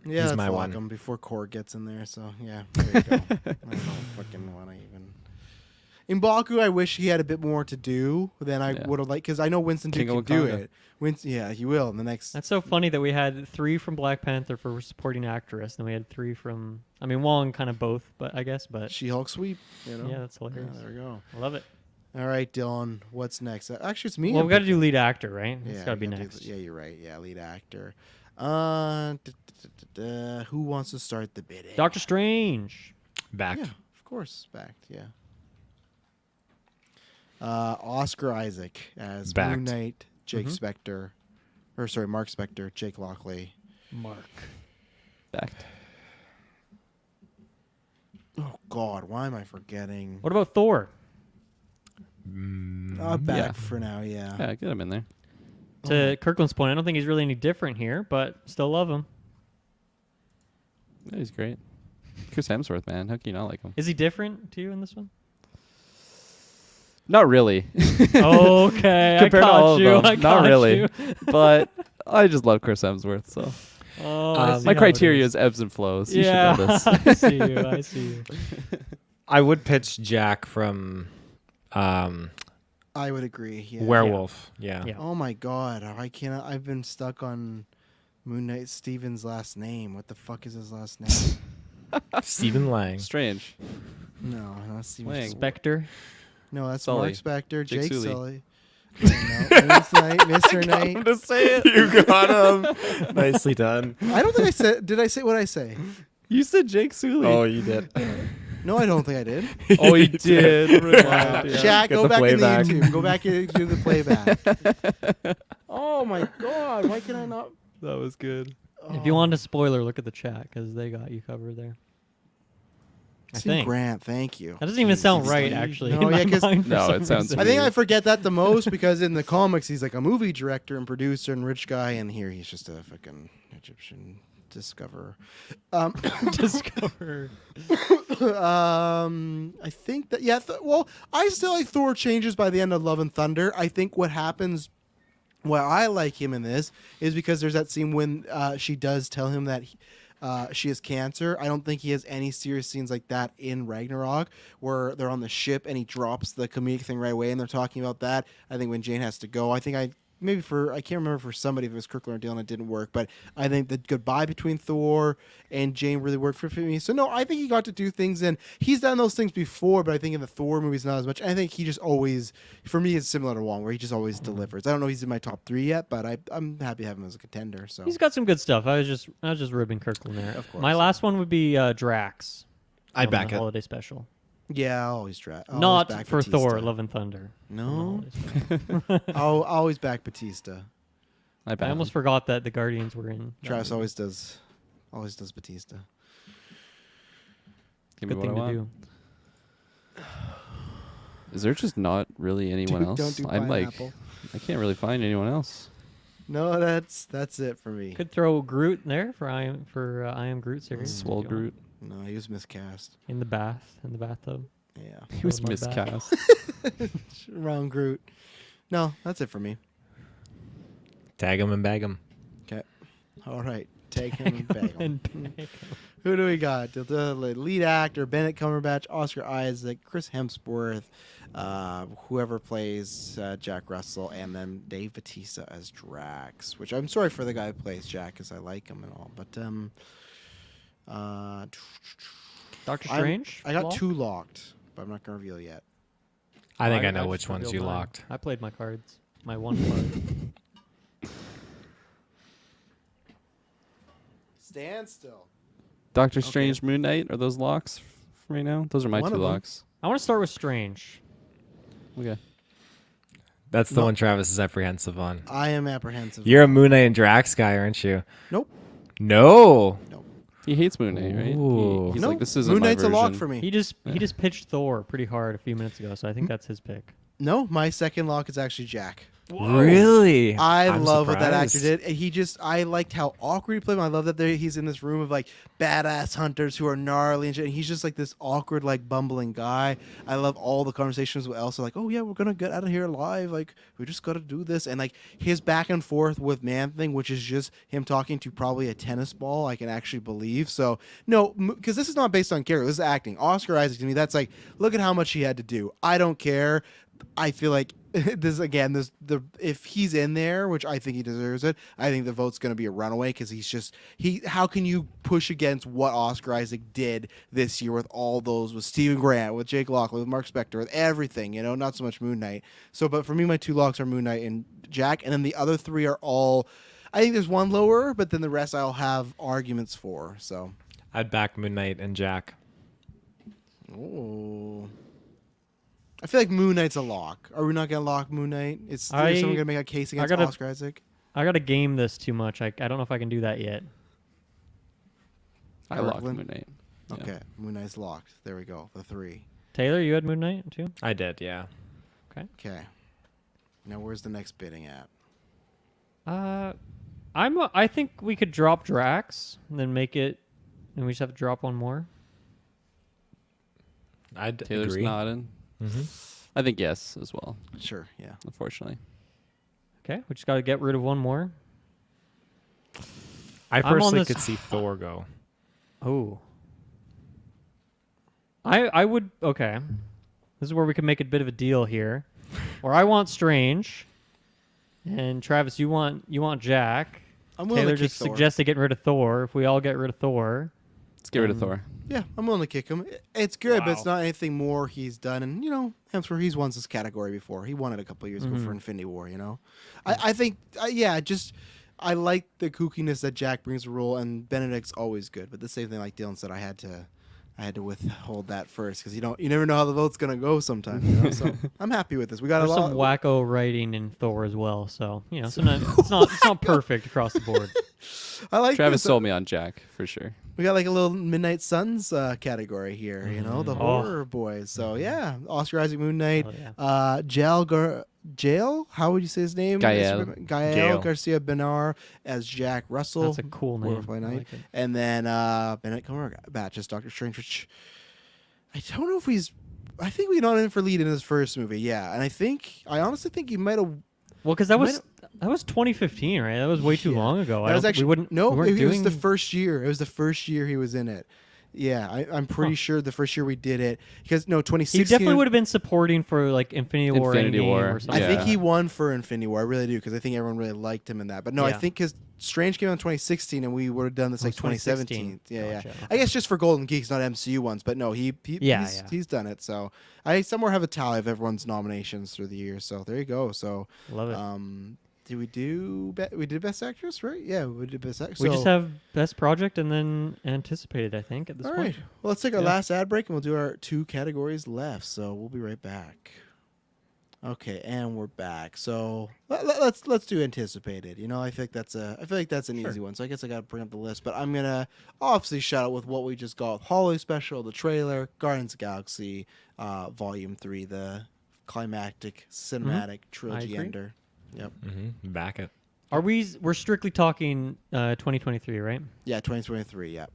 Yeah, He's let's my lock one. him before Korg gets in there. So yeah, there you go. I don't fucking want to even. In Baku, I wish he had a bit more to do than I Yeah. would have liked because I know Winston Duke King can of do Wakanda. it. Yeah, he will in the next. That's so funny that we had 3 from Black Panther for supporting actress, and we had 3 from, I mean, Wong kind of both, but I guess, but She-Hulk sweep. You know. yeah, that's hilarious. there we go. I love it. All right, Dylan. What's next? Actually, it's me. Well, I'm we got to picking. do lead actor, right? It's Yeah, got to be we gotta do next. yeah, you're right. Yeah, lead actor. Who wants to start the bidding? Doctor Strange. Backed. Yeah, of course, backed. Yeah. Oscar Isaac as Backed. Moon Knight, Jake Spector, or sorry, Mark Spector, Jake Lockley. Mark. Backed. Oh God, why am I forgetting? What about Thor? Back Yeah. for now. Yeah. Yeah, get him in there. To Kirkland's point, I don't think he's really any different here, but still love him. Yeah, he's great. Chris Hemsworth, man. How can you not like him? Is he different to you in this one? Not really. Okay, I Compared to all caught of you. them, I not caught really. you. But I just love Chris Hemsworth. So Oh, I see my how criteria it is ebbs and flows. You Yeah, should know this. I see you. I see you. I would pitch Jack from I would agree. Yeah. Werewolf. Yeah. Yeah. Oh my God, I cannot. I've been stuck on Moon Knight Steven's last name. What the fuck is his last name? Stephen Lang. Strange. No, not Steven. Lang. Spectre. No, that's Sully. Mark Spector, Jake Jake Sully. Sully. No, Ernest Knight, Mr. Knight. to say it. You got him. Nicely done. I don't think I said. Did I say what I say? You said Jake Sully. Oh, you did. No, I don't think I did. Oh, he did. Rewind, yeah. Shaq, Get go the back into playback. YouTube. Go back into the playback. Oh my God, why can I not? That was good. If you want a spoiler, look at the chat because they got you covered there. I Steve think. Grant, thank you. That doesn't even sound Jeez, right, Steve. actually. No, in yeah, my 'cause- mind for No, some it sounds reason. I think I forget that the most because in the comics he's like a movie director and producer and rich guy, and here he's just a fucking Egyptian discoverer. Discover. I think that well, I still like Thor changes by the end of Love and Thunder. I think what happens, why I like him in this, is because there's that scene when she does tell him that she has cancer. I don't think he has any serious scenes like that in Ragnarok, where they're on the ship and he drops the comedic thing right away, and they're talking about that. I think when Jane has to go, I can't remember for somebody if it was Kirklin or Dylan, it didn't work, but I think the goodbye between Thor and Jane really worked for me. So no, I think he got to do things, and he's done those things before, but I think in the Thor movies not as much. I think he just always, for me, it's similar to Wong, where he just always delivers. I don't know if he's in my top 3 yet, but I'm happy to have him as a contender. So He's got some good stuff. I was just ribbing Kirkland there. Of course. My last one would be Drax. I'd from back the it. Holiday special. yeah, I'll always try. Not for Thor, Love and Thunder. No, From the Holiday special. I'll always back Batista. I I bet. almost forgot that the Guardians were in. that Travis movie. always does Batista. Give me Good what thing I to want. do. Is there just not really anyone else? Don't do I'm like, pineapple. I can't really find anyone else. No, that's it for me. Could throw Groot there for I Am Groot series. Swole if you want. Groot. No, he was miscast. In the bathtub. Yeah, He was Throw him like that. miscast. wrong Groot. No, that's it for me. Tag him and bag him. Okay, all right. Take him and bag him. And bag 'em. Who do we got? The lead actor, Benedict Cumberbatch, Oscar Isaac, Chris Hemsworth, whoever plays Jack Russell, and then Dave Bautista as Drax, which I'm sorry for the guy who plays Jack, because I like him and all. But Doctor Strange. I got locked? 2 locked, but I'm not going to reveal yet. I think I just know which ones revealed you mine. locked. I played my cards. My one card. Stand still. Doctor Strange, Moon Knight. Are those locks right now? Those are my One 2 of them. locks. I want to start with Strange. Okay. That's the No. one Travis is apprehensive on. I am apprehensive. You're a Moon Knight and Drax guy, aren't you? Nope. No. He hates Moon Knight, right? Ooh. He's No, like, this isn't Moon my Knight's version. a lock for me. He just pitched Thor pretty hard a few minutes ago, so I think that's his pick. No, my second lock is actually Jack. Really? I'm love what that actor surprised. did. And I liked how awkward he played him. I love that he's in this room of like badass hunters who are gnarly and shit. And he's just like this awkward, like bumbling guy. I love all the conversations with Elsa, like, oh yeah, we're gonna get out of here alive. Like, we just gotta do this. And like his back and forth with Man Thing, which is just him talking to probably a tennis ball, I can actually believe. So no, because this is not based on character. This is acting. Oscar Isaac to me, that's like, look at how much he had to do. I don't care. I feel like if he's in there, which I think he deserves it, I think the vote's going to be a runaway because how can you push against what Oscar Isaac did this year with all those, with Stephen Grant, with Jake Lockley, with Mark Spector, with everything, not so much Moon Knight. So, but for me, my 2 locks are Moon Knight and Jack, and then the other 3 are all, I think there's one lower, but then the rest I'll have arguments for, so. I'd back Moon Knight and Jack. Oh. I feel like Moon Knight's a lock. Are we not going to lock Moon Knight? Is someone going to make a case against Oscar Isaac? I gotta game this too much. I don't know if I can do that yet. I locked Kirklin? Moon Knight. Yeah. Okay, Moon Knight's locked. There we go. The 3. Taylor, you had Moon Knight too. I did, yeah. Okay. Now where's the next bidding at? I think we could drop Drax and then make it, and we just have to drop one more. I'd Taylor's agree. nodding. Mm-hmm. I think yes as well. Sure. Yeah. Unfortunately, Okay, we just got to get rid of one more. I I'm on personally this- could see Thor go. Oh. I would okay. This is where we can make a bit of a deal here. Or I want Strange. And Travis, you want Jack. I'm willing Taylor to kick just Thor. suggested getting rid of Thor. If we all get rid of Thor. let's get rid of Thor. Yeah, I'm willing to kick him. It's good, but it's Wow. not anything more he's done. And, Hemsworth, he's won this category before. He won it a couple of years ago for Infinity War, I think, I like the kookiness that Jack brings to the role, and Benedict's always good. But the same thing, like Dylan said, I had to withhold that first because you never know how the vote's gonna go sometimes. So I'm happy with this. We got There's a lot. some wacko writing in Thor as well. So, sometimes it's not perfect across the board. I like Travis this. sold me on Jack for sure. We got like a little Midnight Suns category here, the Oh. horror boys. So yeah, Oscar Isaac, Moon Knight, Oh, yeah. Jail. How would you say his name? Gael. Gael Garcia Benar as Jack Russell. That's a cool name. Horrify I Night. like it. And then Benedict Cumberbatch as Doctor Strange, which I don't know if I think we nominated him for lead in his first movie. Yeah, and I honestly think he might have. Well, because that was 2015, right? That was way too long ago. That was actually we weren't it was doing the first year. It was the first year he was in it. Yeah, I'm pretty sure the first year we did it because 2016. He definitely would have been supporting for like Infinity War, Infinity Endgame War. or something. I think Yeah. he won for Infinity War. I really do because I think everyone really liked him in that. But no, I Yeah. think because Strange came out in 2016 and we would have done this Oh, like it's 2016. 2017. Yeah, Gotcha, yeah. I guess just for Golden Geeks, not MCU ones. But no, he's done it. So I somewhere have a tally of everyone's nominations through the years. So there you go. So Love it. did we do? We did Best Actress, right? Yeah, we did Best Actress. We just have Best Project and then Anticipated, I think, at this All point. right. Well, let's take our Yeah. last ad break and we'll do our 2 categories left. So we'll be right back. Okay, and we're back. So let's do Anticipated. I feel like that's an easy one. So I guess I got to bring up the list, but I'm gonna obviously shout out with what we just got: Holiday Special, the trailer, Guardians of the Galaxy, Volume 3, the climactic cinematic trilogy agree. ender. Yep. Mm-hmm. Back it. We're strictly talking 2023, right? Yeah, 2023. Yeah.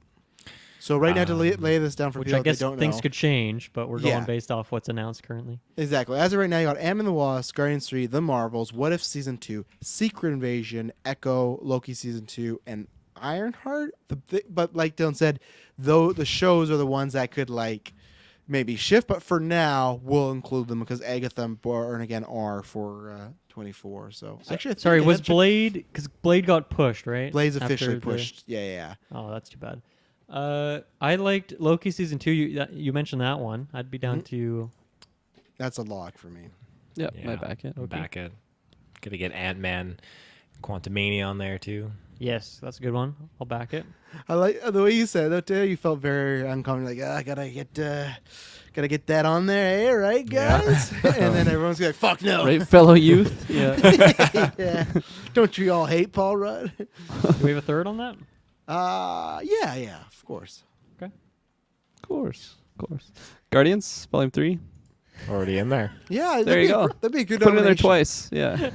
So right now to lay this down for Which people I guess that don't things know. could change, but we're Yeah. going based off what's announced currently. Exactly. As of right now, you got Ant-Man and the Wasp, Guardians 3, The Marvels, What If Season 2, Secret Invasion, Echo, Loki Season 2, and Ironheart. But like Dylan said, though the shows are the ones that could maybe shift, but for now we'll include them because Agatha and Born Again are for 24. So actually, I think Sorry, I was had to check- Blade? Because Blade got pushed, right? Blade's After officially the- pushed? Yeah. Oh, that's too bad. I liked Loki season 2. You mentioned that one. I'd be down to. That's a lock for me. Yep, Yeah. my back it. Okay. Back it. Gotta get Ant-Man, Quantumania on there too. Yes, that's a good one. I'll back it. I like the way you said that too. You felt very uncomfortable, like I gotta get that on there, eh? Right, Yeah. guys? And then everyone's like, "Fuck no!" Right, fellow youth. Yeah. Yeah. Don't you all hate Paul Rudd? Do we have a third on that? Yeah, of course. Okay. Of course. Guardians, Volume 3. Already in there. Yeah, There you go. That'd be a good. Put it in there nomination. twice. Yeah.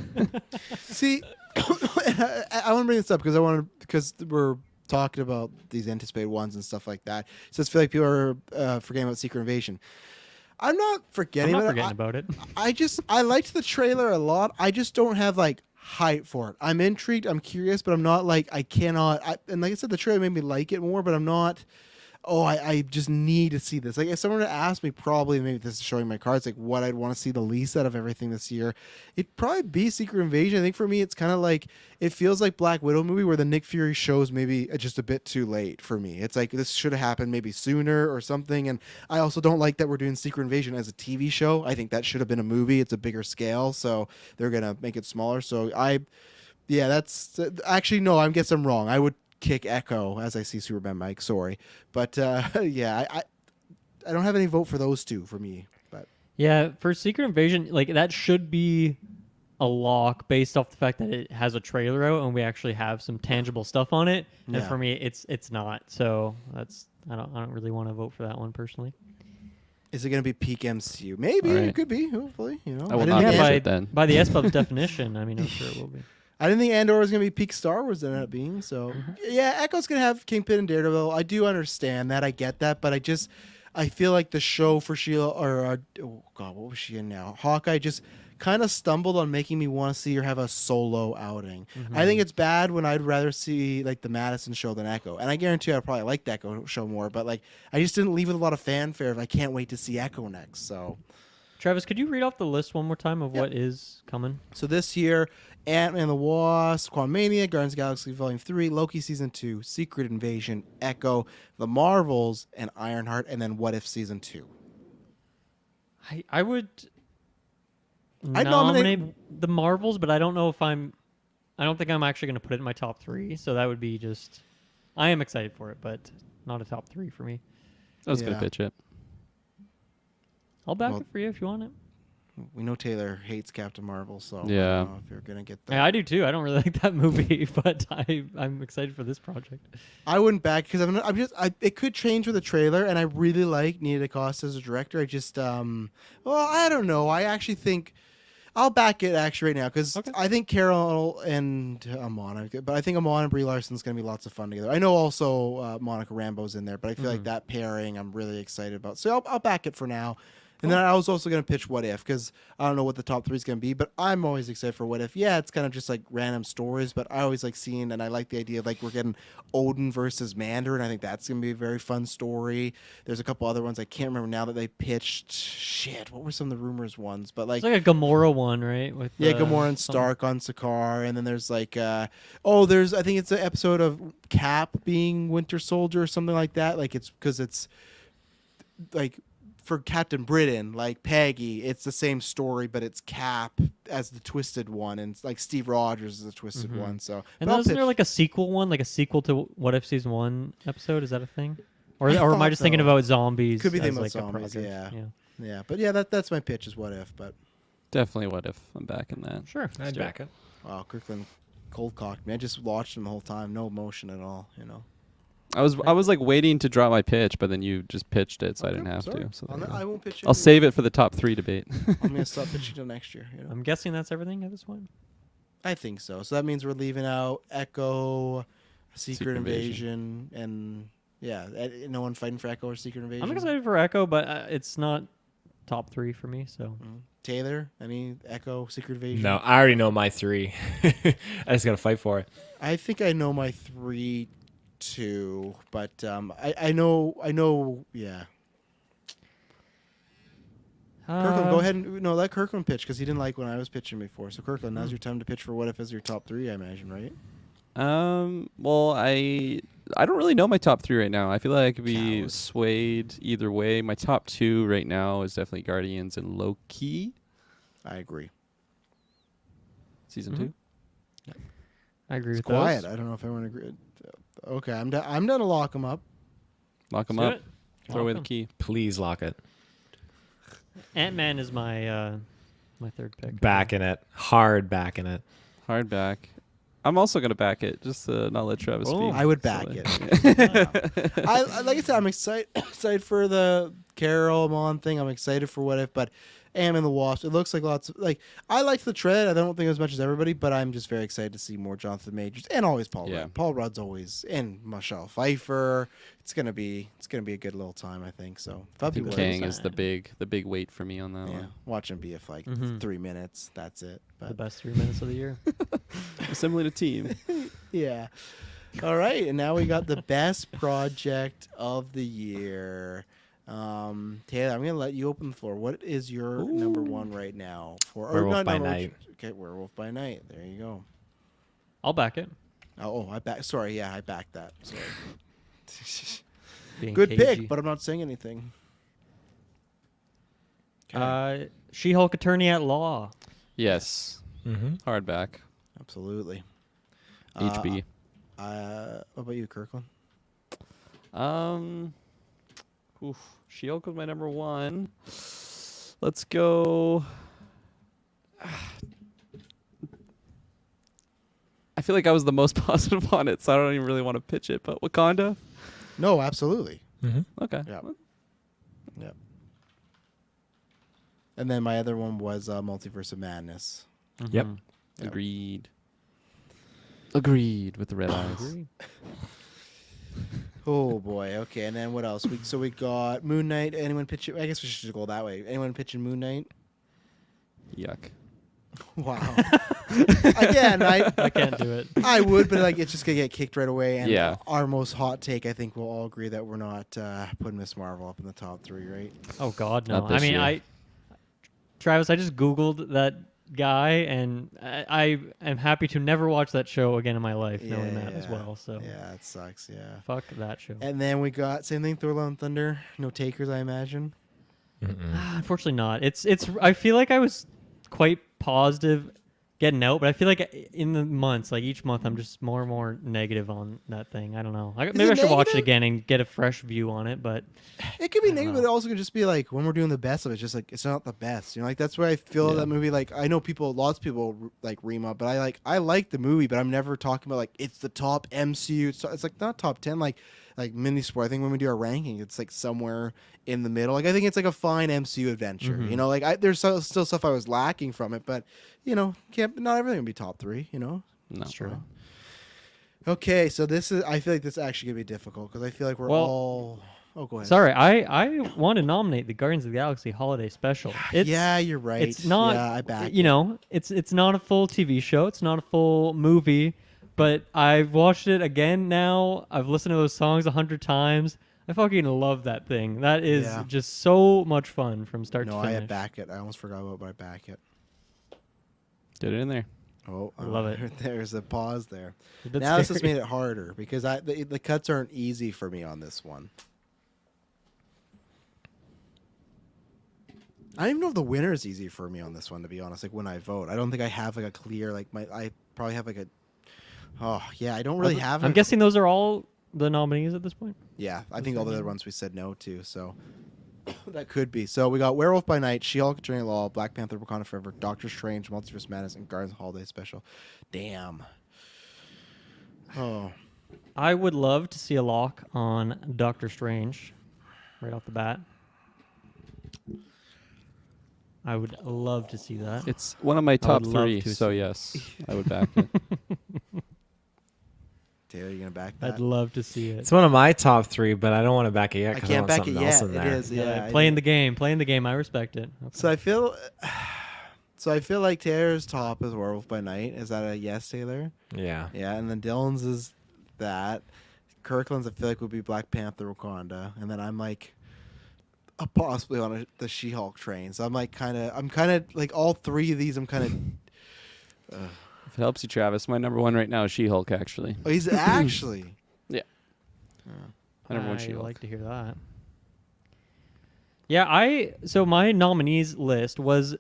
See, I want to bring this up because we're talking about these anticipated ones and stuff like that. So I feel like people are forgetting about Secret Invasion. I'm not forgetting I'm not about it. forgetting about it. I liked the trailer a lot. I just don't have hype for it. I'm intrigued. I'm curious, but I'm not and like I said, the trailer made me like it more, but I'm not. Oh, I just need to see this. Like, if someone were to ask me, probably, maybe this is showing my cards, what I'd want to see the least out of everything this year, it'd probably be Secret Invasion. I think for me, it's kind of it feels like Black Widow movie where the Nick Fury shows maybe just a bit too late for me. It's like, this should have happened maybe sooner or something. And I also don't like that we're doing Secret Invasion as a TV show. I think that should have been a movie. It's a bigger scale, so they're going to make it smaller. So that's actually, no, I guess I'm wrong. I would kick Echo as I see Superman Mike. Sorry, but I don't have any vote for those two for me. But Yeah, for Secret Invasion, that should be a lock based off the fact that it has a trailer out and we actually have some tangible stuff on it. And Yeah. for me, it's not. So I don't really want to vote for that one personally. Is it going to be peak MCU? Maybe Right. it could be. Hopefully, you know. I will didn't not think be by it then. by the SPUB's definition, I mean, I'm sure it will be. I didn't think Andor was going to be peak Star Wars. That ended up being so. Yeah, Echo's going to have Kingpin and Daredevil. I do understand that. I get that, but I feel like the show for Sheila oh god, what was she in now? Hawkeye just kind of stumbled on making me want to see her have a solo outing. I think it's bad when I'd rather see like the Madison show than Echo, and I guarantee I probably like the Echo show more. But like, I just didn't leave with a lot of fanfare. If I can't wait to see Echo next, so. Travis, could you read off the list one more time of what is coming? So this year, Ant-Man and the Wasp, Quantumania, Guardians of the Galaxy Volume 3, Loki Season 2, Secret Invasion, Echo, The Marvels, and Ironheart, and then What If Season 2. I would I'd nominate nominate- the Marvels, but I don't know if I don't think I'm actually going to put it in my top 3. So that would be just. I am excited for it, but not a top 3 for me. I was going Yeah. to pitch it. I'll back Well- it for you if you want it. We know Taylor hates Captain Marvel, so I Yeah. don't know if you're going to get that. Yeah, I do too. I don't really like that movie, but I'm excited for this project. I wouldn't back because it could change with the trailer, and I really like Nia DaCosta as a director. I just I don't know. I actually think I'll back it actually right now because Okay. I think Carol and Amon, but I think Amon and Brie Larson's going to be lots of fun together. I know also Monica Rambeau's in there, but I feel like that pairing I'm really excited about. So I'll back it for now. And then I was also going to pitch What If because I don't know what the top 3 is going to be, but I'm always excited for What If. Yeah, it's kind of just like random stories, but I always like seeing, and I like the idea of like we're getting Odin versus Mandarin. I think that's going to be a very fun story. There's a couple other ones I can't remember now that they pitched. Shit, what were some of the rumors ones? But like, It's like a Gamora one, right? With Gamora and some- Stark on Sakaar, and then there's like, I think it's an episode of Cap being Winter Soldier or something like that. Like it's because it's like. For Captain Britain, like Peggy, it's the same story, but it's Cap as the twisted one, and it's like Steve Rogers is the twisted one. So, And but then I'll isn't there pitch- like a sequel one, like a sequel to What If Season 1 episode? Is that a thing? Or I am I thought just thinking so. about zombies? Could be as thinking about like a zombies, project? yeah. But yeah, that's my pitch is What If. But Definitely What If. I'm back in that. Sure. I'd back it. wow, Kirklin cold cocked me. I just watched him the whole time, no emotion at all. You know. I was like waiting to drop my pitch, but then you just pitched it, so I didn't have sorry. to. So there you go. I won't pitch. I'll save it for the top 3 debate. I'm gonna stop pitching till next year. You know. I'm guessing that's everything at this point. I think so. So that means we're leaving out Echo, Secret Secret Invasion, and yeah, no one fighting for Echo or Secret Invasion. I'm excited for Echo, but it's not top 3 for me. So Taylor, any Echo, Secret Invasion? No, I already know my 3. I just got to fight for it. I think I know my 3 too, but I know. Yeah, Kirkland, go ahead and let Kirkland pitch because he didn't like when I was pitching before. So Kirkland, now's your time to pitch for What If as your top 3. I imagine, right? Well, I don't really know my top 3 right now. I feel like I could be Coward. swayed either way. My top 2 right now is definitely Guardians and Loki I agree. season 2. I agree It's with quiet. those. I don't know if everyone agreed. Okay, I'm done to lock him up. Lock them Let's up. do it. Throw away Lock the 'em. key. Please lock it. Ant-Man is my my third pick. Backing it. Hard backing it. Hard back. I'm also gonna back it, just to not let Travis speak. I would So back that- it. I like I said, I'm excited for the Carol Mon thing. I'm excited for What If, but Am and the Wasp. It looks like lots of I liked the tread. I don't think as much as everybody, but I'm just very excited to see more Jonathan Majors and always Paul Yeah. Rudd. Paul Rudd's always and Michelle Pfeiffer. It's gonna be a good little time, I think. So I think February. Kang is the big weight for me on that Yeah, one. watch him be for like Mhm. 3 minutes. That's it. The But best 3 minutes of the year. Assembling a team. yeah. All right, and now we got the best project of the year. Taylor, I'm gonna let you open the floor. What is your number 1 right now for Werewolf by number one- Night. Okay, Werewolf by Night. There you go. I'll back it. I back. Sorry, yeah, I backed that. Sorry. Being Good cagey. pick, but I'm not saying anything. She-Hulk Attorney at Law. Yes. Mm-hmm. Hard back. Absolutely. HB. What about you, Kirkland? She-Hulk was my number 1. Let's go. feel like I was the most positive on it, so I don't even really want to pitch it. But Wakanda, No, absolutely. okay. Yeah. Yep. And then my other one was Multiverse of Madness. Yep. Agreed. Agreed with the red eyes. Oh boy. Okay. And then what else? We got Moon Knight. Anyone pitch it? I guess we should go that way. Anyone pitching Moon Knight? Yuck. Wow. Again, I can't do it. I would, but like it's just gonna get kicked right away. And Yeah. our most hot take, I think we'll all agree that we're not putting Miss Marvel up in the top 3, right? Oh God, no. Not this I mean, year. Travis, I just Googled that guy, and I am happy to never watch that show again in my life, knowing that as well. So yeah, it sucks. Yeah. fuck that show. And then we got same thing. Thor: Love and Thunder. No takers, I imagine. Unfortunately, not. It's. I feel like I was quite positive getting out, but I feel like in the months, like each month, I'm just more and more negative on that thing. I don't know. Maybe I should watch it again and get a fresh view on it. But It could be negative, but it also could just be like when we're doing the best of it, it's just like it's not the best. You know, like that's where I feel that movie. Like I know lots of people like Rema, but I like the movie, but I'm never talking about like it's the top MCU. It's like not top 10, like mini sport. I think when we do our ranking, it's like somewhere in the middle. Like I think it's like a fine MCU adventure. You know, like there's still stuff I was lacking from it, but you know, not everything will be top 3. You know, No. that's true. Okay, so I feel like this is actually gonna be difficult because I feel like we're all. Oh, go ahead. Sorry, I want to nominate the Guardians of the Galaxy Holiday Special. Yeah, you're right. It's not. Yeah, I back. You know, it's not a full TV show. It's not a full movie. But I've watched it again now. I've listened to those songs 100 times. I fucking love that thing. That is just so much fun from start to No, finish. I back it. I almost forgot about, but I back it. Did it in there. Oh, I love it. There's a pause there. That's Now this has scary. made it harder because the cuts aren't easy for me on this one. I don't even know if the winner is easy for me on this one, to be honest. Like when I vote, I don't think I have like a clear I probably have like a. Oh yeah, I don't really have. I'm guessing those are all the nominees at this point. Yeah, I think all the other ones we said no to, so that could be. So we got Werewolf by Night, She-Hulk, Attorney Law, Black Panther, Wakanda Forever, Doctor Strange, Multiverse Madness, and Guardians of the Holiday Special. Damn. Oh. I would love to see a lock on Doctor Strange right off the bat. I would love to see that. It's one of my top would love 3, to so see- yes, I would back it. Taylor, you gonna back that? I'd love to see it. It's one of my top 3, but I don't want to back it yet I because can't want back it something else yet. in It there. is, yeah. playing the game. I respect it. Okay. So I feel like Taylor's top is Werewolf by Night. Is that a yes, Taylor? Yeah. Yeah, and then Dylan's is that. Kirkland's I feel like would be Black Panther, Wakanda, and then I'm like possibly on the She-Hulk train. So I'm kind of like all 3 of these. I'm kind of. If it helps you, Travis, my number 1 right now is She-Hulk. Actually, Oh, he's actually. my number 1 I She-Hulk. like to hear that. Yeah, so my nominees list was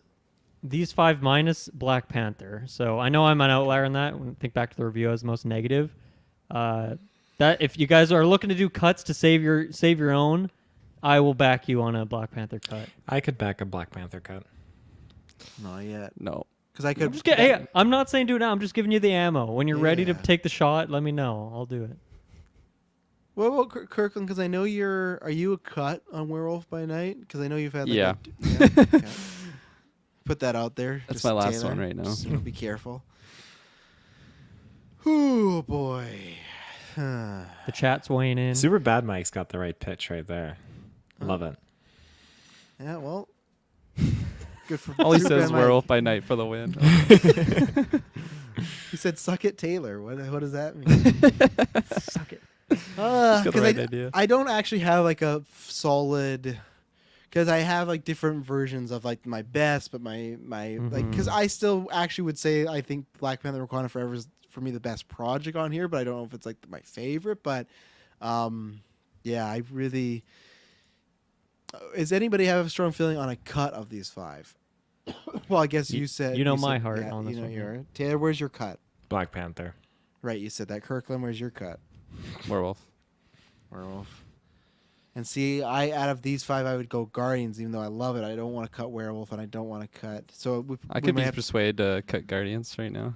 these 5 minus Black Panther. So I know I'm an outlier in that. When I think back to the review, I was the most negative. That if you guys are looking to do cuts to save your own, I will back you on a Black Panther cut. I could back a Black Panther cut. Not yet. No, Because I could. Hey, I'm not saying do it now. I'm just giving you the ammo. When you're ready to Yeah. take the shot, let me know. I'll do it. What about Kirkland? Because I know are you a cut on Werewolf by Night? Because I know you've had like Yeah. okay. Put that out there. That's just my last Taylor. one right now. Just, be careful. Oh boy. The chat's weighing in. Super Bad Mike's got the right pitch right there. Love it. Yeah, well. Good for all he Superman says Mike. Werewolf by Night for the win. He said, "Suck it, Taylor." What does that mean? Suck it. got the 'Cause right idea. I don't actually have like a solid, because I have like different versions of like my best, but my like because I still actually would say I think Black Panther: Wakanda Forever is for me the best project on here, but I don't know if it's like my favorite. But yeah, I really. Does anybody have a strong feeling on a cut of these 5? Well, I guess you said you know said- my heart yeah, on this you know one. your Taylor. Where's your cut? Black Panther. Right, you said that. Kirkland, where's your cut? Werewolf. Werewolf. And see, out of these 5, I would go Guardians, even though I love it. I don't want to cut Werewolf, and I don't want to cut. So I we could might be have persuaded to cut Guardians right now.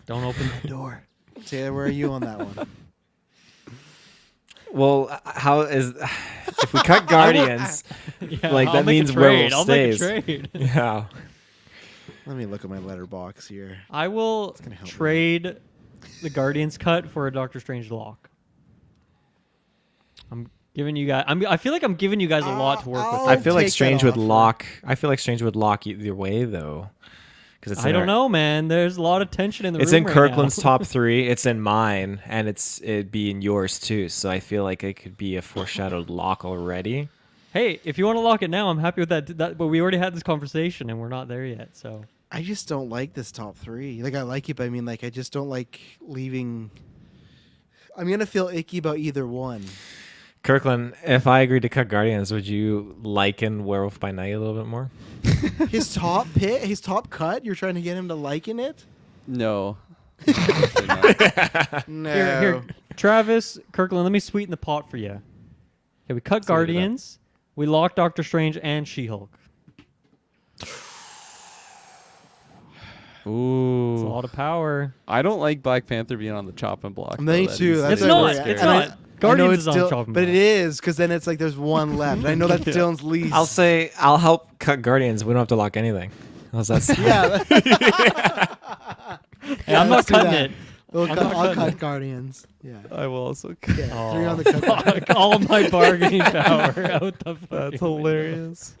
Don't open that door. Taylor, where are you on that one? Well, how is if we cut Guardians? Yeah, Like, I'll that make a means trade. Werewolf I'll stays. make a trade. Yeah. Let me look at my letterbox here. I will gonna help me. trade the Guardians cut for a Doctor Strange lock. I'm giving you guys. I feel like I'm giving you guys a lot to work with. I'll I feel like take Strange that would offer. lock. I feel like Strange would lock either way though, because it's. I don't know, man. There's a lot of tension in the It's room in right Kirkland's now. top 3. It's in mine, and it'd be in yours too. So I feel like it could be a foreshadowed lock already. Hey, if you want to lock it now, I'm happy with that. But we already had this conversation, and we're not there yet. So I just don't like this top 3. Like, I like it, but I mean, like, I just don't like leaving. I'm gonna feel icky about either one. Kirkland, if I agreed to cut Guardians, would you liken Werewolf by Night a little bit more? His top cut. You're trying to get him to liken it? No. No. here, Travis, Kirkland, let me sweeten the pot for you. Okay, we cut Guardians. We locked Doctor Strange and She-Hulk. Ooh. It's a lot of power. I don't like Black Panther being on the chopping block. Me though, that too. easily. That's It's what I not. worry. It's And not. I Guardians know is it's on still, chopping but block. it is because then it's like there's one left. I know that's Dylan's least. I'll say I'll help cut Guardians. We don't have to lock anything. How's that sound? Yeah. Hey, I'm not let's do cutting that. it. I'll cut Guardians. Yeah. I will also. Yeah, 3 on the cut. Fuck, all my bargaining power out the fucking That's hilarious.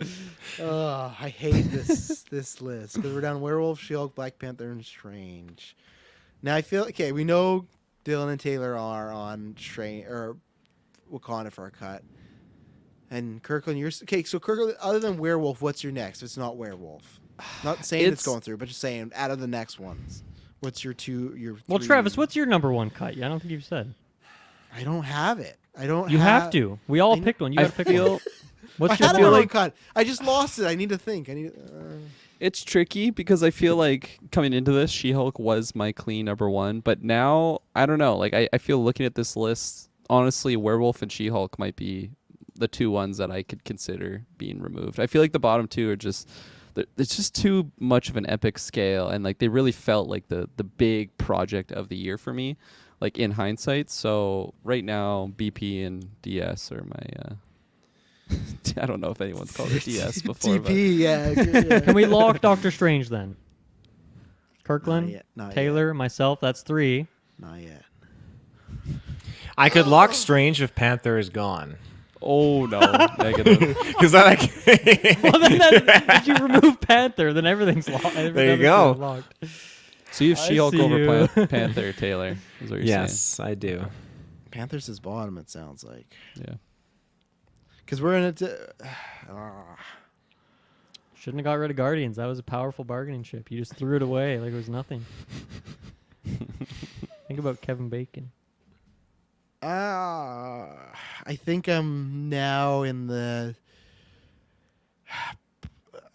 I hate this list because we're down Werewolf, She-Hulk, Black Panther, and Strange. Now I feel okay. We know Dylan and Taylor are on Strange or Wakanda for a cut, and Kirkland, you're okay. So Kirkland, other than Werewolf, what's your next? If it's not Werewolf. Not saying it's going through, but just saying out of the next ones. What's your Well, 3? Travis, what's your number 1 cut? Yeah, I don't think you've said. I don't have it. I don't. You have to. We all picked one. You I got to pick feel one. What's I had a your number one? one cut. I just lost it. I need to think. It's tricky because I feel like coming into this, She-Hulk was my clean number 1, but now I don't know. Like I feel looking at this list, honestly, Werewolf and She-Hulk might be the 2 ones that I could consider being removed. I feel like the bottom 2 are just. It's just too much of an epic scale, and like they really felt like the big project of the year for me, like in hindsight. So right now, BP and DS are my. I don't know if anyone's called it DS before. TP, yeah. Can we lock Doctor Strange then? Kirkland, Not yet, not Taylor, myself. That's 3. Not yet. I could lock Strange if Panther is gone. Oh no, negative. Because then I can. Well, then if you remove Panther, then everything's locked. There you go. Locked. So you have I She-Hulk see over you. Panther, Taylor. Is what you're Yes, I do. Panthers is bottom. It sounds like saying? Yeah. because we're in it. Shouldn't have got rid of Guardians. That was a powerful bargaining chip. You just threw it away like it was nothing. Think about Kevin Bacon. I think I'm now in the.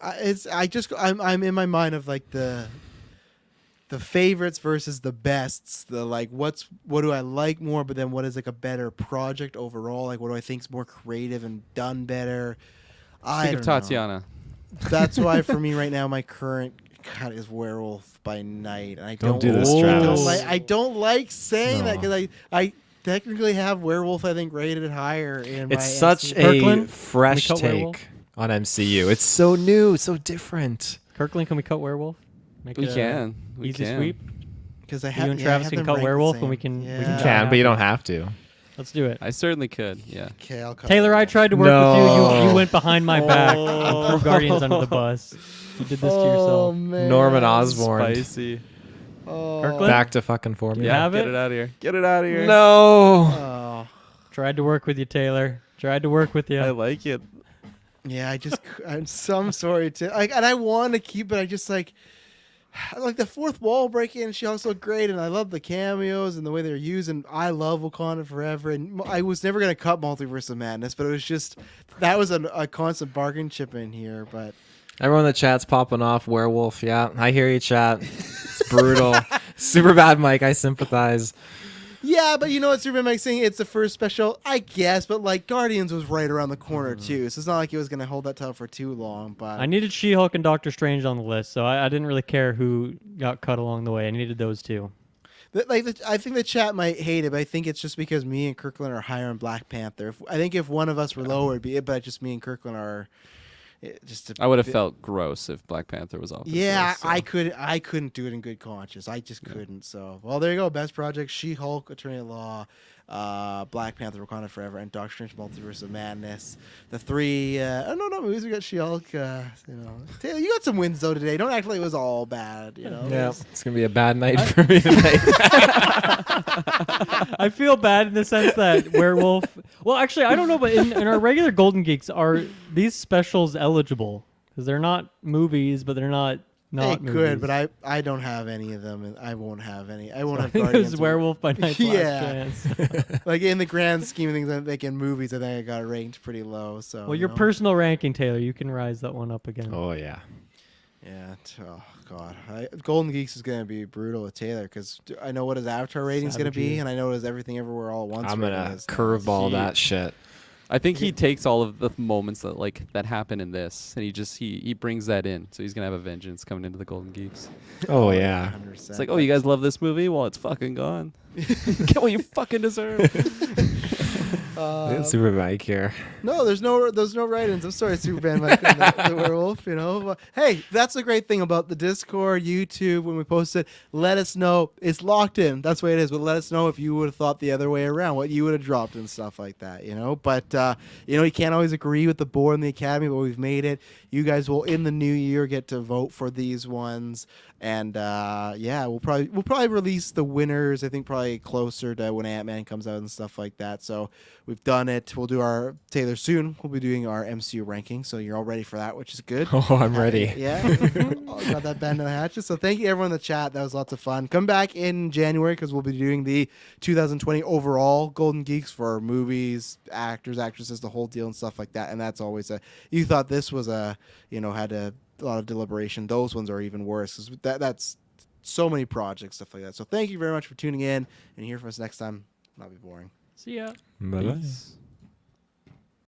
I'm in my mind of like the favorites versus the bests. The like what do I like more, but then what is like a better project overall? Like what do I think's more creative and done better? I Think of don't know. Tatiana. That's why for me right now my current cut is Werewolf by Night, and I Don't don't do this, I don't Travis. like, I don't like saying that No. because I technically have Werewolf I think rated higher in my It's such MCU. a Kirkland, fresh can we cut Werewolf? take on MCU. It's so new, so different. Kirkland, can we cut Werewolf? Make We it a can. We easy can. sweep. because I You have and I Travis have can them cut ranked the Werewolf, same. and we can Yeah. Can, but you don't have to. Let's do it. I certainly could. Yeah. Okay, I'll cut Taylor, I Werewolf. tried to work with No. you. You went behind my back and threw Guardians under the bus. You did this to yourself. Man. Norman Osborn. Spicy. Oh. Kirkland? Back to fucking form. You Yeah. have Get it? it out of here. Get it out of here. No. Oh. Tried to work with you, Taylor. Tried to work with you. I like it. Yeah, I'm sorry to and I want to keep it. I just like the fourth wall breaking, and she also great, and I love the cameos and the way they're used, and I love Wakanda Forever, and I was never gonna cut Multiverse of Madness, but it was just that was a constant bargain chip in here, but Everyone in the chat's popping off. Werewolf. Yeah, I hear you, chat. It's brutal. Super bad, Mike. I sympathize. yeah, but you know what Superman Mike's saying? It's the first special, I guess, but like Guardians was right around the corner too, so it's not like he was gonna hold that title for too long. But I needed She-Hulk and Doctor Strange on the list, so I didn't really care who got cut along the way. I needed those two. I think the chat might hate it, but I think it's just because me and Kirklin are higher on Black Panther. I think if one of us were lower, it'd be it, but just me and Kirklin are I would have felt gross if Black Panther was off. Yeah, list, so. I couldn't do it in good conscience. I just couldn't. So, well, there you go. Best project: She-Hulk, Attorney at Law, Black Panther: Wakanda Forever, and Doctor Strange: Multiverse of Madness. The three, movies. We got She-Hulk. Taylor, you got some wins though today. Don't act like it was all bad. Yeah, it's gonna be a bad night for me tonight. I feel bad in the sense that Werewolf. Well, actually, I don't know, but in our regular Golden Geeks, are these specials eligible? Because they're not movies, but they're not They movies. could, but I don't have any of them, and I won't have any. I won't I have think it Guardians. was Werewolf by Night's Last Yeah. Chance. Like in the grand scheme of things, I think in movies, I think I got it ranked pretty low. So, Well, your personal ranking, Taylor, you can rise that one up again. Oh yeah. Yeah. Oh God. Golden Geeks is gonna be brutal with Taylor because I know what his Avatar rating is gonna be, and I know his Everything Everywhere All at Once. I'm rating gonna is. curveball that shit. I think he takes all of the moments that happen in this, and he brings that in. So he's gonna have a vengeance coming into the Golden Geeks. Oh yeah. 100%. It's like, oh, you guys love this movie? Well, it's fucking gone. Get what you fucking deserve. It's super Mike here. No, there's no write-ins. I'm sorry, Superman, Mike, the werewolf. But, hey, that's the great thing about the Discord, YouTube. When we post it, let us know. It's locked in. That's the way it is. But let us know if you would have thought the other way around, what you would have dropped and stuff like that. But you can't always agree with the board and the Academy, but we've made it. You guys will in the new year get to vote for these ones, and we'll probably release the winners. I think probably closer to when Ant-Man comes out and stuff like that. So we've done it. We'll do our Taylor soon. We'll be doing our MCU ranking, so you're all ready for that, which is good. Oh, I'm ready. Yeah, got that band in the hatches. So thank you everyone in the chat. That was lots of fun. Come back in January because we'll be doing the 2020 overall Golden Geeks for movies, actors, actresses, the whole deal and stuff like that. And that's always you thought this was had a lot of deliberation. Those ones are even worse because that's so many projects, stuff like that. So thank you very much for tuning in and hear from us next time. Not be boring. See ya. Bye bye. Peace.